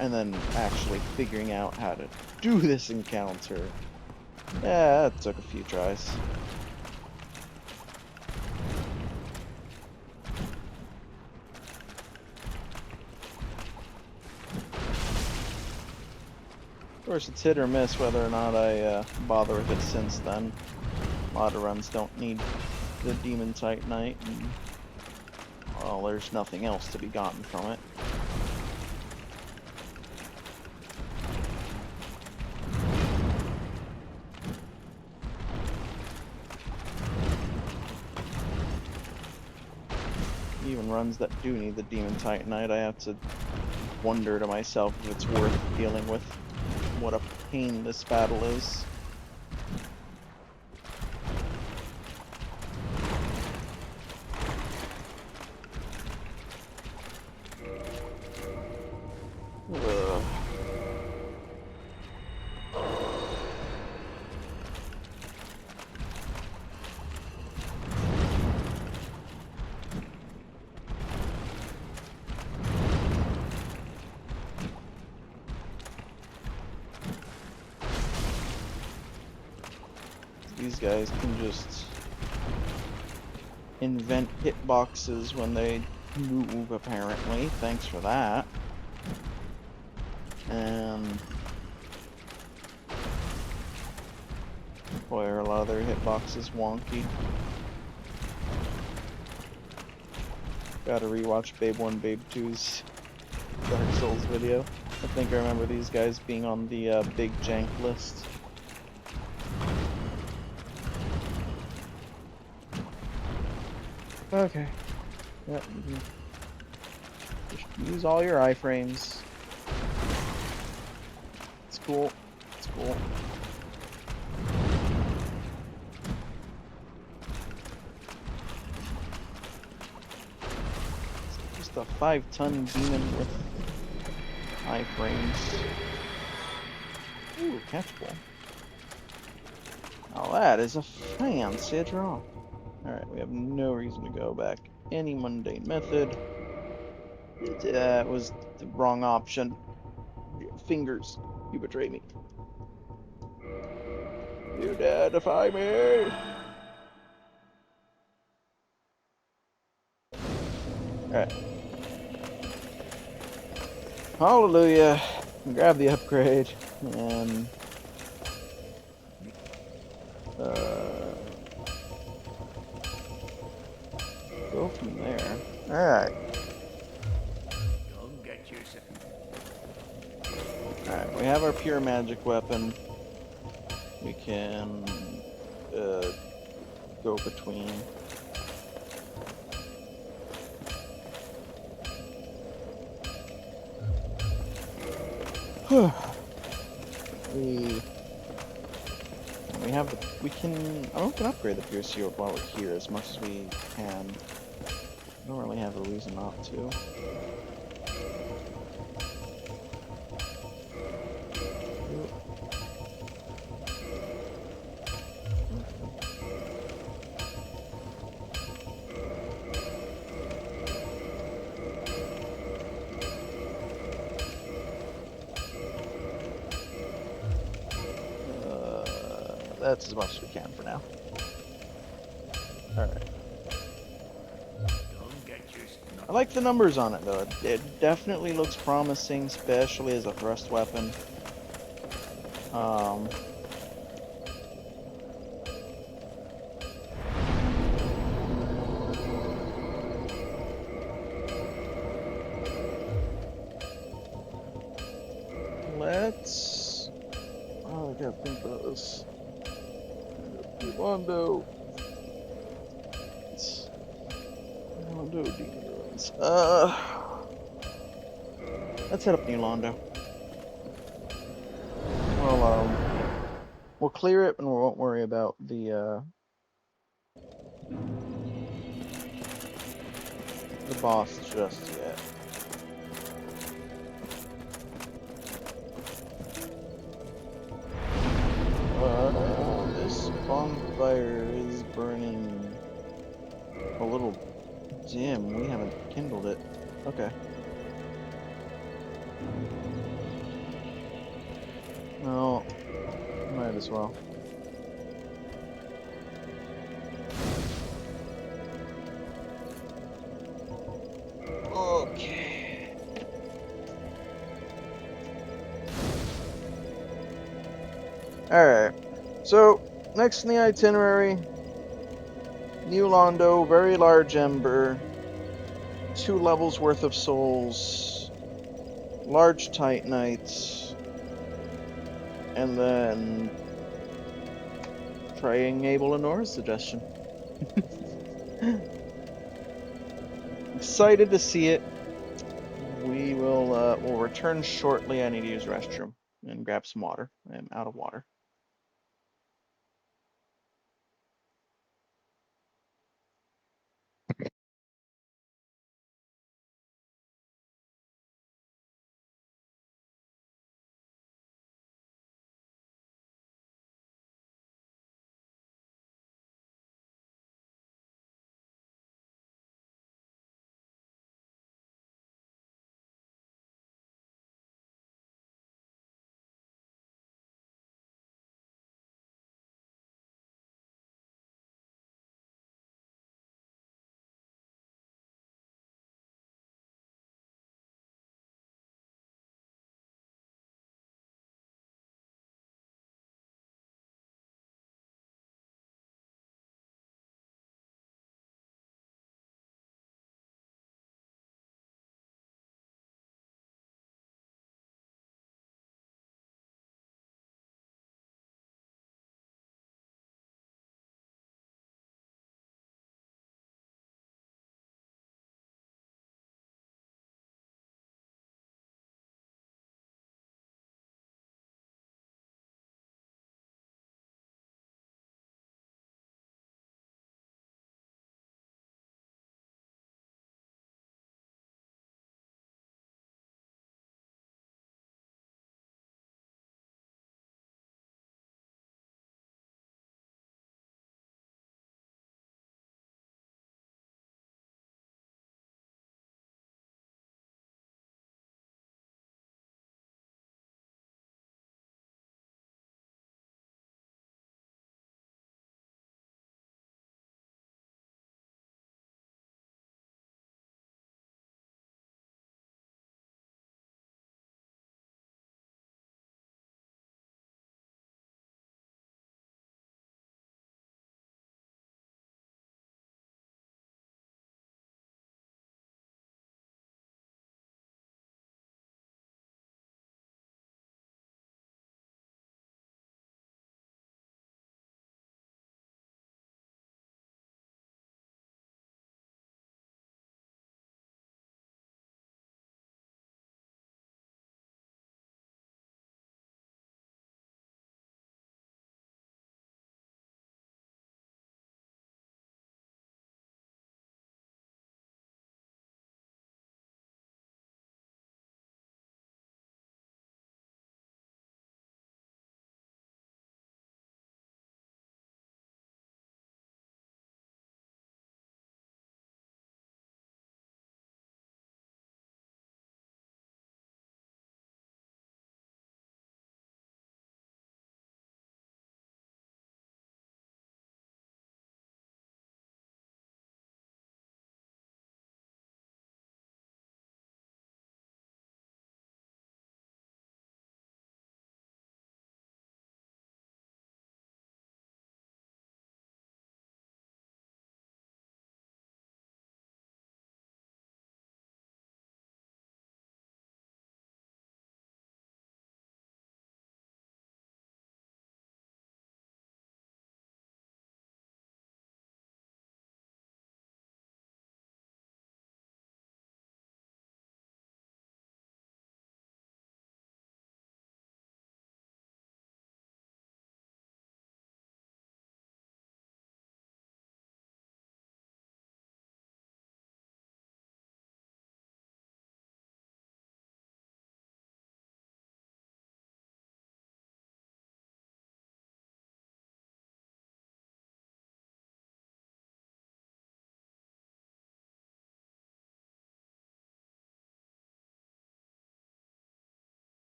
And then actually figuring out how to do this encounter. Yeah, it took a few tries. Of course, it's hit or miss whether or not I bother with it since then. A lot of runs don't need the Demon Titanite, and well, there's nothing else to be gotten from it. Even runs that do need the Demon Titanite, I have to wonder to myself if it's worth dealing with what a pain this battle is. Ugh. These guys can just invent hitboxes when they move, apparently. Thanks for that. And boy, are a lot of their hitboxes wonky. Gotta rewatch Babe 1, Babe 2's Dark Souls video. I think I remember these guys being on the big jank list. Okay. Yep. Just use all your iframes. It's cool. It's cool. It's just a 5-ton demon with iframes. Ooh, catchable. Now that is a fancy draw. Alright, we have no reason to go back any mundane method. It was the wrong option. Fingers, you betray me. You deify me! Alright. Hallelujah. Grab the upgrade and go from there. Alright. Alright, we have our pure magic weapon. We can go between. we have the, we can, I don't we can upgrade the pure shield while we're here as much as we can. I don't really have a reason not to. that's as much as we can for now. Alright. I like the numbers on it though. It definitely looks promising, especially as a thrust weapon. Um, let's. Oh, I gotta think about this. Mondo. Mondo Demon Ruins. Let's head up New Londo. We'll clear it and we won't worry about the boss just yet. This bonfire is burning a little dim. We haven't kindled it. Okay. No, might as well. Okay. Alright. So, next in the itinerary, New Londo, very large ember, 2 levels worth of souls, large Titanites, and then trying Abel and Nora's suggestion. Excited to see it. We'll return shortly. I need to use the restroom and grab some water. I'm out of water.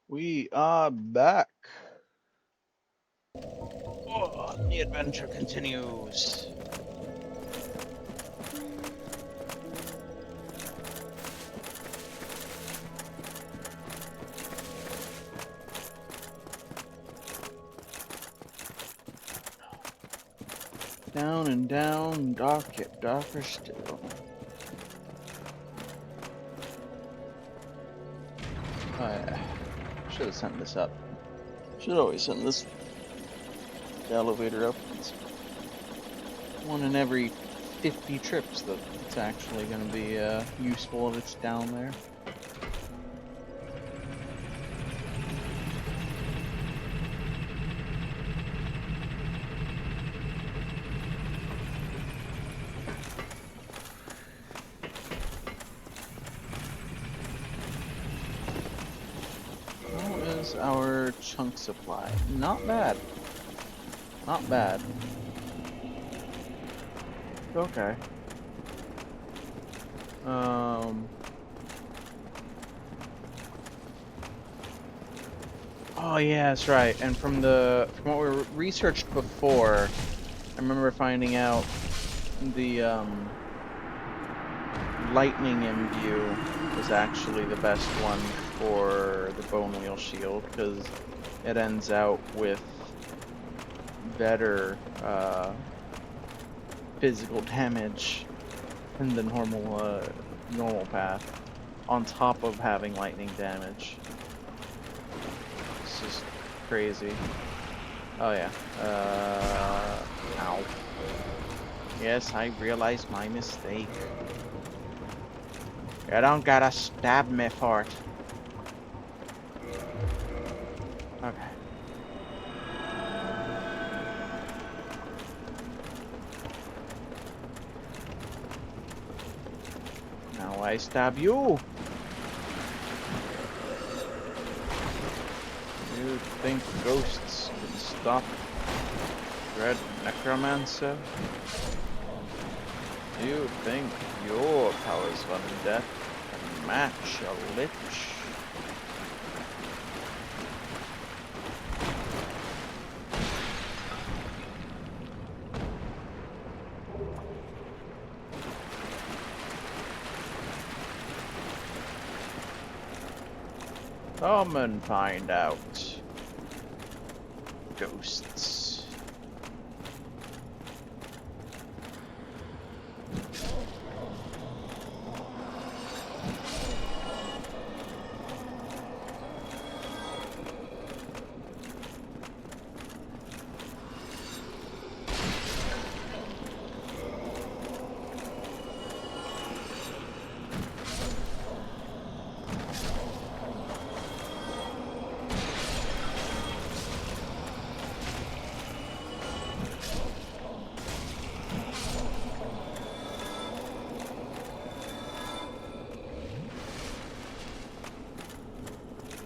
We are back. Oh, the adventure continues. Down and down, dark yet darker still. Oh yeah, should have sent this up. Should always send this elevator up. It's one in every 50 trips that it's actually going to be useful if it's down there. How is our chunk supply? Not bad. Not bad. Okay. Oh yeah, that's right. And from what we researched before, I remember finding out the lightning imbue is actually the best one for the bone wheel shield because it ends out with better physical damage than the normal path, on top of having lightning damage. It's just crazy. Oh yeah. Ow. Yes, I realized my mistake. You don't gotta stab me for it. Okay. Now I stab you. You think ghosts can stop Dread Necromancer? Do you think your powers of undeath can match a lich? Come and find out. Ghosts.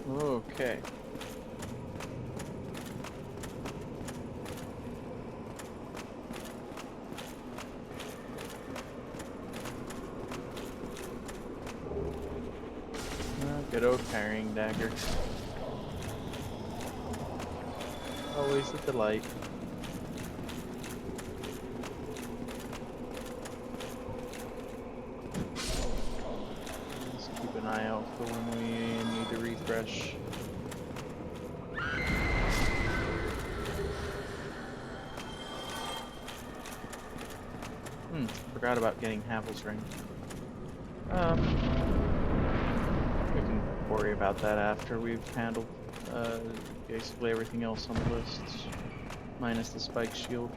Okay. Good old carrying dagger. Always a delight. Let's keep an eye out for when we need to refresh. Forgot about getting Havel's ring. We can worry about that after we've handled basically everything else on the list, minus the spike shield.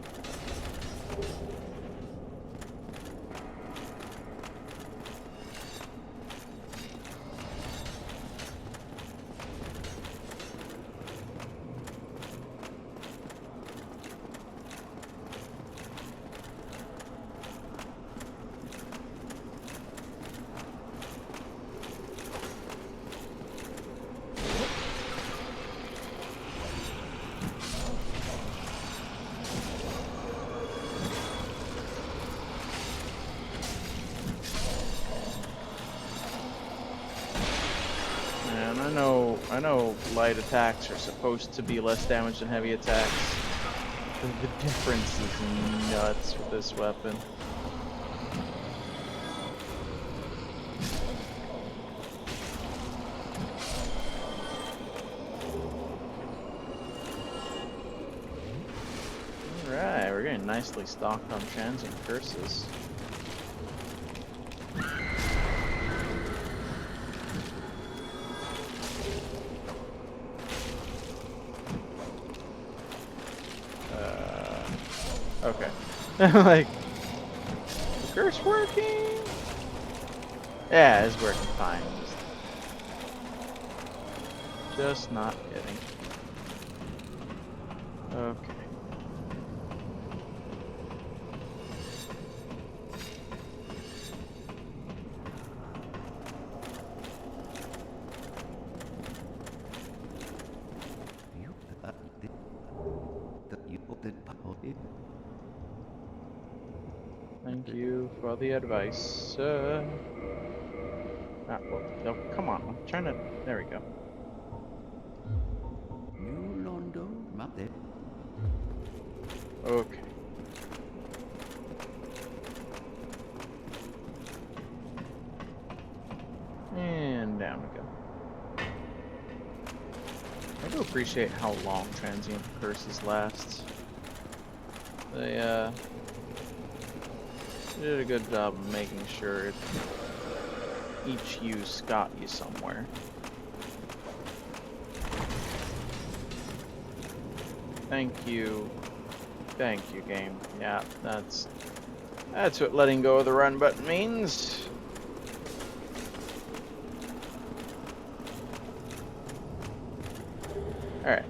know light attacks are supposed to be less damage than heavy attacks. But the difference is nuts with this weapon. Alright, we're getting nicely stocked on transient curses. Okay. Like, the curse working? Yeah, it's working fine. Just not hitting. Okay. Thank you for the advice. Well, no, come on. I'm trying to. There we go. Okay. And down we go. I do appreciate how long transient curses last. They did a good job of making sure each use got you somewhere. Thank you, game. Yeah, that's what letting go of the run button means. All right.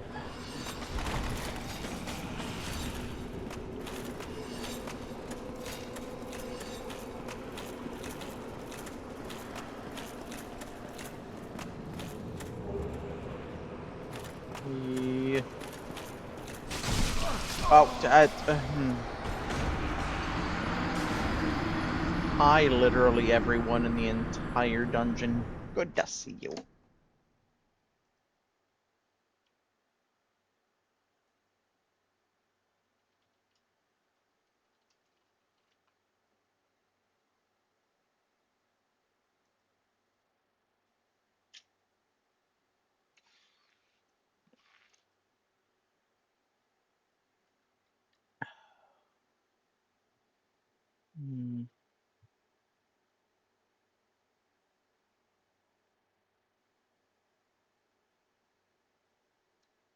Hi, literally everyone in the entire dungeon. Good to see you.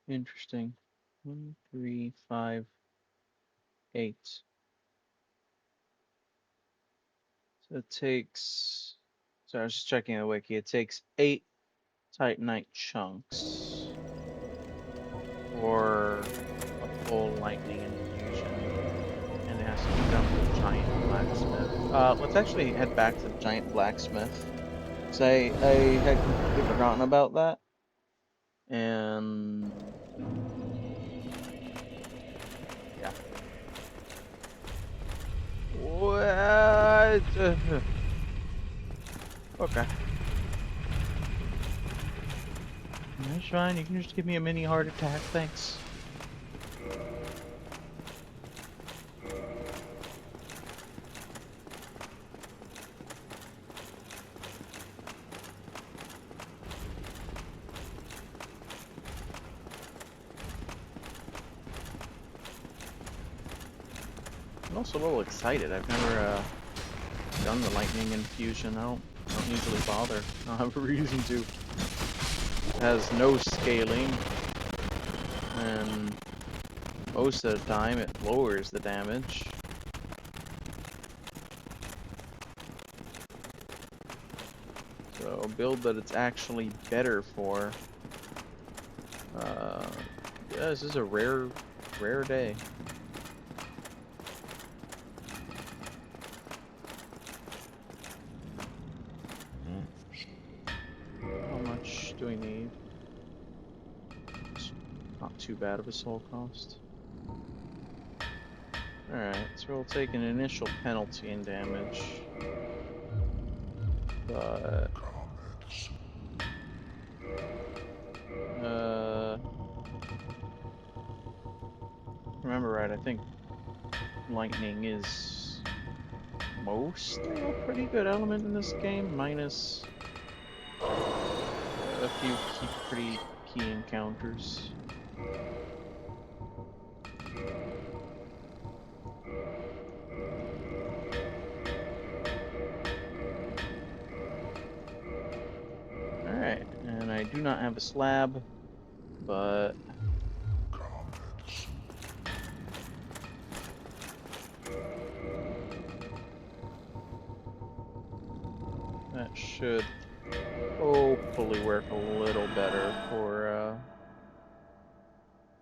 Interesting. 1, 3, 5, 8. So it takes. So I was just checking the wiki. It takes 8 Titanite chunks for a full lightning infusion, and it has to be done with a giant blacksmith. Let's actually head back to the giant blacksmith. So I had completely forgotten about that, and yeah. What? Okay. That's fine. You can just give me a mini heart attack. Thanks. I'm also a little excited. I've never done the lightning infusion. I don't usually bother. I don't have a reason to. It has no scaling, and most of the time it lowers the damage. So a build that it's actually better for. Yeah, this is a rare day. How much do we need? It's not too bad of a soul cost. Alright, so we'll take an initial penalty in damage. But remember right, I think lightning is mostly a pretty good element in this game, minus a few pretty key encounters. Alright, and I do not have a slab, but that should hopefully work a little better for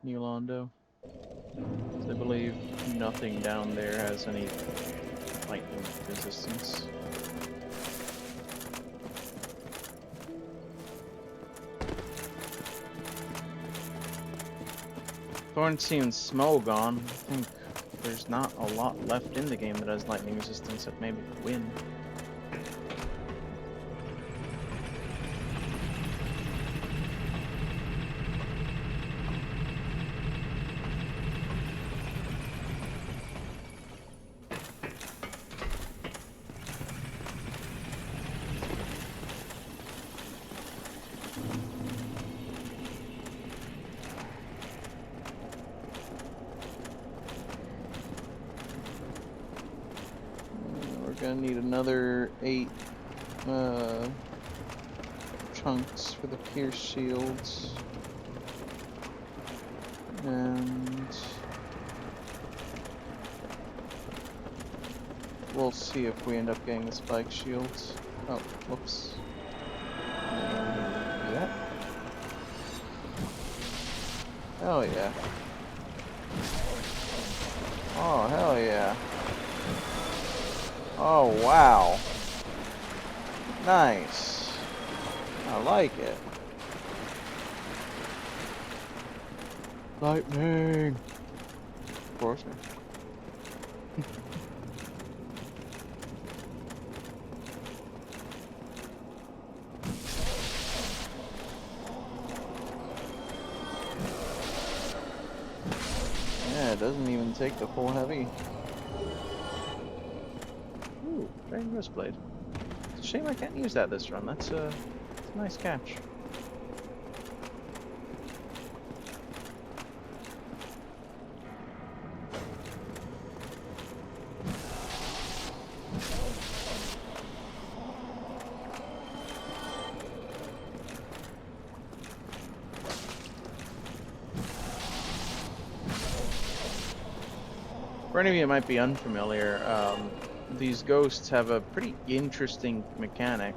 New Londo. I believe nothing down there has any lightning resistance. Thornseed and Smogon, I think there's not a lot left in the game that has lightning resistance except maybe wind. Gonna need another 8 chunks for the pierce shields, and we'll see if we end up getting the spike shields. Oh, whoops. Yeah. Hell yeah. Oh, hell yeah. Oh, wow. Nice. I like it. Lightning. Of course, man. Yeah, it doesn't even take the full heavy. Dragon Wristblade. It's a shame I can't use that this run. That's a nice catch. For any of you that might be unfamiliar, these ghosts have a pretty interesting mechanic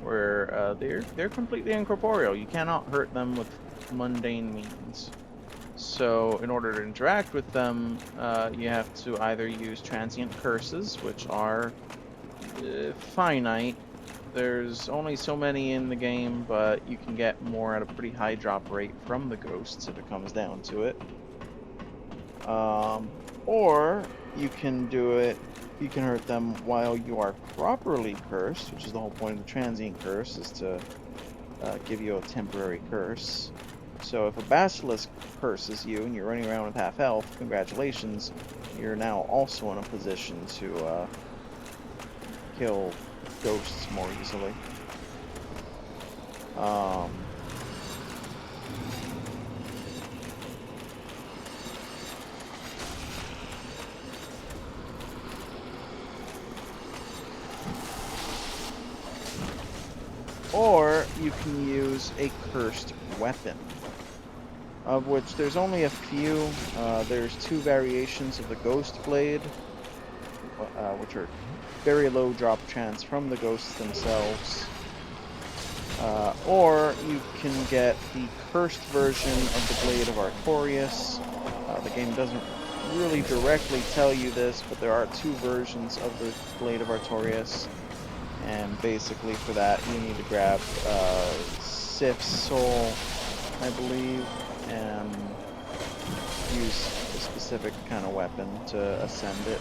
where they're completely incorporeal. You cannot hurt them with mundane means. So in order to interact with them, you have to either use transient curses, which are finite. There's only so many in the game, but you can get more at a pretty high drop rate from the ghosts if it comes down to it. Or you can do it, you can hurt them while you are properly cursed, which is the whole point of the transient curse, is to give you a temporary curse. So if a basilisk curses you and you're running around with half health, congratulations, you're now also in a position to kill ghosts more easily. Or you can use a cursed weapon, of which there's only a few. There's 2 variations of the Ghost Blade, which are very low drop chance from the ghosts themselves. Or you can get the cursed version of the Blade of Artorias. The game doesn't really directly tell you this, but there are 2 versions of the Blade of Artorias. And basically for that you need to grab Sif's Soul, I believe, and use a specific kind of weapon to ascend it.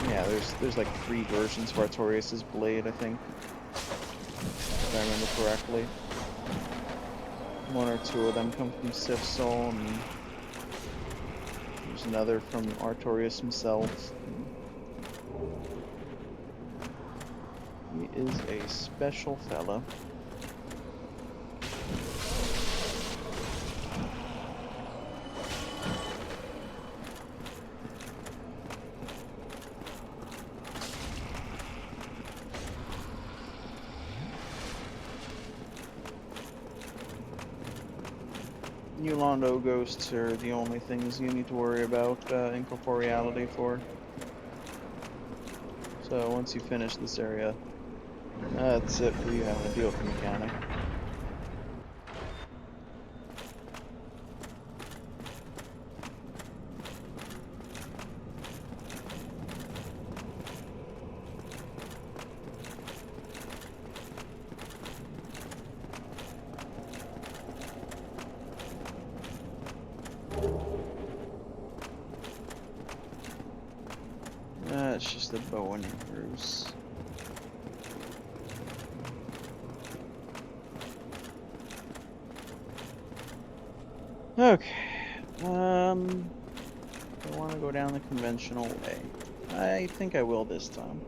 Yeah, there's like 3 versions of Artorias' blade, I think. if I remember correctly. One or two of them come from Sifsol, and there's another from Artorias himself. He is a special fella. Yolando ghosts are the only things you need to worry about incorporeality for. So once you finish this area, that's it for you having to deal with the mechanic. It's just the bow and arrows. Okay. I want to go down the conventional way. I think I will this time.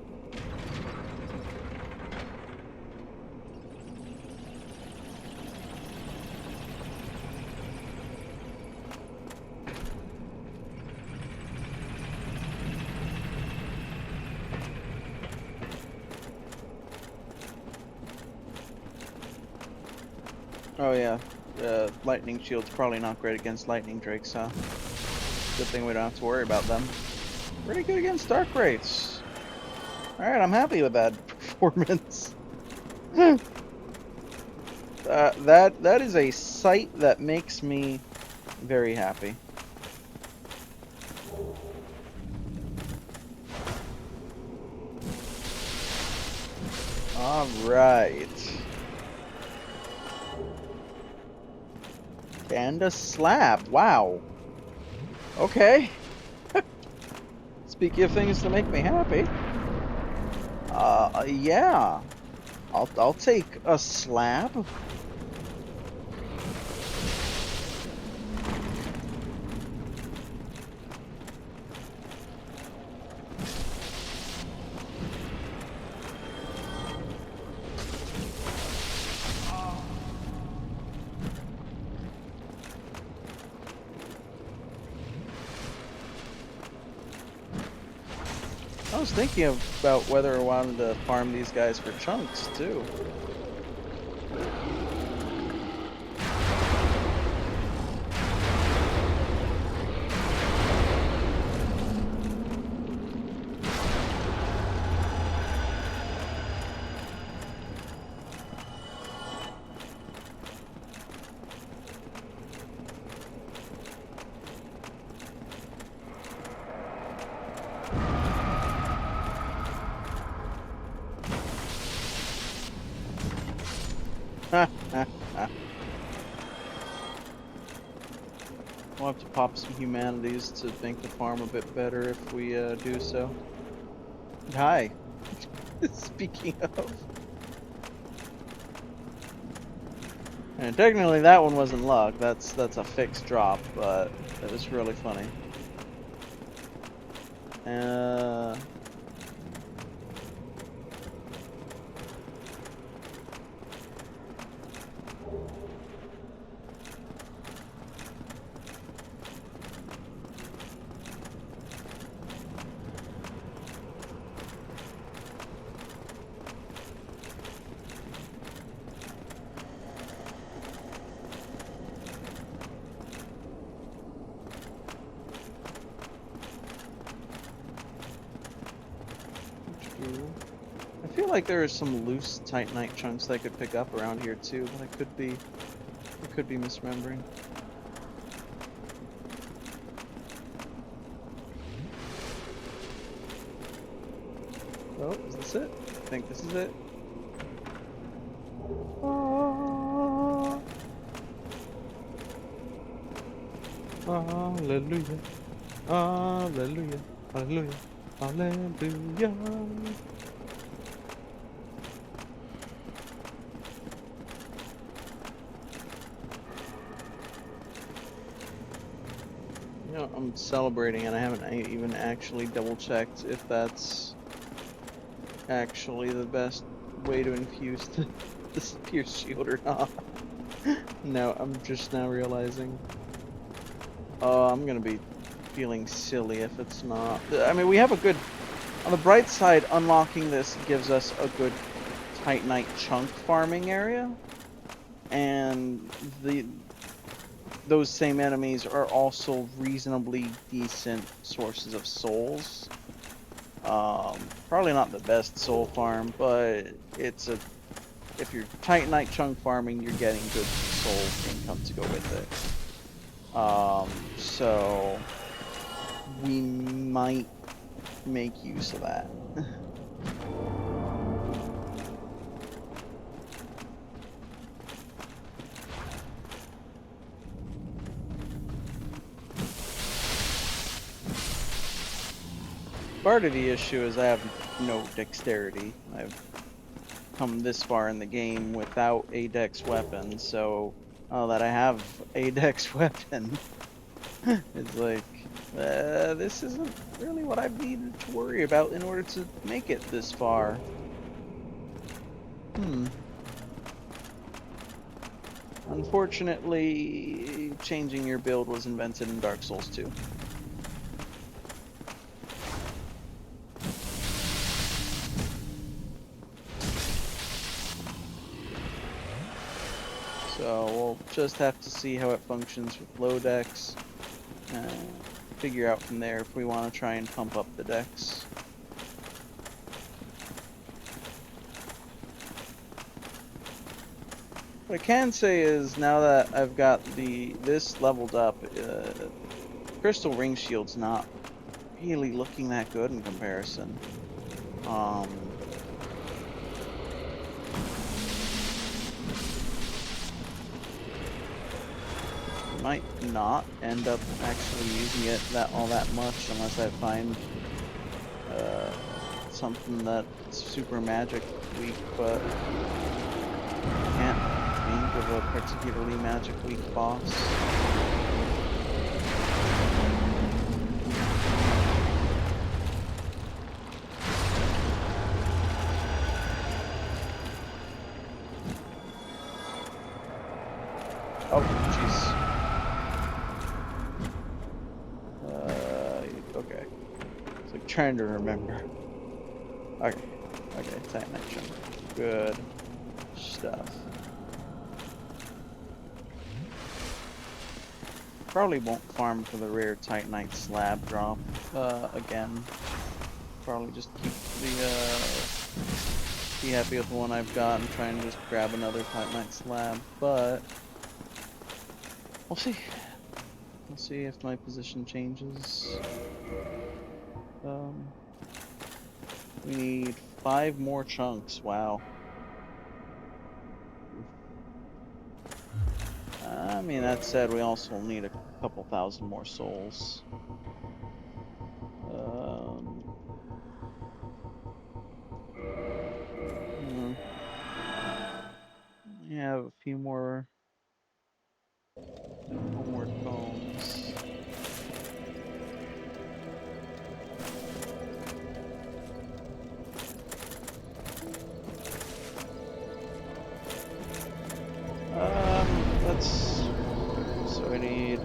Oh yeah, lightning shield's probably not great against lightning drakes, huh? Good thing we don't have to worry about them. Pretty good against dark wraiths. Alright, I'm happy with that performance. That is a sight that makes me very happy. Alright. And a slab. Wow. Okay. Speaking of things to make me happy. Yeah. I'll take a slab. I was thinking about whether I wanted to farm these guys for chunks, too. We'll have to pop some humanities to make the farm a bit better if we do so. Hi. Speaking of. And technically that one wasn't luck, that's a fixed drop, but it was really funny. I feel like there are some loose Titanite chunks that I could pick up around here too, but I could be misremembering. Oh, is this it? I think this is it. Hallelujah. Hallelujah. Hallelujah. Hallelujah. I'm celebrating, and I haven't even actually double checked if that's actually the best way to infuse this pierce shield or not. No, I'm just now realizing. Oh, I'm gonna be feeling silly if it's not. I mean, we have a good. On the bright side, unlocking this gives us a good Titanite chunk farming area, and those same enemies are also reasonably decent sources of souls. Probably not the best soul farm, but it's a if you're Titanite chunk farming, you're getting good soul income to go with it. So we might make use of that. Part of the issue is I have no dexterity. I've come this far in the game without a dex weapon, so now that I have a dex weapon, it's like, this isn't really what I've needed to worry about in order to make it this far. Unfortunately, changing your build was invented in Dark Souls 2. So we'll just have to see how it functions with low dex and figure out from there if we want to try and pump up the dex. What I can say is now that I've got this leveled up, Crystal Ring Shield's not really looking that good in comparison. Might not end up actually using it all that much unless I find something that's super magic weak, but can't think of a particularly magic weak boss. Oh, jeez. Okay. It's like trying to remember. Okay. Okay, Titanite chunk. Good stuff. Probably won't farm for the rare Titanite slab drop again. Probably just keep be happy with the one I've got and try and just grab another Titanite slab, but we'll see. We'll see if my position changes. We need 5 more chunks. Wow. I mean, that said, we also need a couple thousand more souls. We have a few more homeward bones. Let's. So we need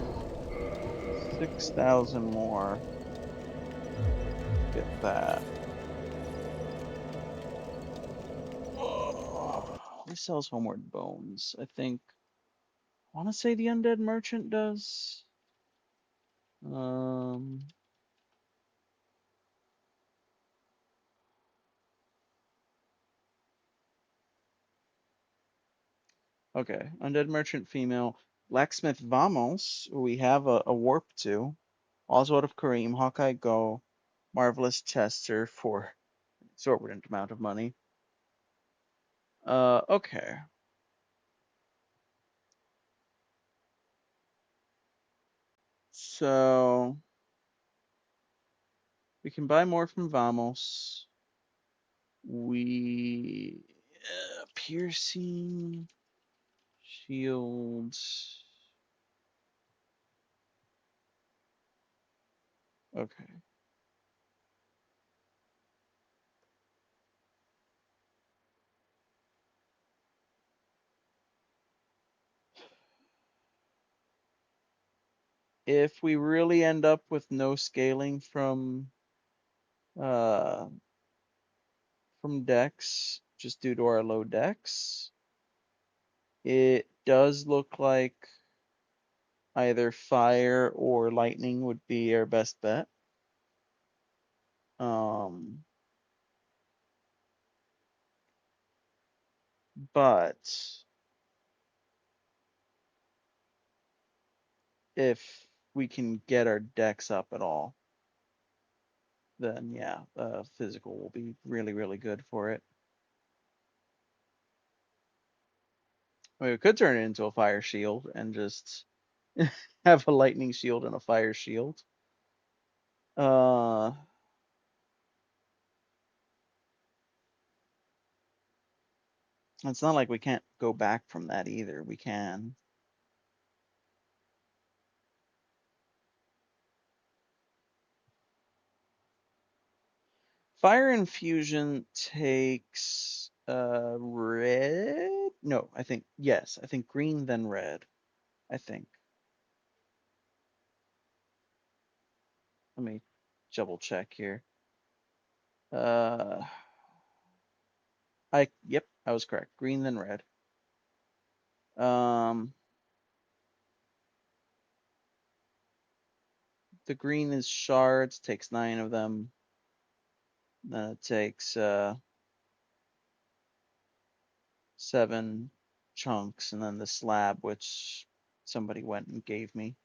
6,000 more. Get that. Who sells homeward bones? I think. I want to say the undead merchant does. Okay, undead merchant female. Blacksmith Vamos, we have a warp to. Oswald of Kareem, Hawkeye Go, Marvelous Chester for exorbitant amount of money. Okay. So we can buy more from Vamos. We piercing shields. Okay. If we really end up with no scaling uh from decks, just due to our low decks, it does look like either fire or lightning would be our best bet. But if we can get our decks up at all, then yeah, physical will be really, really good for it. I mean, we could turn it into a fire shield and just have a lightning shield and a fire shield. Uh, it's not like we can't go back from that either. We can. Fire infusion takes red. No, I think yes. I think green then red. I think. Let me double check here. Uh, yep, I was correct. Green then red. Um, the green is shards, takes 9 of them. Then it takes 7 chunks, and then the slab, which somebody went and gave me.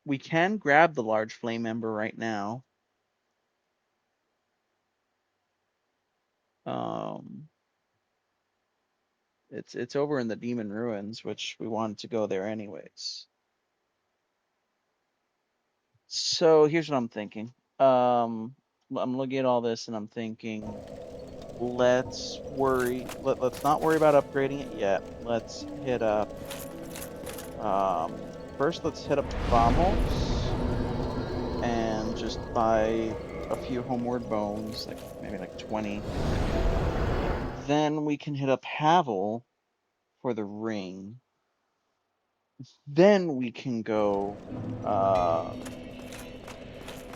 We can grab the large flame ember right now. Um, it's over in the demon ruins, which we wanted to go there anyways. So here's what I'm thinking. I'm looking at all this and I'm thinking, let's not worry about upgrading it yet. Let's hit up first let's hit up Vamos and just buy a few homeward bones, like maybe like 20. Then we can hit up Havel for the ring. Then we can go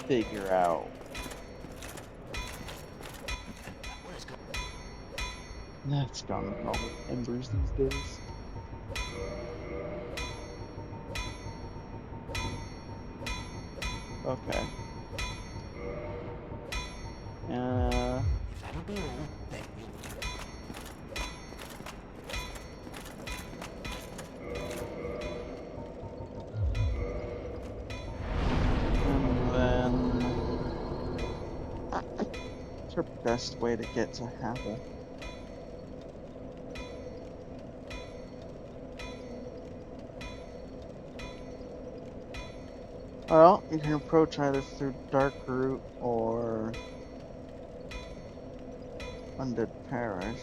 figure out. That's gone with all the embers these days. Okay. Uh, and then what's our best way to get to Havel? Well, you can approach either through Dark Route or Undead Parish.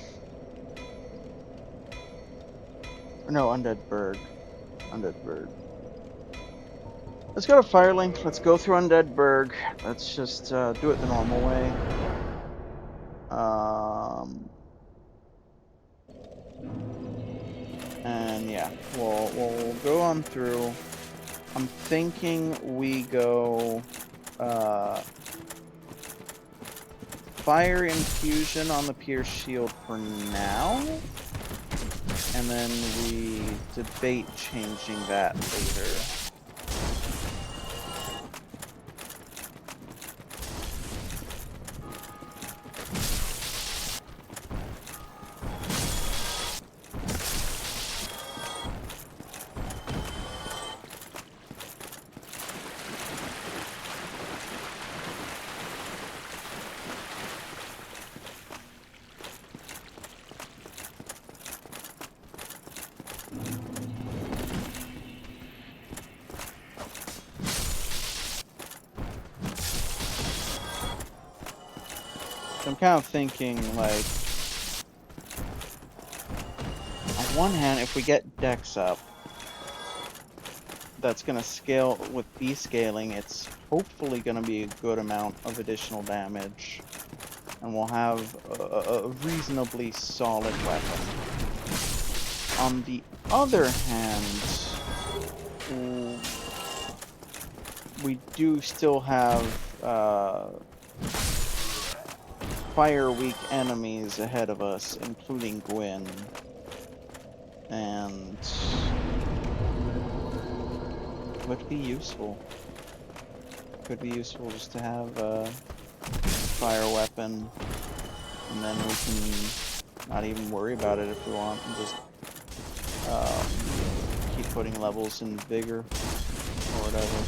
Or no, Undead Burg. Undead Burg. Let's go to Firelink. Let's go through Undead Burg. Let's just do it the normal way. And yeah, we'll go on through. I'm thinking we go fire infusion on the pierce shield for now, and then we debate changing that later. I'm kind of thinking, like, on one hand, if we get decks up, that's going to scale with B scaling. It's hopefully going to be a good amount of additional damage, and we'll have a reasonably solid weapon. On the other hand, we do still have fire weak enemies ahead of us, including Gwyn. And would be useful. Could be useful just to have a fire weapon, and then we can not even worry about it if we want, and just keep putting levels in vigor or whatever.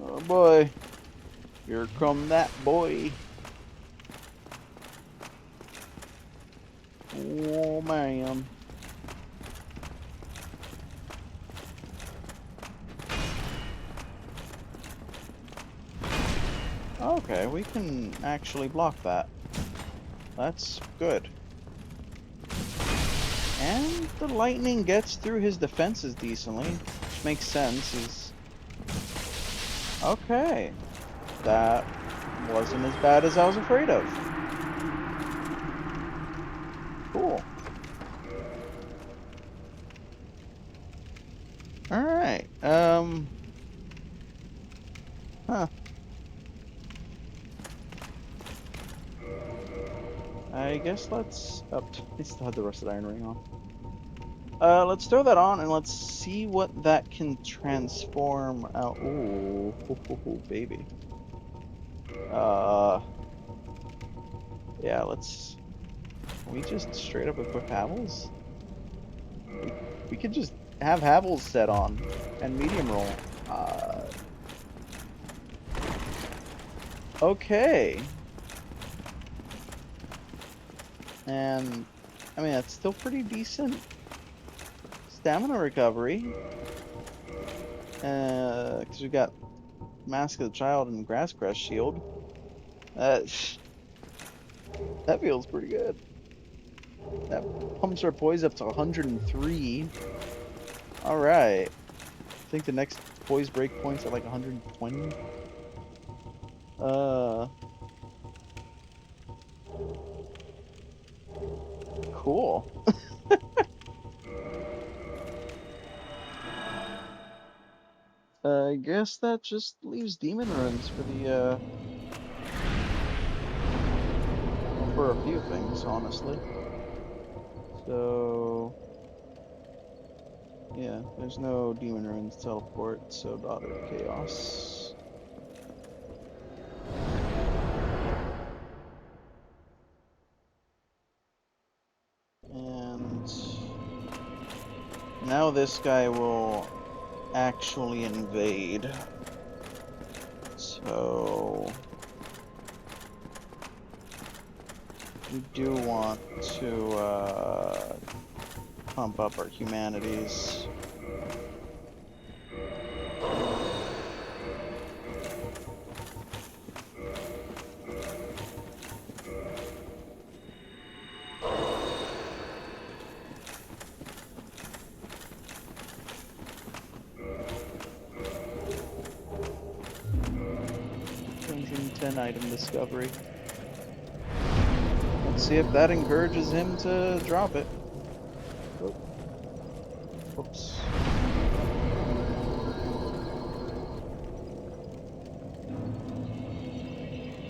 Oh boy, here come that boy. Oh man. Okay, we can actually block that. That's good. And the lightning gets through his defenses decently, which makes sense. He's... Okay. That wasn't as bad as I was afraid of. Cool. Alright, huh. I guess let's... Oh, I still have the rusted iron ring on. Let's throw that on and let's see what that can transform out. Ooh, baby. Yeah, let's... Can we just straight up equip Havels? We could just have Havels set on and medium roll. Okay. And, I mean, that's still pretty decent stamina recovery. Because we got Mask of the Child and Grass Crest Shield. That feels pretty good. That pumps our poise up to 103. Alright. I think the next poise break point's at like 120. Cool. I guess that just leaves demon runes for the, well, for a few things, honestly. So, yeah, there's no demon runes teleport, so Daughter of Chaos. And now this guy will actually invade. So we do want to pump up our humanities. Item discovery. Let's see if that encourages him to drop it. Oh. Oops.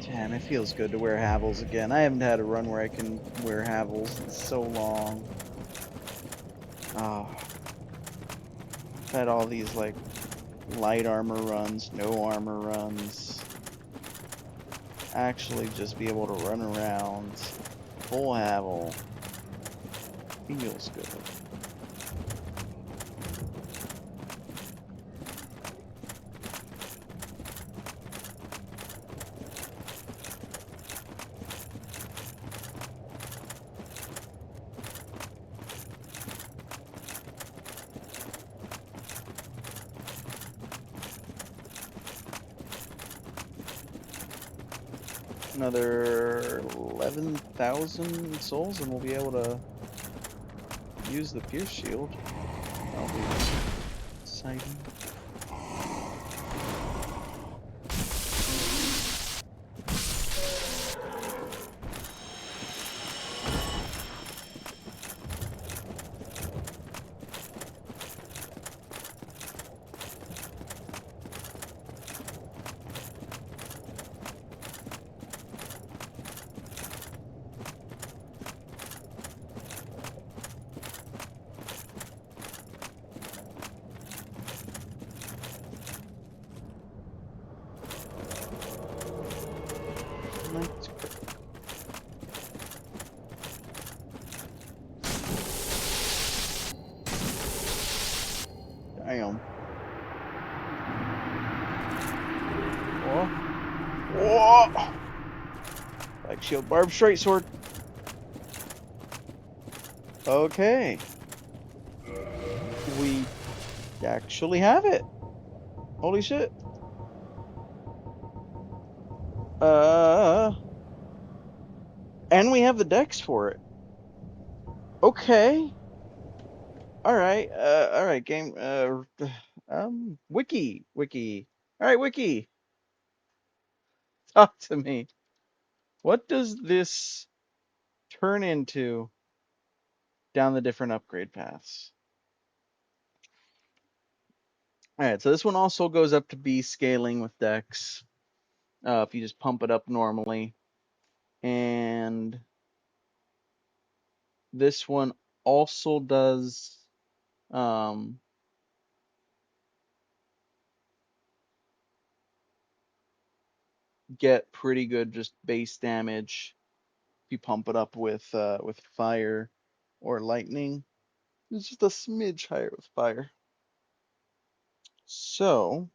Damn, it feels good to wear Havels again. I haven't had a run where I can wear Havels in so long. Oh. I've had all these, like, light armor runs, no armor runs. Actually just be able to run around full Havel. Feels good. Another 11,000 souls and we'll be able to use the Pierce Shield. That'll be exciting. Damn. Whoa. Whoa! Black shield, barbed straight sword. Okay. We actually have it. Holy shit. And we have the decks for it. Okay. Alright, game, Wiki. Alright, Wiki. Talk to me. What does this turn into down the different upgrade paths? Alright, so this one also goes up to B scaling with decks. If you just pump it up normally. And this one also does get pretty good just base damage if you pump it up with fire or lightning. It's just a smidge higher with fire. So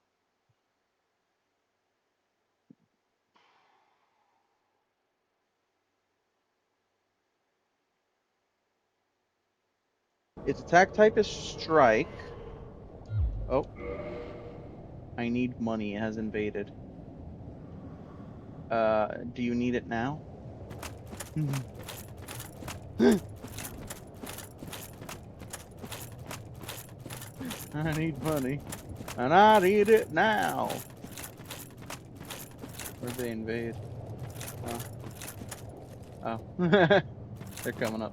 its attack type is strike. Oh, I need money. It has invaded. Do you need it now? I need money, and I need it now. Where'd they invade? Oh, they're coming up.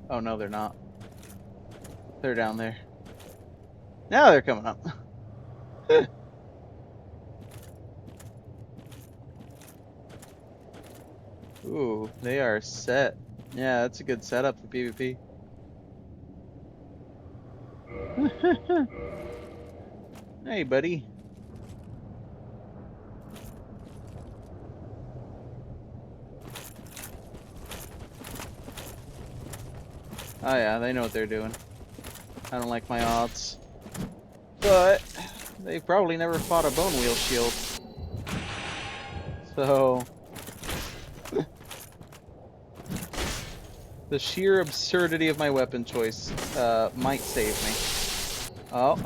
Oh no, they're not. They're down there. Now they're coming up. Ooh, they are set. Yeah, that's a good setup for PvP. Hey, buddy. Oh yeah, they know what they're doing. I don't like my odds. But they've probably never fought a bone wheel shield. So the sheer absurdity of my weapon choice might save me. Oh.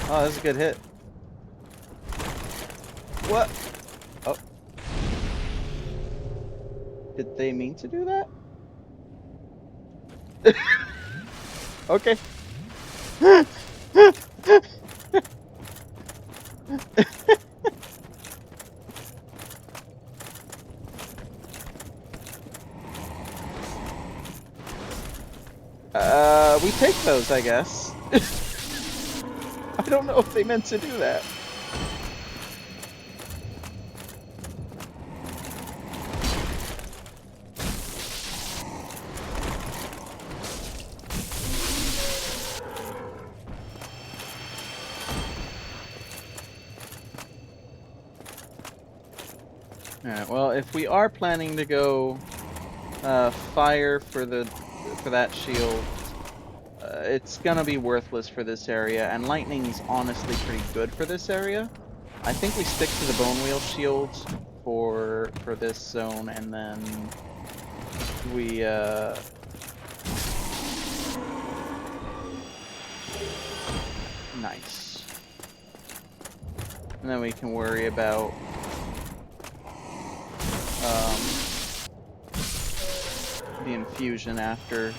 Oh, that's a good hit. What? Oh. Did they mean to do that? Okay. We take those, I guess. I don't know if they meant to do that. Alright, well, if we are planning to go fire for that shield, it's gonna be worthless for this area, and lightning's honestly pretty good for this area. I think we stick to the bone wheel shield for this zone, and then we nice. And then we can worry about the infusion after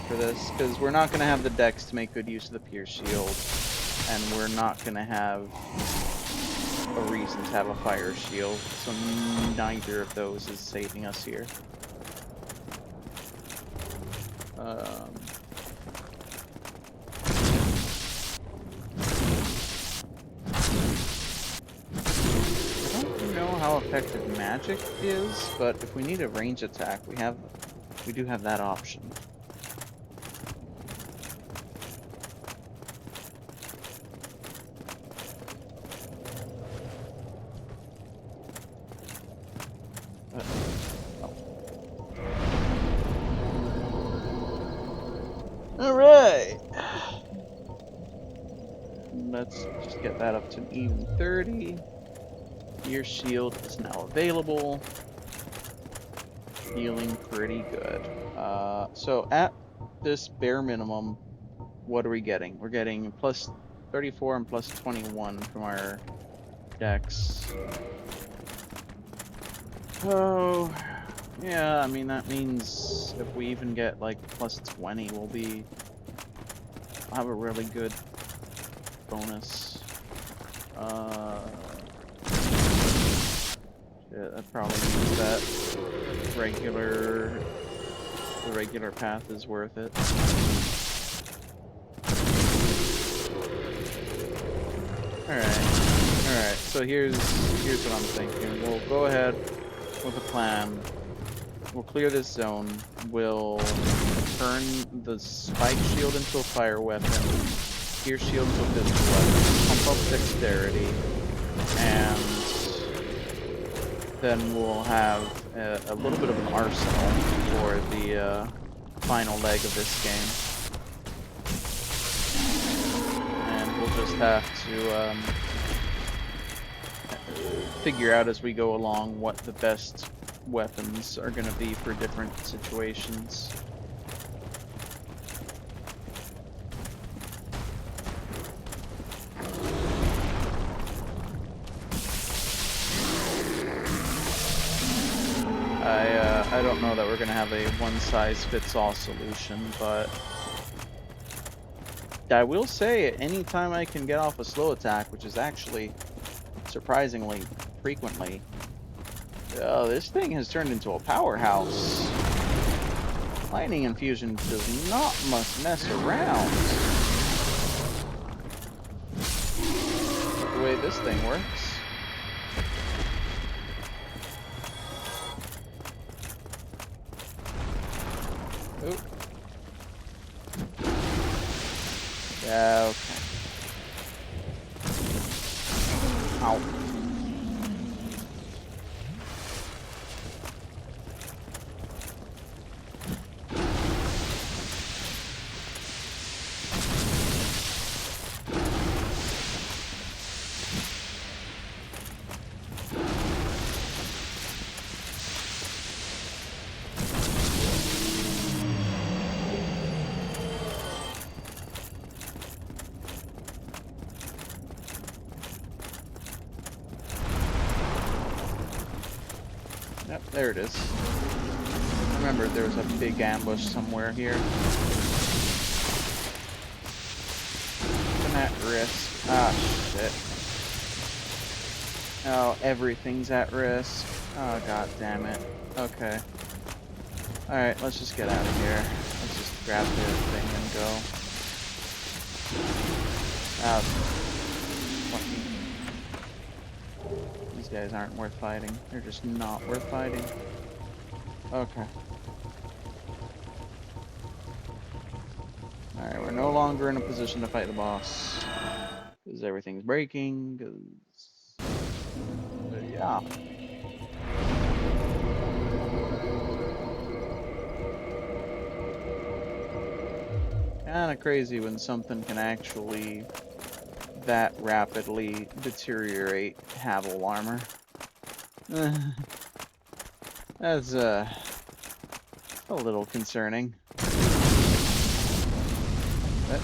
this, because we're not going to have the dex to make good use of the pierce shield, and we're not going to have a reason to have a fire shield, so neither of those is saving us here. How effective magic is, but if we need a range attack, we do have that option. All right. Let's just get that up to an even 30. Your shield is now available. Feeling pretty good. So at this bare minimum, what are we getting? We're getting plus 34 and plus 21 from our dex. Oh, yeah, I mean, that means if we even get like plus 20, we'll have a really good bonus. Yeah, that probably means that the regular path is worth it. Alright, so here's what I'm thinking. We'll go ahead with a plan. We'll clear this zone. We'll turn the spike shield into a fire weapon, pierce shield into a physical weapon, pump up dexterity, and then we'll have a little bit of an arsenal for the final leg of this game. And we'll just have to figure out as we go along what the best weapons are going to be for different situations. I don't know that we're going to have a one-size-fits-all solution, but I will say anytime I can get off a slow attack, which is actually surprisingly frequently, this thing has turned into a powerhouse. Lightning infusion does not mess around. The way this thing works. Oop. Yeah, okay. Ow. There it is. I remember there was a big ambush somewhere here. I'm at risk. Ah, shit. Oh, everything's at risk. Oh, god damn it. Okay. Alright, let's just get out of here. Let's just grab the thing and go. Ah, fucking... These guys aren't worth fighting. They're just not worth fighting. Okay. Alright, we're no longer in a position to fight the boss. Because everything's breaking, because... yeah. Kinda crazy when something can actually that rapidly deteriorate Havel armor. That's a little concerning. But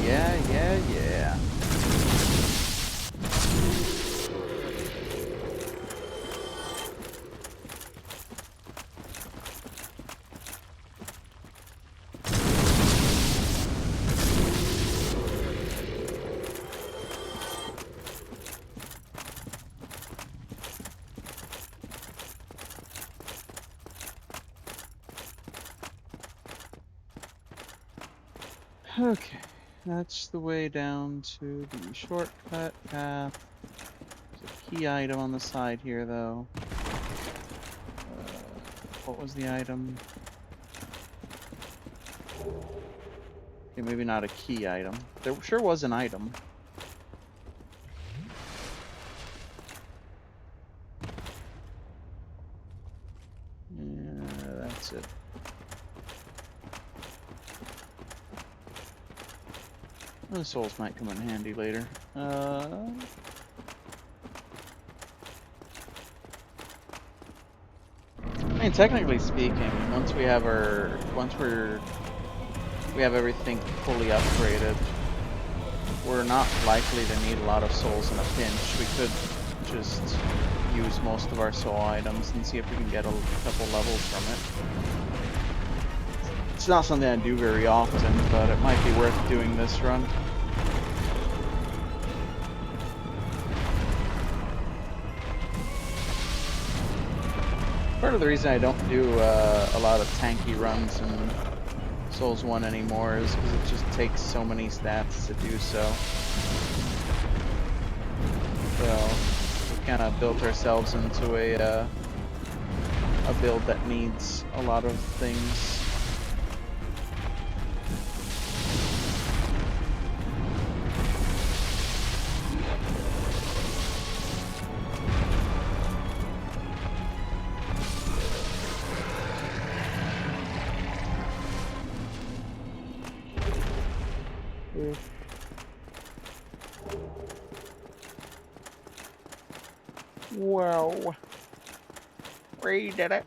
yeah. Okay, that's the way down to the shortcut path. There's a key item on the side here, though. What was the item? Okay, maybe not a key item. There sure was an item. Yeah, that's it. The souls might come in handy later. I mean, technically speaking, once we have we have everything fully upgraded, we're not likely to need a lot of souls in a pinch. We could just use most of our soul items and see if we can get a couple levels from it. It's not something I do very often, but it might be worth doing this run. Part of the reason I don't do a lot of tanky runs in Souls 1 anymore is because it just takes so many stats to do so. So we kind of built ourselves into a build that needs a lot of things. Whoa. We did it.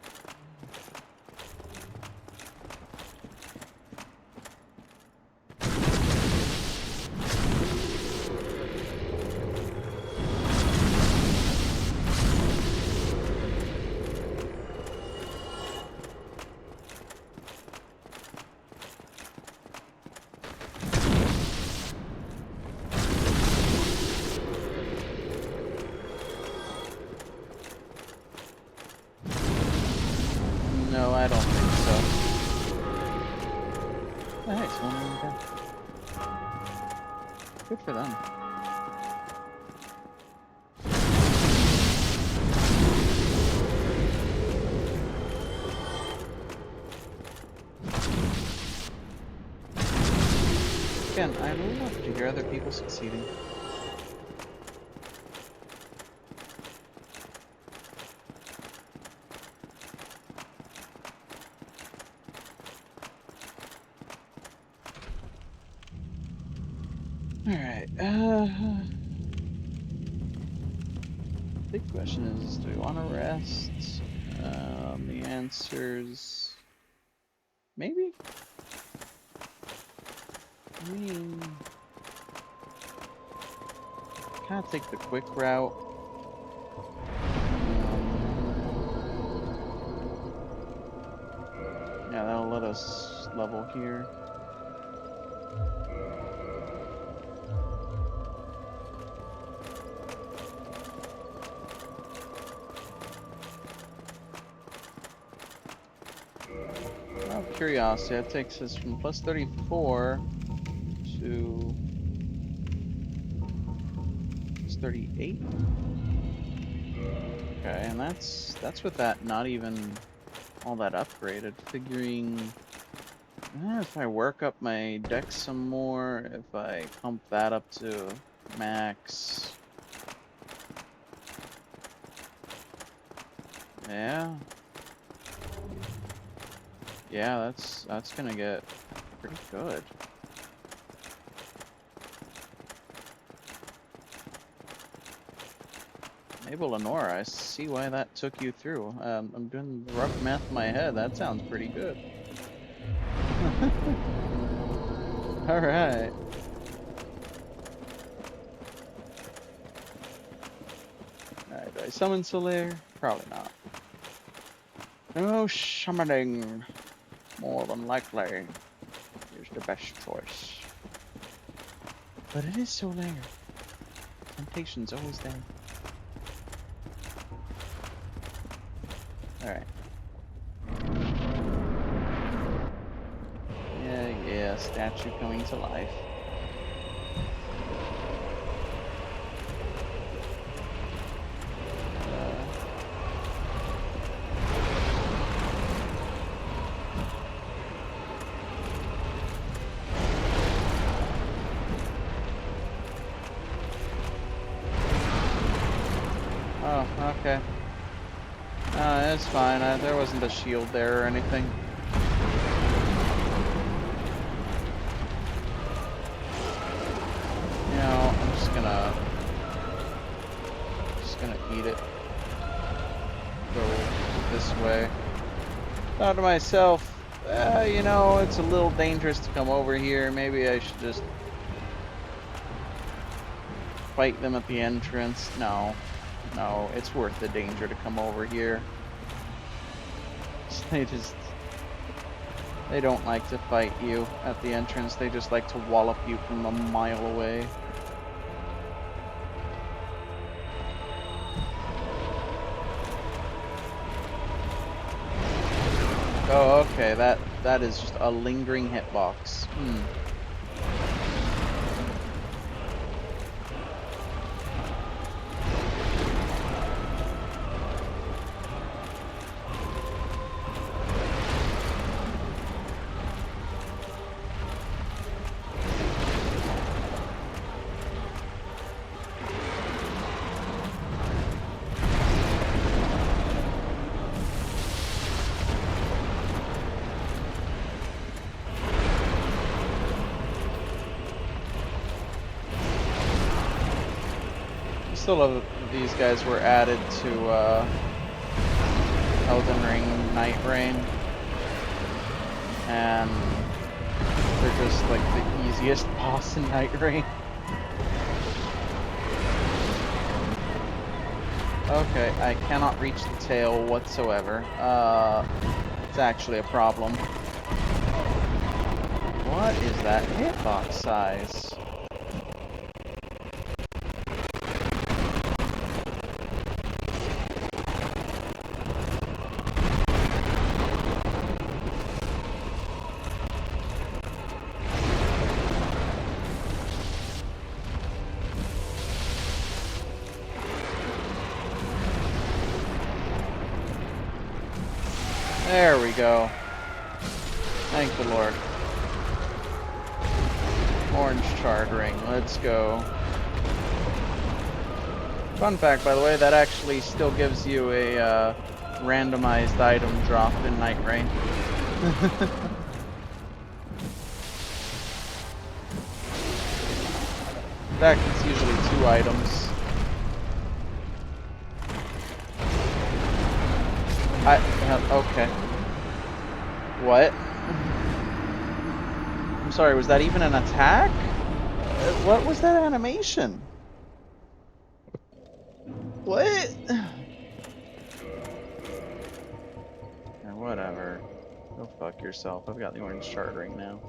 No, I don't think so. Oh, hey, someone in again. Good for them. Again, I love to hear other people succeeding. Alright, big question is, do we want to rest? The answer's maybe? I mean, kind of take the quick route. Yeah, that'll let us level here. Out of curiosity, that takes us from plus 34 to plus 38. Okay, and that's with that not even all that upgraded. Figuring if I work up my deck some more, if I pump that up to max. Yeah. Yeah, that's gonna get pretty good. Mabel Lenora, I see why that took you through. I'm doing the rough math in my head. That sounds pretty good. Alright. Alright, do I summon Solaire? Probably not. No summoning. More than likely is the best choice. But it is Solaire. Temptation's always there. Alright. Yeah, statue coming to life. Oh, okay. It's fine. There wasn't a shield there or anything. You know, I'm just gonna eat it. Go this way. Thought to myself, you know, it's a little dangerous to come over here. Maybe I should just fight them at the entrance. No, it's worth the danger to come over here. They don't like to fight you at the entrance. They just like to wallop you from a mile away. Oh, okay, that is just a lingering hitbox. Still love that these guys were added to Elden Ring Night Rain, and they're just like the easiest boss in Night Rain. Okay, I cannot reach the tail whatsoever. It's actually a problem. What is that hitbox size? There we go. Thank the Lord. Orange chartering. Let's go. Fun fact, by the way, that actually still gives you a randomized item drop in Night Rain. In fact, it's usually 2 items. Okay. What? I'm sorry, was that even an attack? What was that animation? What? Or whatever. Go fuck yourself. I've got the orange chartering now.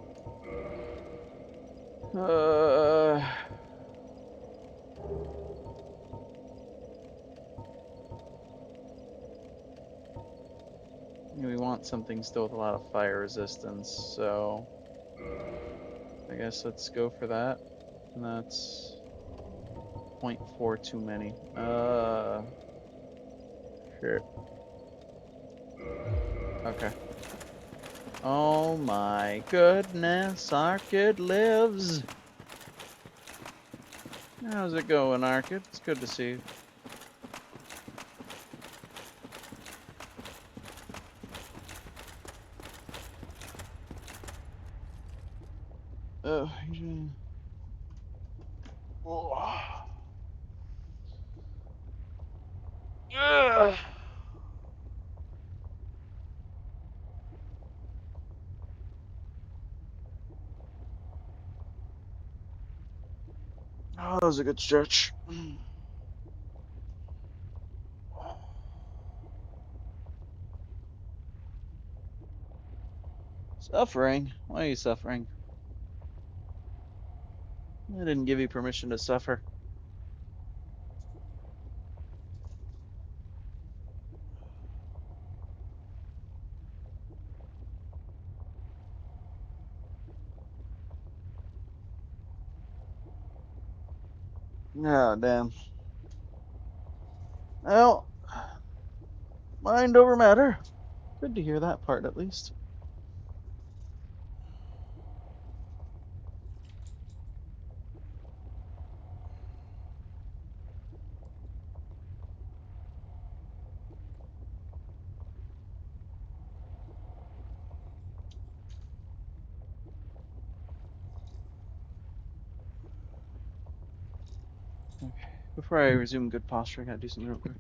We want something still with a lot of fire resistance, so I guess let's go for that. And that's 0.4 too many. Sure. Okay. Oh my goodness, Arcid lives! How's it going, Arcid? It's good to see you. Oh. Ugh. Oh, that was a good stretch. Suffering? Why are you suffering? I didn't give you permission to suffer. Oh, damn. Well, mind over matter. Good to hear that part, at least. Okay. Before I resume good posture, I gotta do something real quick.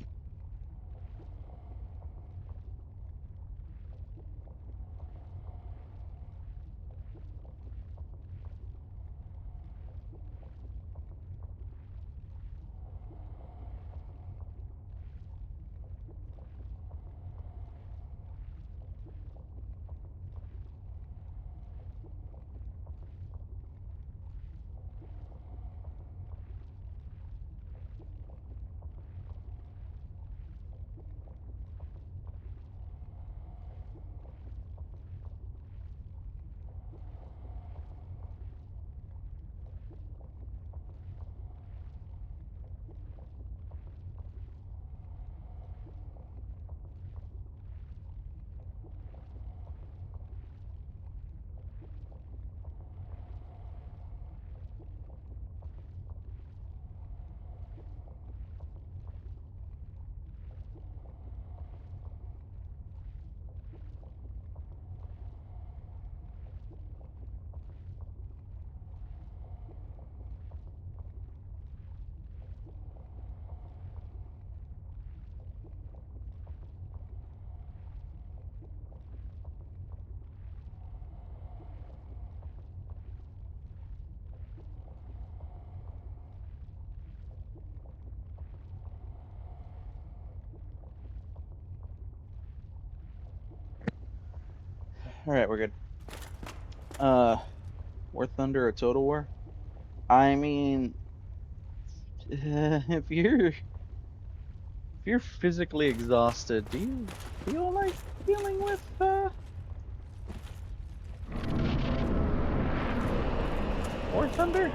Alright, we're good. War Thunder or Total War? I mean, if you're physically exhausted, do you feel like dealing with War Thunder?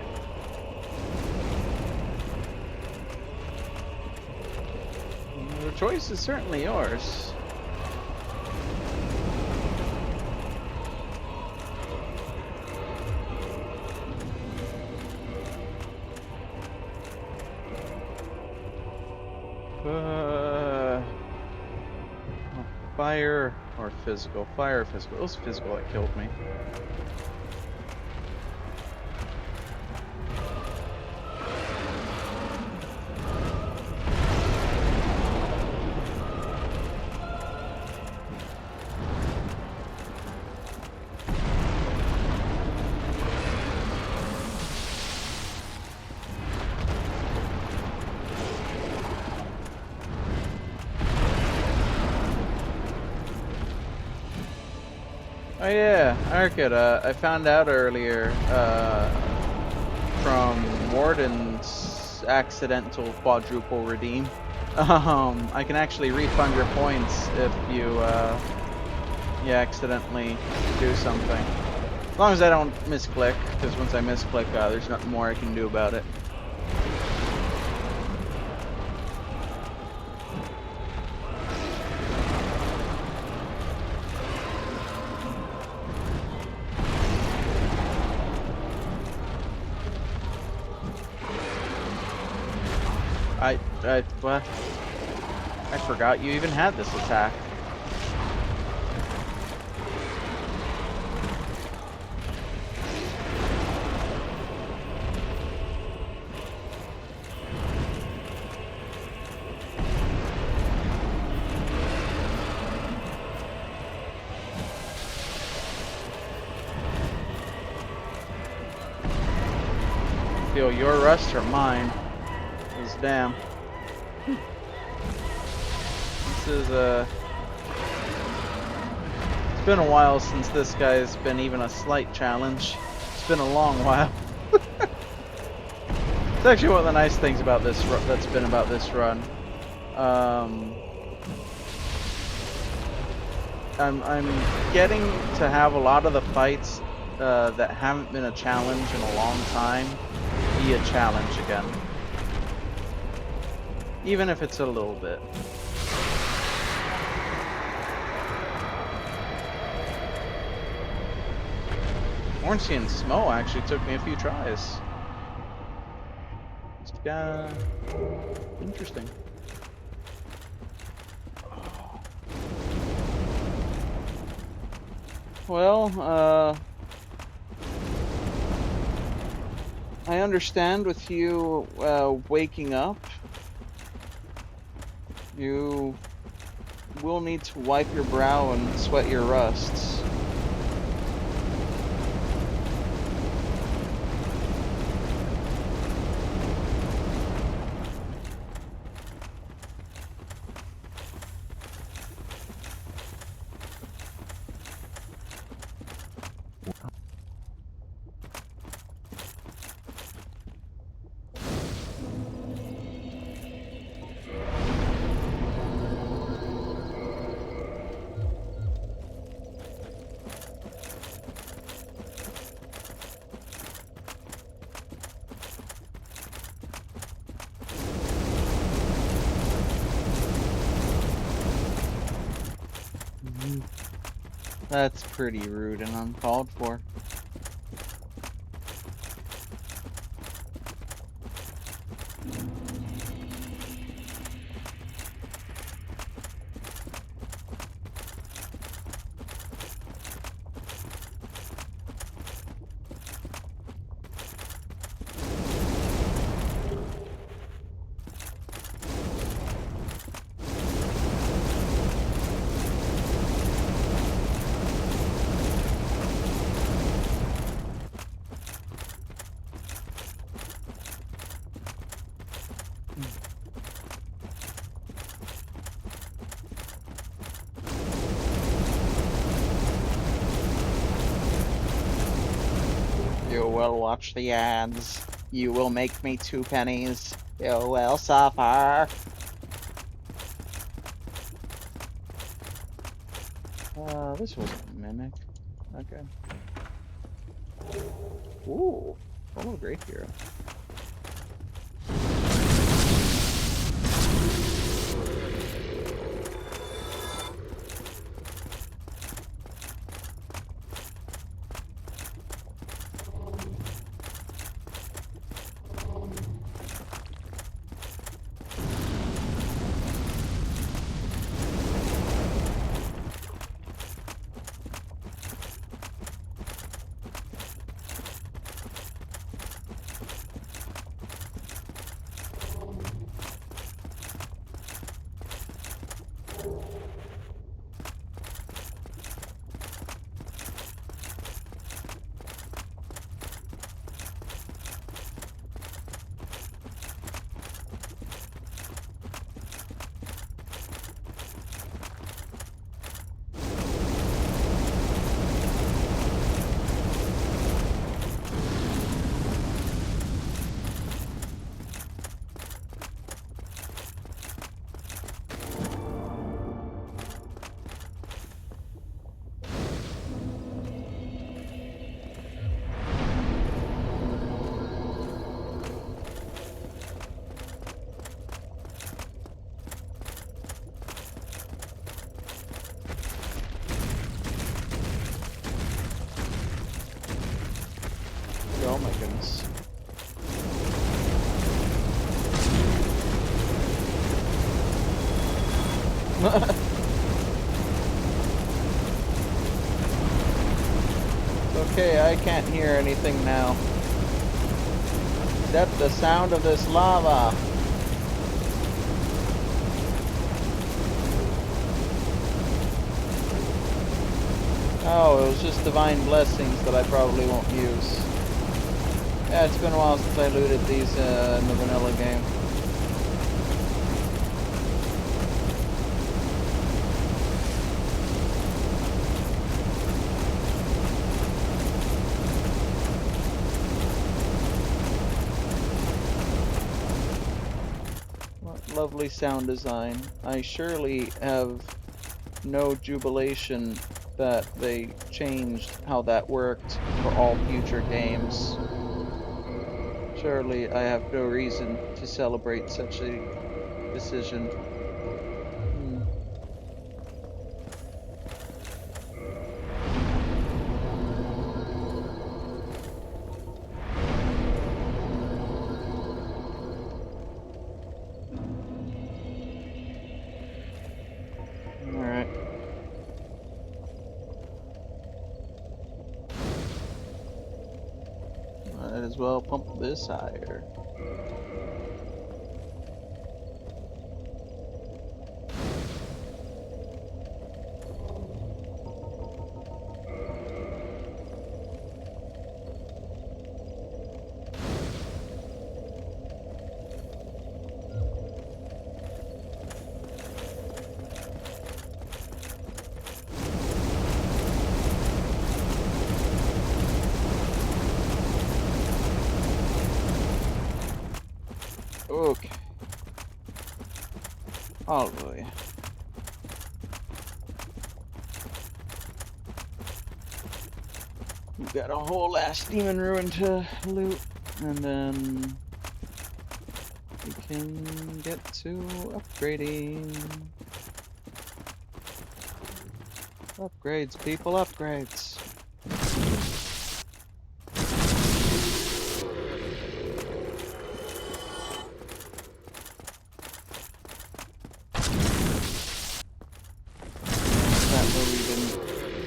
The choice is certainly yours. fire or physical? Fire or physical? It was physical that killed me. Oh yeah, Arcade, I found out earlier from Warden's accidental quadruple redeem. I can actually refund your points if you accidentally do something. As long as I don't misclick, because once I misclick, there's nothing more I can do about it. What? I forgot you even had this attack. Feel your rust or mine? Is damn. This is it's been a while since this guy's been even a slight challenge. It's been a long while. It's actually one of the nice things about this that's been about this run. I'm getting to have a lot of the fights that haven't been a challenge in a long time be a challenge again. Even if it's a little bit. Ornstein and Smo actually took me a few tries. It's interesting. Well, I understand with you waking up, you will need to wipe your brow and sweat your rusts. That's pretty rude and uncalled for. You will watch the ads. You will make me 2 pennies. You will suffer. This was a mimic. Okay. Ooh. Oh, great hero. Oh my goodness. Okay, I can't hear anything now. Except the sound of this lava. Oh, it was just divine blessings that I probably won't use. Yeah, it's been a while since I looted these in the vanilla game. What lovely sound design. I surely have no jubilation that they changed how that worked for all future games. Surely I have no reason to celebrate such a decision. Alright. Might as well pump this higher. Okay. Hallelujah. We've got a whole ass demon ruin to loot, and then we can get to upgrading. Upgrades, people, upgrades. That movie didn't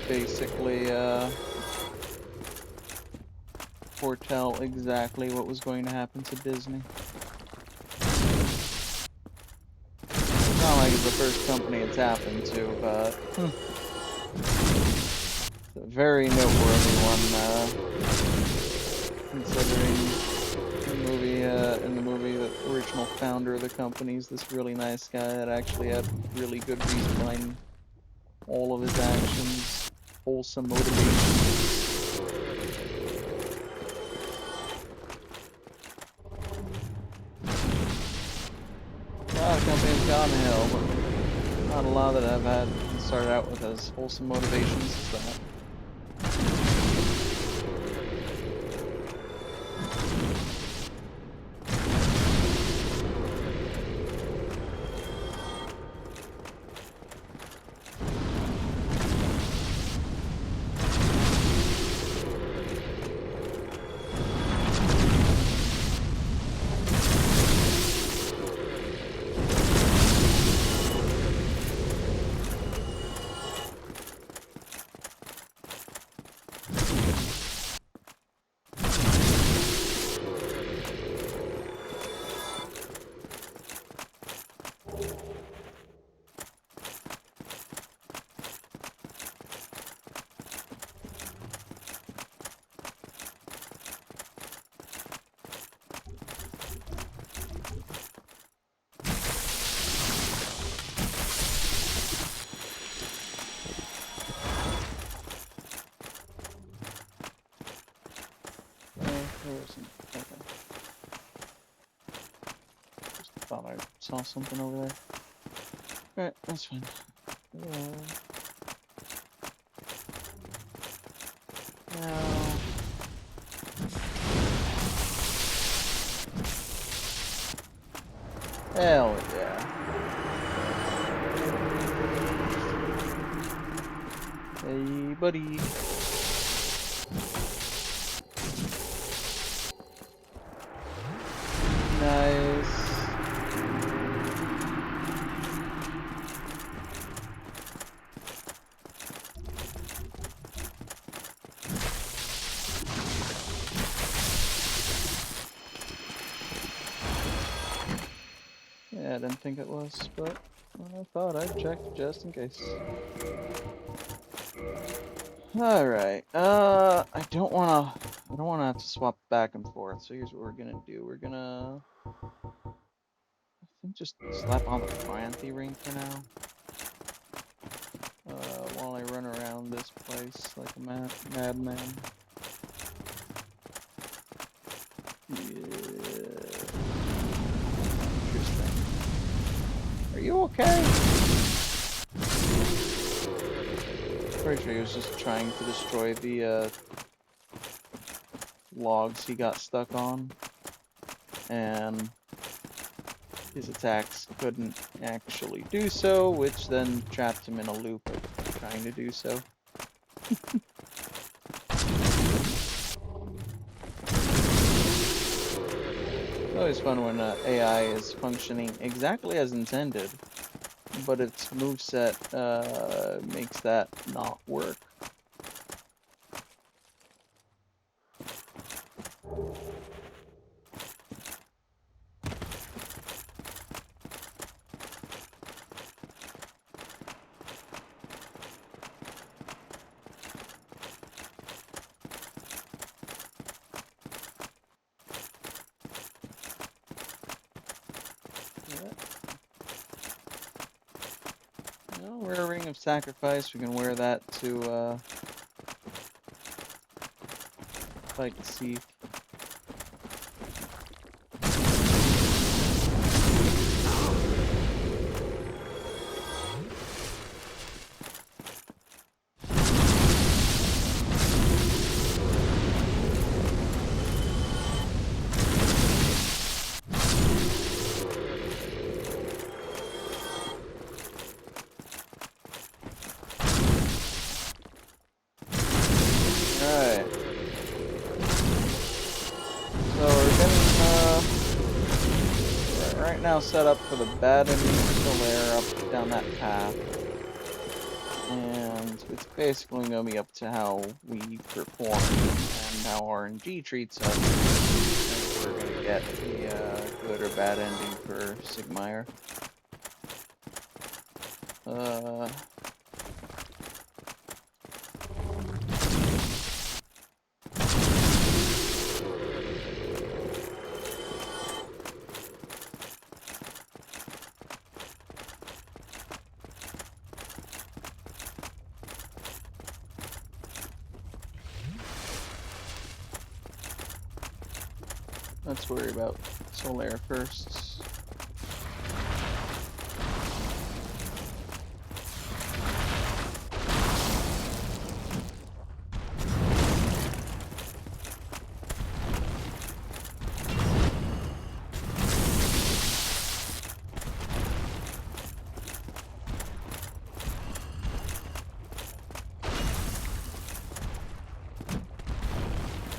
basically foretell exactly what was going to happen to Disney. It's not like it's the first company it's happened to, but it's a very noteworthy one, considering in the movie, the original founder of the company is this really nice guy that actually had really good reason behind all of his actions, wholesome motivation. A lot of companies gone to hell, but not a lot that I've had started out with as wholesome motivations as that. Okay. Just thought I saw something over there. Alright, that's fine. Now... Hell yeah. Hey, buddy. didn't think it was, but I thought I'd check just in case. Alright, I don't wanna have to swap back and forth, so here's what we're gonna do. We're gonna, I think, just slap on the Pranthy ring for now. While I run around this place like a madman. Yeah. Interesting. Are you okay? Pretty sure he was just trying to destroy the logs he got stuck on, and his attacks couldn't actually do so, which then trapped him in a loop of trying to do so. It's always fun when AI is functioning exactly as intended, but its moveset makes that not work. Well, we're a ring of sacrifice. We can wear that to fight the thief. Alright. So we're getting right now set up for the bad ending Solaire up down that path. And it's basically gonna be up to how we perform and how RNG treats us. If we're gonna get the good or bad ending for Sigmire. Let's worry about Solaire first.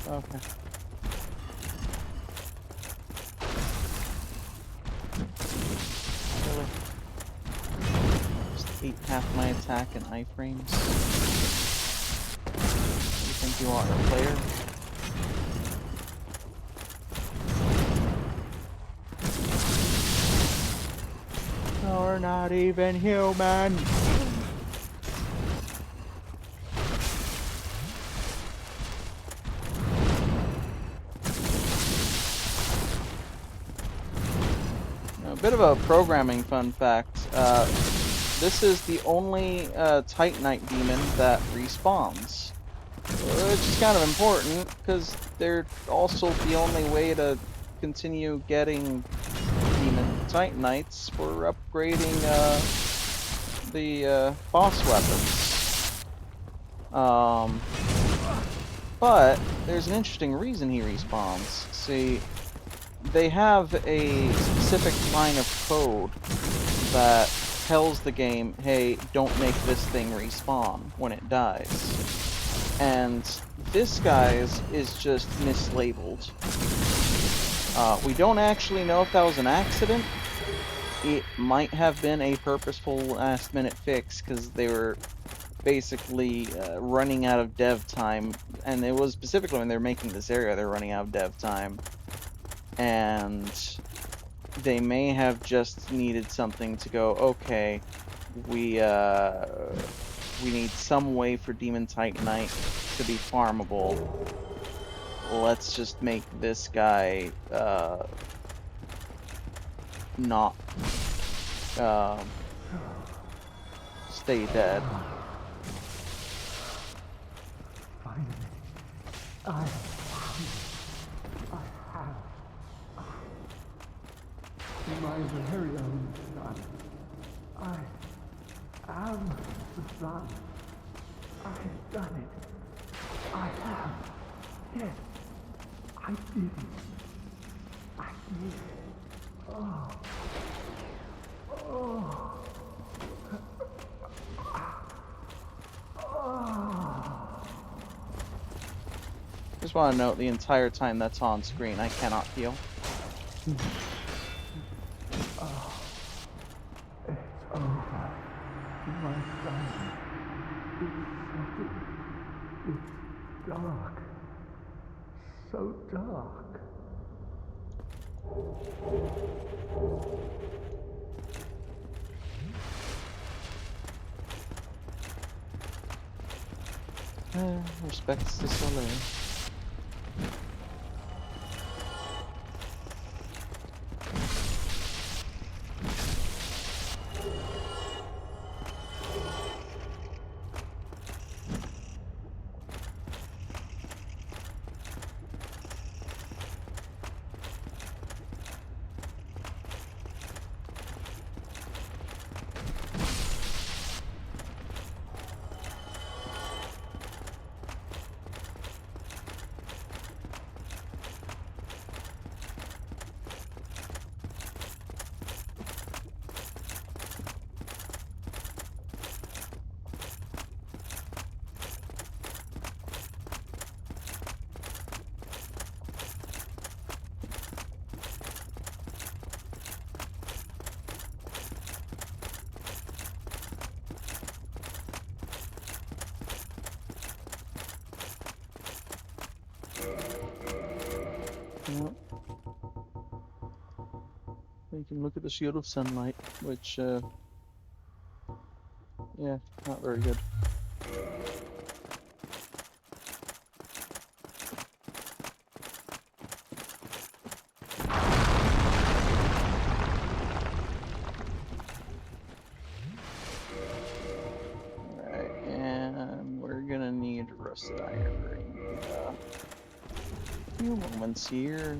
Okay. Really? Just ate half my attack in iframes. You think you are a player? You're not even human! A bit of a programming fun fact. This is the only Titanite demon that respawns. Which is kind of important, because they're also the only way to continue getting demon Titanites for upgrading the boss weapons. But there's an interesting reason he respawns. See, they have a specific line of code that tells the game, hey, don't make this thing respawn when it dies. And this guy's is just mislabeled. We don't actually know if that was an accident. It might have been a purposeful last-minute fix, because they were basically running out of dev time, and it was specifically when they were making this area, they're running out of dev time. And they may have just needed something to go, okay, we need some way for Demon Titanite to be farmable. Let's just make this guy not stay dead. Finally, I have my very own son. I am the son. I have done it. I have. Yes, I did it. I did. Oh. Oh. Just want to note the entire time that's on screen, I cannot heal. It's over. My son. It's dark. So dark. Respects the Soleil. Yep. You can look at the shield of sunlight, which, yeah, not very good. Alright, and we're gonna need rusted iron ring. A few moments here.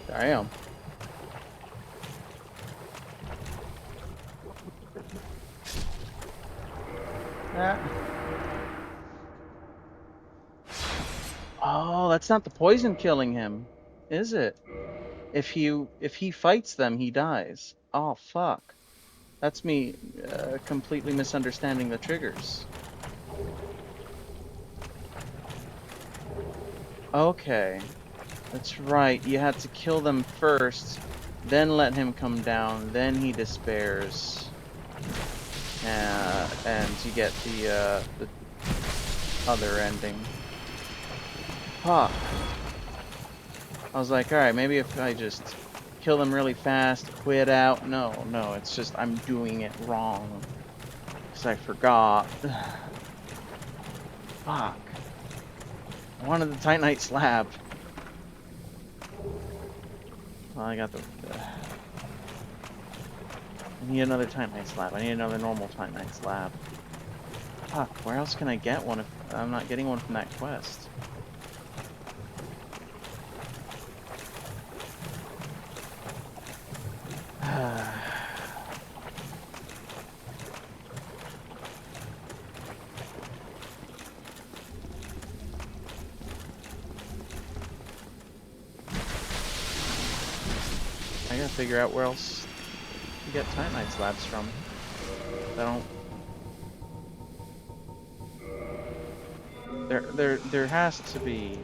There I am. Oh, that's not the poison killing him, is it? If he fights them, he dies. Oh fuck. That's me completely misunderstanding the triggers. Okay. That's right. You had to kill them first, then let him come down, then he despairs. And you get the other ending. Fuck. I was like, alright, maybe if I just kill them really fast, quit out. No, it's just I'm doing it wrong. Because I forgot. Fuck. I wanted the Titanite slab. Well, I got the... I need another Titanite slab. I need another normal Titanite slab. Fuck, where else can I get one if I'm not getting one from that quest? gotta figure out where else to get Titanite slabs from. I don't. There has to be.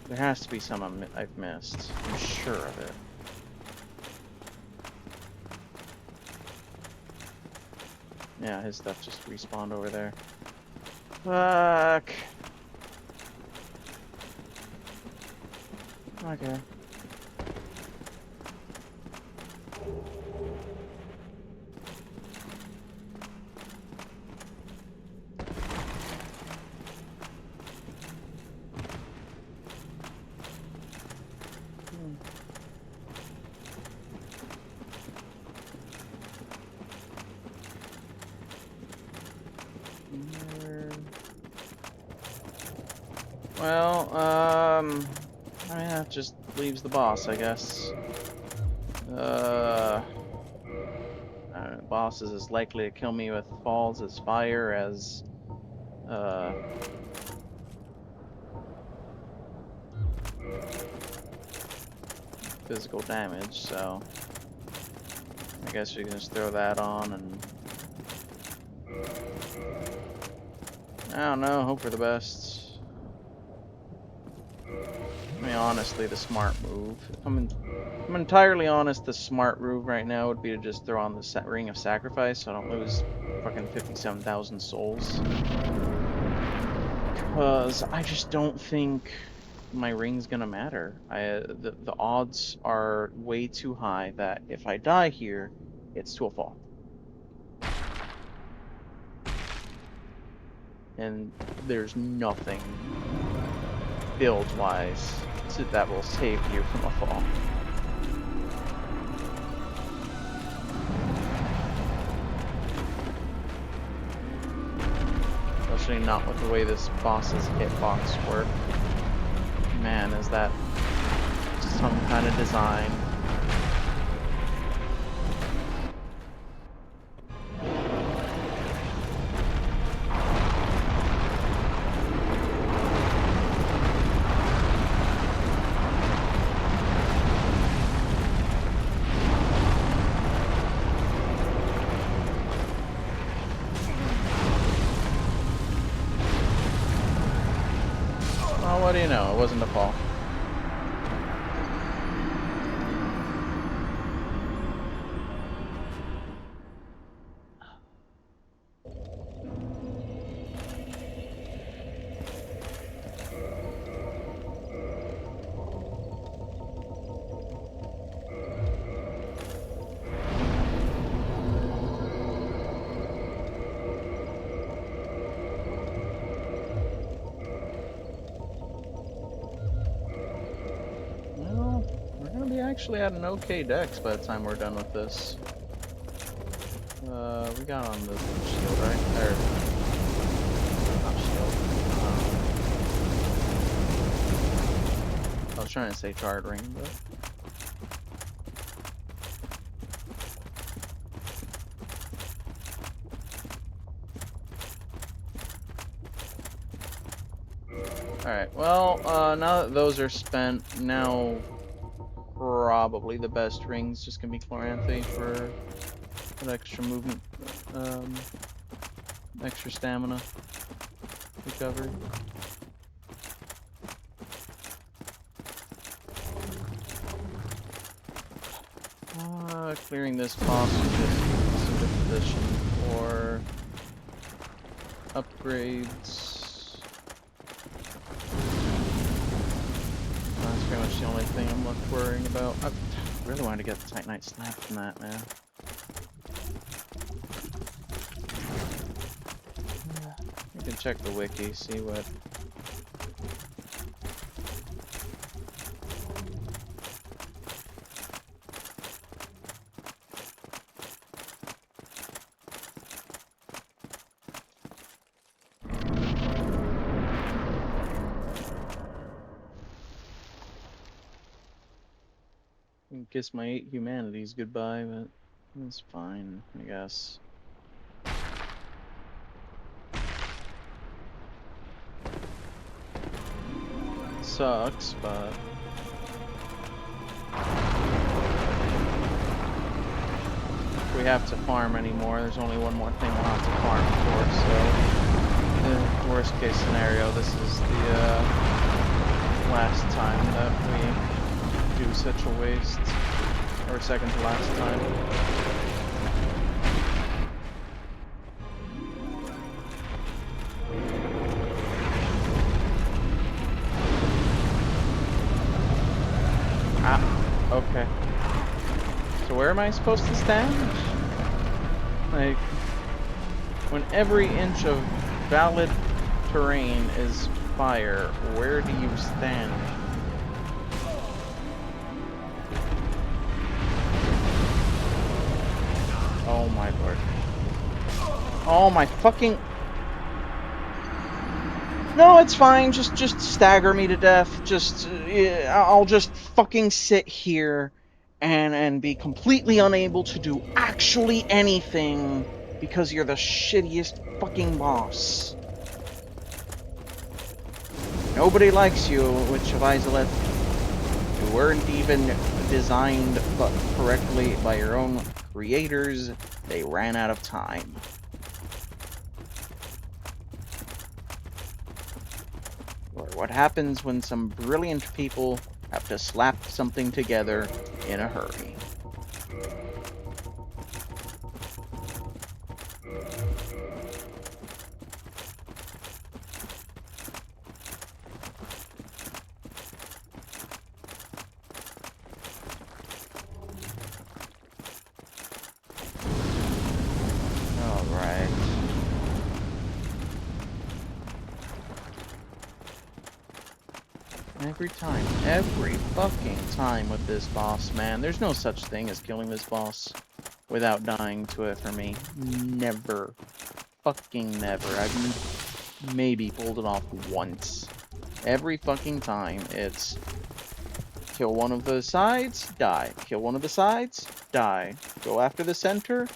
There has to be some I've missed. I'm sure of it. Yeah, his stuff just respawned over there. Fuck. Okay. Well, I mean, that just leaves the boss, I guess. Boss is as likely to kill me with falls as fire as, physical damage, so I guess we can just throw that on and I don't know, hope for the best. I mean, honestly, the smart move. I'm entirely honest, the smart move right now would be to just throw on the Ring of Sacrifice so I don't lose fucking 57,000 souls. Because I just don't think my ring's gonna matter. The odds are way too high that if I die here, it's to a fall. And there's nothing build-wise that will save you from a fall. Especially not with the way this boss's hitbox work. Man, is that some kind of design. What do you know? It wasn't a fall. Actually had an okay dex by the time we're done with this. We got on the shield, right? Or not shield. I was trying to say charred ring, but alright, well, now that those are spent, now probably the best ring's just gonna be Chloranthy for that extra movement, extra stamina recovery. Clearing this boss is just a good position for upgrades. That's pretty much the only thing I'm left worrying about. I really wanted to get the Titanite slab from that, man. You can check the wiki, see what. Kiss my 8 humanities goodbye, but it's fine, I guess. Sucks, but we have to farm anymore. There's only one more thing we'll have to farm for, so worst case scenario, this is the last time that we do such a waste. Or second to last time. Ah, okay. So where am I supposed to stand? Like, when every inch of valid terrain is fire, where do you stand? Oh my lord. Oh my fucking... No, it's fine. Just stagger me to death. Just, I'll just fucking sit here and be completely unable to do actually anything because you're the shittiest fucking boss. Nobody likes you, Witch of Izalith. You weren't even designed correctly by your own creators. They ran out of time. Or what happens when some brilliant people have to slap something together in a hurry. Alright. Every fucking time with this boss, man. There's no such thing as killing this boss without dying to it for me. Never. Fucking never. I've maybe pulled it off once. Every fucking time, it's kill one of the sides, die. Kill one of the sides, die. Go after the center.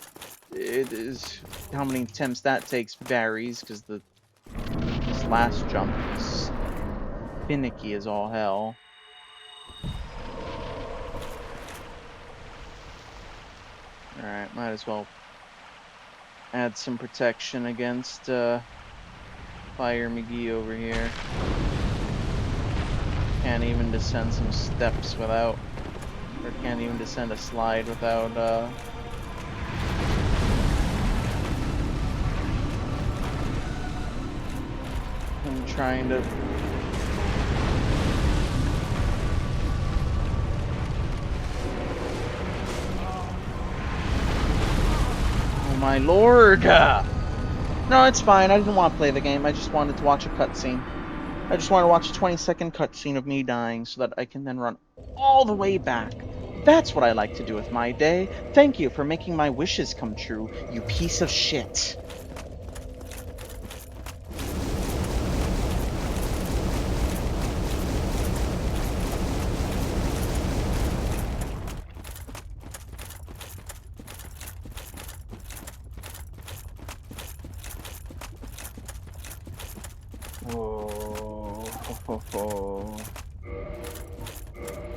It is... How many attempts that takes varies, because this last jump is finicky as all hell. Alright, might as well add some protection against Fire McGee over here. Can't even descend some steps without... Or can't even descend a slide without him trying to... My lord! No, it's fine. I didn't want to play the game. I just wanted to watch a cutscene. I just want to watch a 20-second cutscene of me dying so that I can then run all the way back. That's what I like to do with my day. Thank you for making my wishes come true, you piece of shit.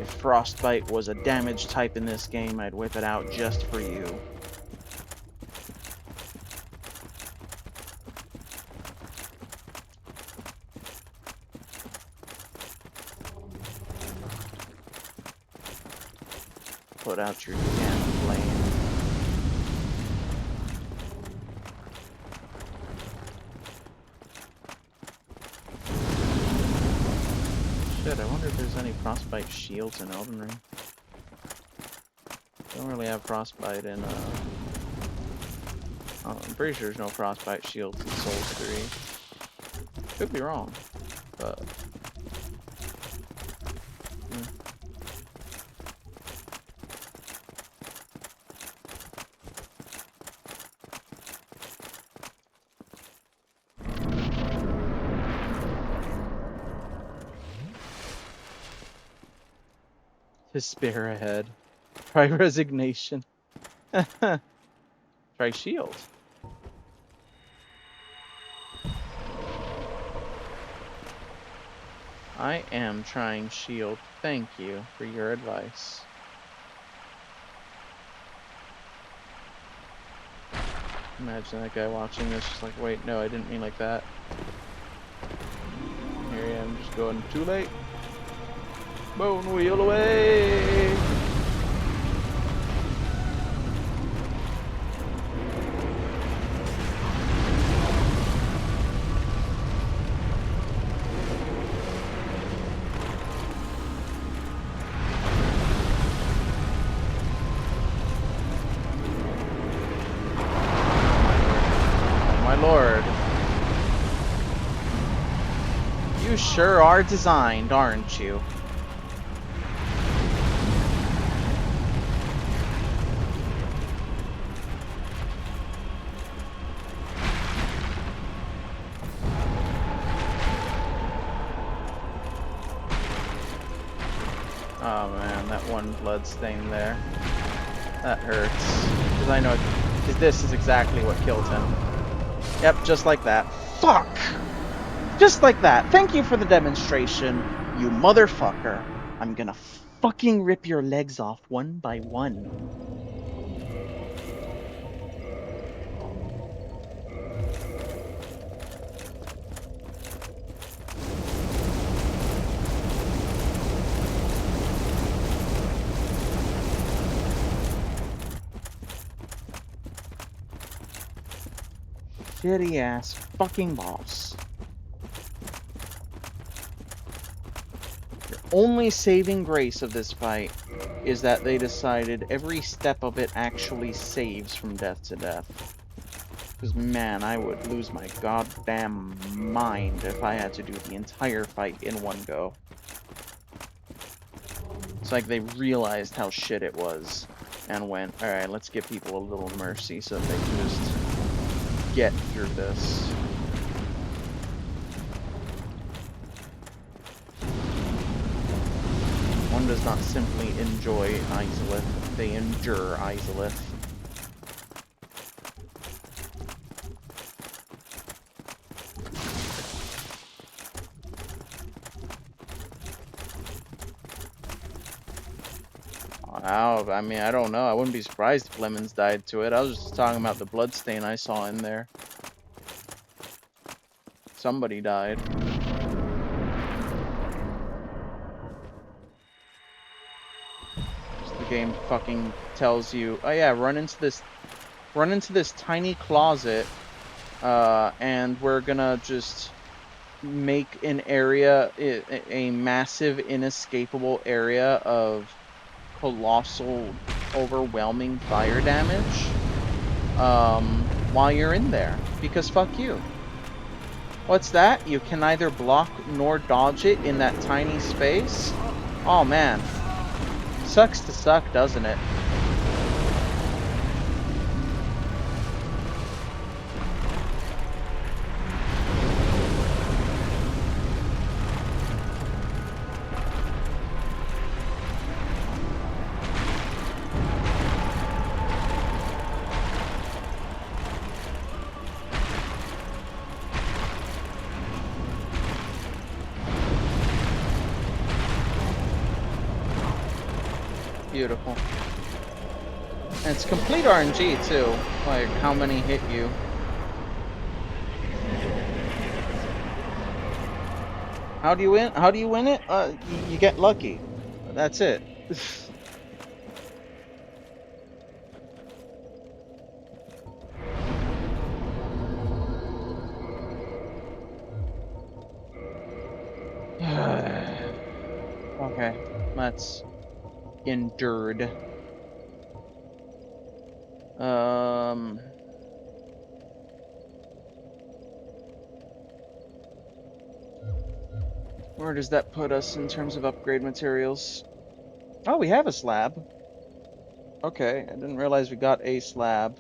If Frostbite was a damage type in this game, I'd whip it out just for you. Put out your damn flame. Shit, I wonder if there's any Frostbite shields in Elden Ring. Don't really have Frostbite in, oh, I'm pretty sure there's no Frostbite shields in Souls 3. Could be wrong, but... Despair ahead. Try resignation. Try shield. I am trying shield. Thank you for your advice. Imagine that guy watching this, just like, wait, no, I didn't mean like that. Here I am, just going too late. Bone wheel away! My lord. You sure are designed, aren't you? Oh man, that one blood stain there. That hurts. Because I know, because this is exactly what killed him. Yep, just like that. Fuck! Just like that. Thank you for the demonstration, you motherfucker. I'm gonna fucking rip your legs off one by one. Shitty ass fucking boss. Only saving grace of this fight is that they decided every step of it actually saves from death to death. Because, man, I would lose my goddamn mind if I had to do the entire fight in one go. It's like they realized how shit it was and went, alright, let's give people a little mercy so they can just get through this. One does not simply enjoy Izalith, they endure Izalith. Wow, I mean, I don't know. I wouldn't be surprised if Lemons died to it. I was just talking about the bloodstain I saw in there. Somebody died. Just the game fucking tells you, oh yeah, run into this tiny closet, and we're gonna just make an area, a massive, inescapable area of colossal, overwhelming fire damage, while you're in there. Because fuck you. What's that? You can neither block nor dodge it in that tiny space? Oh man. Sucks to suck, doesn't it? Beautiful. And it's complete RNG too. Like how many hit you. How do you win? How do you win it? You get lucky. That's it. Okay, let's endured. Where does that put us in terms of upgrade materials? Oh, we have a slab. Okay, I didn't realize we got a slab.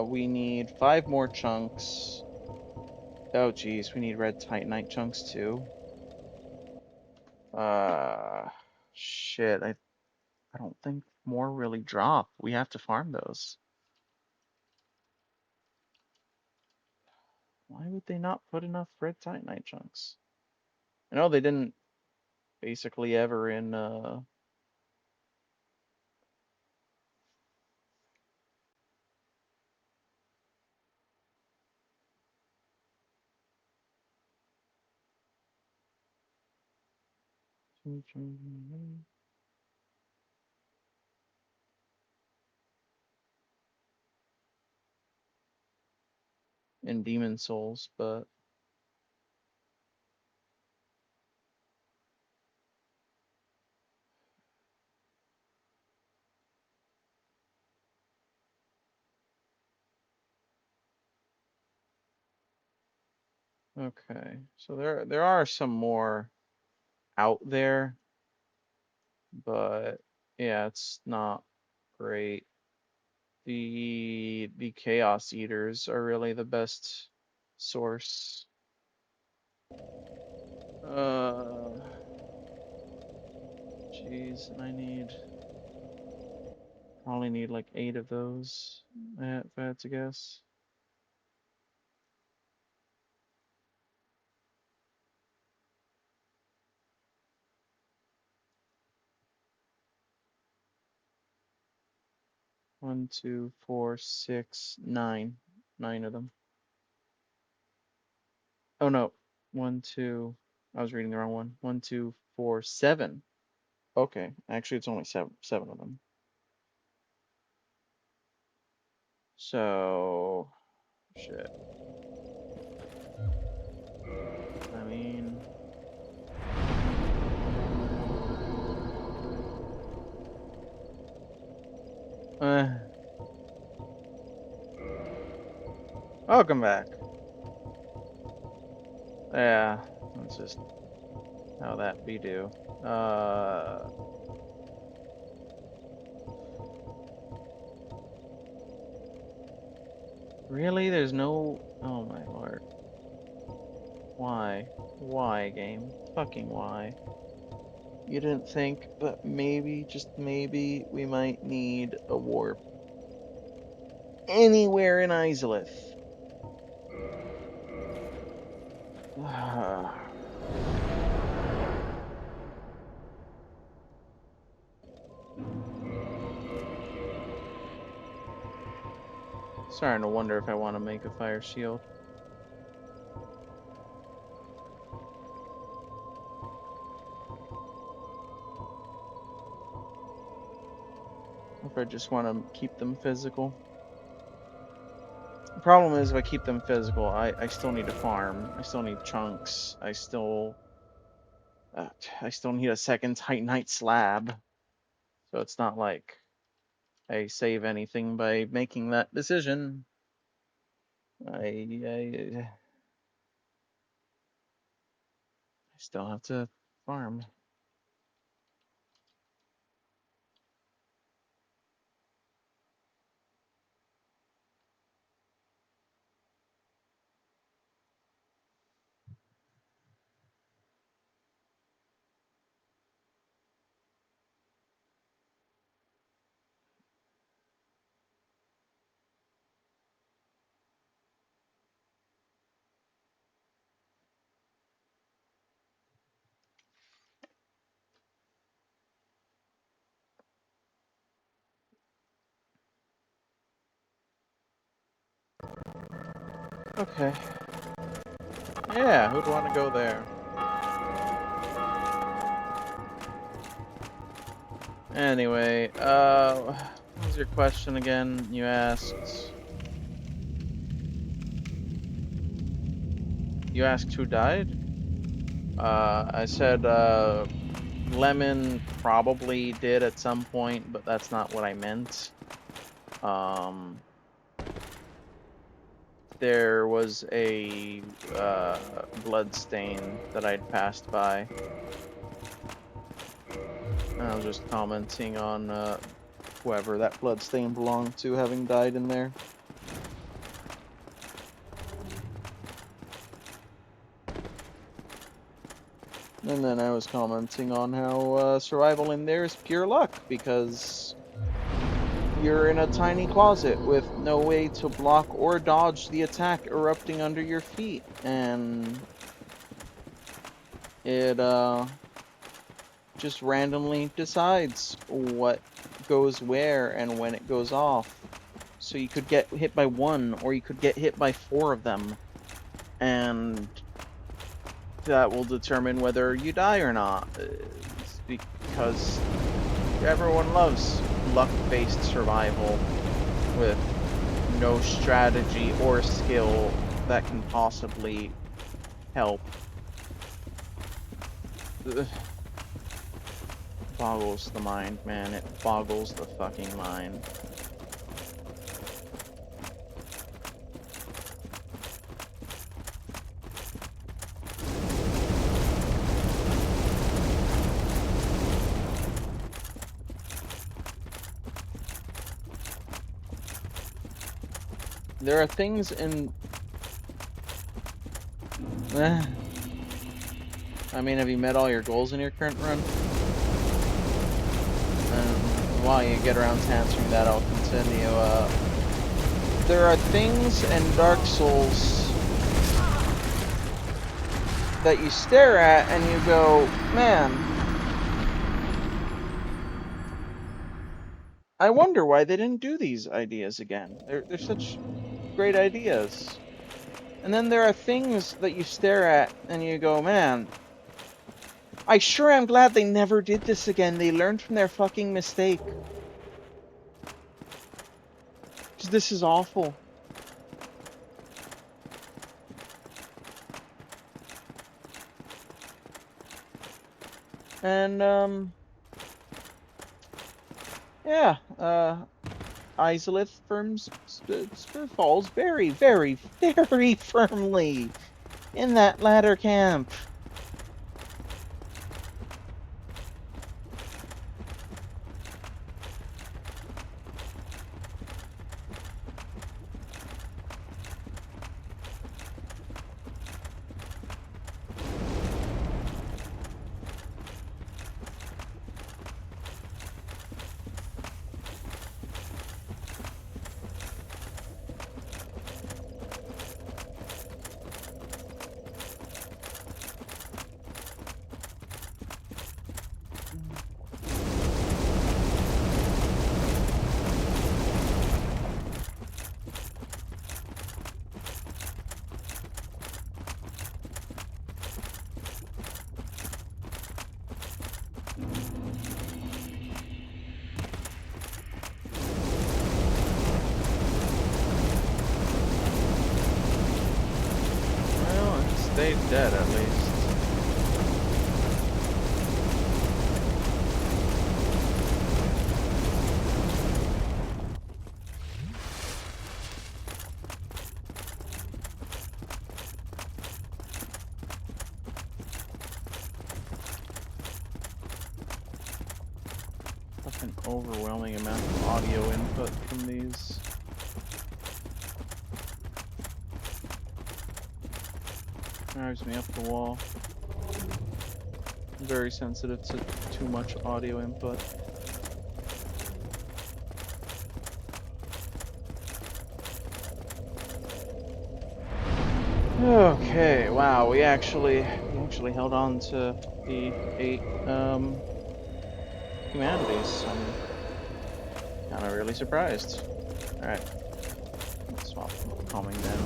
We need 5 more chunks. Oh, geez, we need red titanite chunks too. Uh, shit, I don't think more really drop. We have to farm those. Why would they not put enough red titanite chunks? I know they didn't basically ever in, In Demon Souls, but okay. So there are some more out there, but yeah, it's not great. The Chaos Eaters are really the best source. Jeez, and I probably need like 8 of those, if I had to guess. One, two, four, six, nine. 9 of them. Oh no. One, two. I was reading the wrong one. 1, 2, 4, 7. Okay. Actually, it's only seven of them. So, shit. I mean, welcome back. Yeah, that's just how that be do. Really? There's no. Oh my lord. Why? Why, game? Fucking why? You didn't think, but maybe, just maybe, we might need a warp anywhere in Izalith. Starting to wonder if I want to make a fire shield. Or if I just want to keep them physical. The problem is if I keep them physical, I still need to farm. I still need chunks. I still need a second Titanite slab. So it's not like I save anything by making that decision. I still have to farm. Okay. Yeah, who'd want to go there? Anyway, what was your question again? You asked who died? I said, Lemon probably did at some point, but that's not what I meant. There was a blood stain that I'd passed by. I was just commenting on whoever that blood stain belonged to having died in there. And then I was commenting on how survival in there is pure luck, because you're in a tiny closet with no way to block or dodge the attack erupting under your feet, and it just randomly decides what goes where and when it goes off. So you could get hit by one, or you could get hit by 4 of them, and that will determine whether you die or not. It's because everyone loves luck-based survival with no strategy or skill that can possibly help. Ugh. Boggles the mind, man. It boggles the fucking mind. There are things in... I mean, have you met all your goals in your current run? While you get around to answering that, I'll continue. There are things in Dark Souls that you stare at and you go, man, I wonder why they didn't do these ideas again. They're such great ideas. And then there are things that you stare at and you go, man, I sure am glad they never did this again. They learned from their fucking mistake. 'Cause this is awful. And, yeah, Isolith falls very, very, very firmly in that ladder camp. Well, it stayed dead at least. Such an overwhelming amount of audio input from these. Drives me up the wall. I'm very sensitive to too much audio input. Okay, wow, we actually held on to the 8 humanities. I'm kind of really surprised. Alright, let's swap calming down.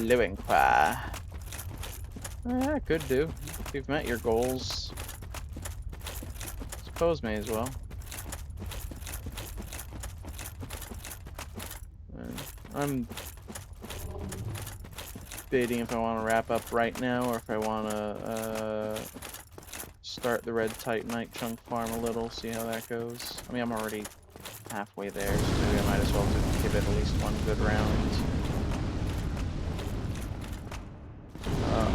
Living qua. Could do. If you've met your goals, suppose may as well. I'm debating if I want to wrap up right now or if I want to start the Red Titanite chunk farm a little, see how that goes. I mean, I'm already halfway there, so maybe I might as well give it at least one good round.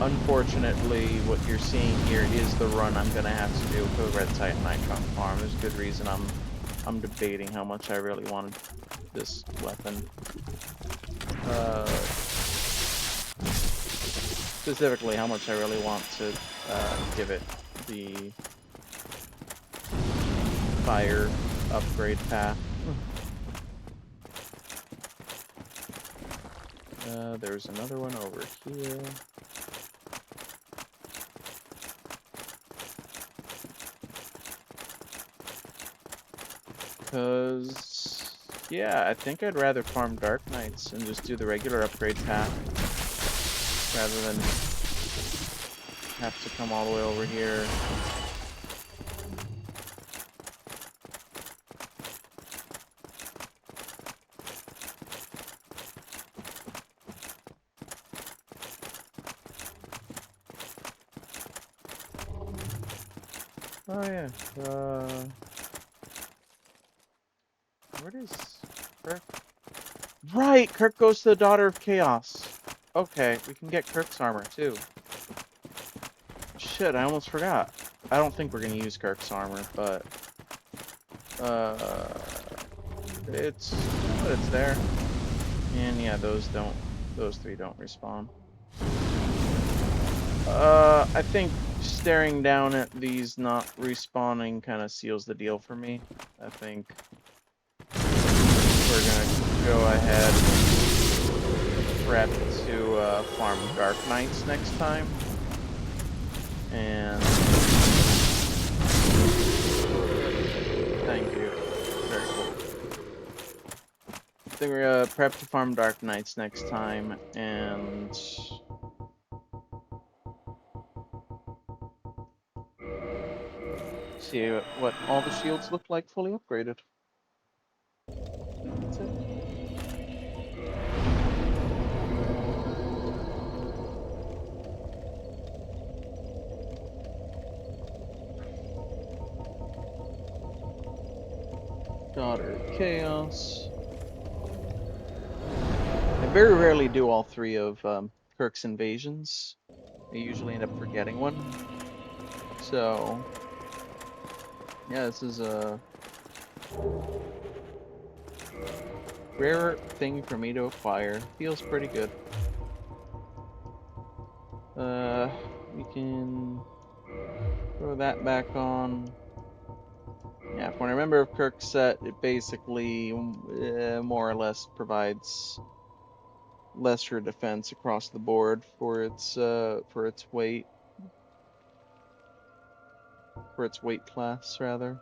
Unfortunately, what you're seeing here is the run I'm gonna have to do for the Red Titanite chunk farm. There's a good reason I'm debating how much I really wanted this weapon. Specifically, how much I really want to give it the fire upgrade path. There's another one over here. Cause yeah, I think I'd rather farm Dark Knights and just do the regular upgrade path rather than have to come all the way over here. Oh yeah. Where does Kirk? Right, Kirk goes to the Daughter of Chaos. Okay, we can get Kirk's armor too. Shit, I almost forgot. I don't think we're gonna use Kirk's armor, but uh, it's there. And yeah, those three don't respawn. I think staring down at these not respawning kind of seals the deal for me. I think we're gonna go ahead and prep to farm Dark Knights next time. And thank you. Very cool. I think we're gonna prep to farm Dark Knights next time and see what all the shields look like fully upgraded. That's it. Daughter of Chaos. I very rarely do all three of Kirk's invasions. I usually end up forgetting one. So, yeah, this is a rare thing for me to acquire. Feels pretty good. We can throw that back on. Yeah, when I remember of Kirk's set, it basically more or less provides lesser defense across the board for its weight class rather.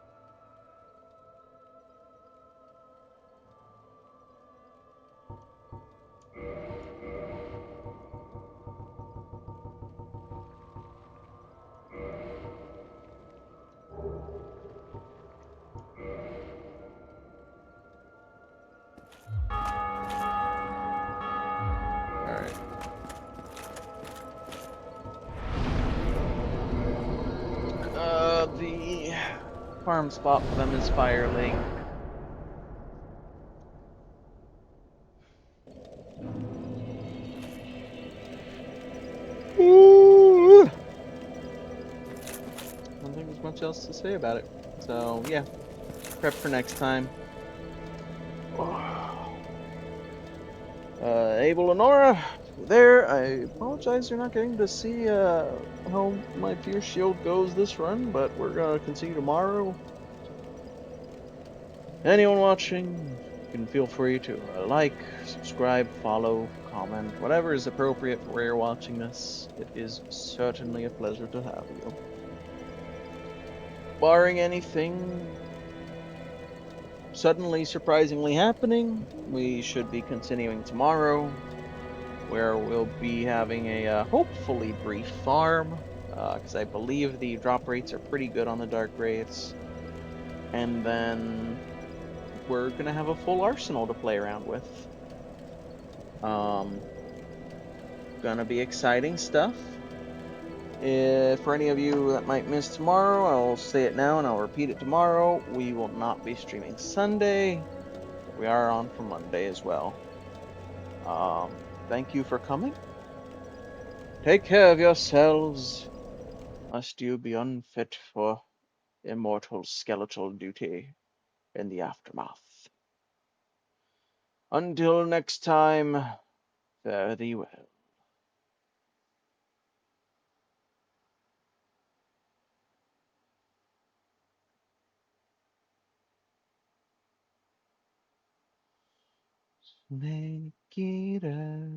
All right. The farm spot for them is Firelink. Ooh. I don't think there's much else to say about it. So yeah, prep for next time. Abel and Nora, there. I apologize you're not getting to see how my Fierce Shield goes this run, but we're gonna continue tomorrow. Anyone watching, you can feel free to like, subscribe, follow, comment, whatever is appropriate for where you're watching this. It is certainly a pleasure to have you. Barring anything suddenly surprisingly happening, we should be continuing tomorrow, where we'll be having a hopefully brief farm, because I believe the drop rates are pretty good on the Dark Wraiths. And then we're gonna have a full arsenal to play around with. Gonna be exciting stuff. For any of you that might miss tomorrow, I'll say it now and I'll repeat it tomorrow. We will not be streaming Sunday. We are on for Monday as well. Thank you for coming. Take care of yourselves, lest you be unfit for immortal skeletal duty in the aftermath. Until next time, fare thee well. Snake eater.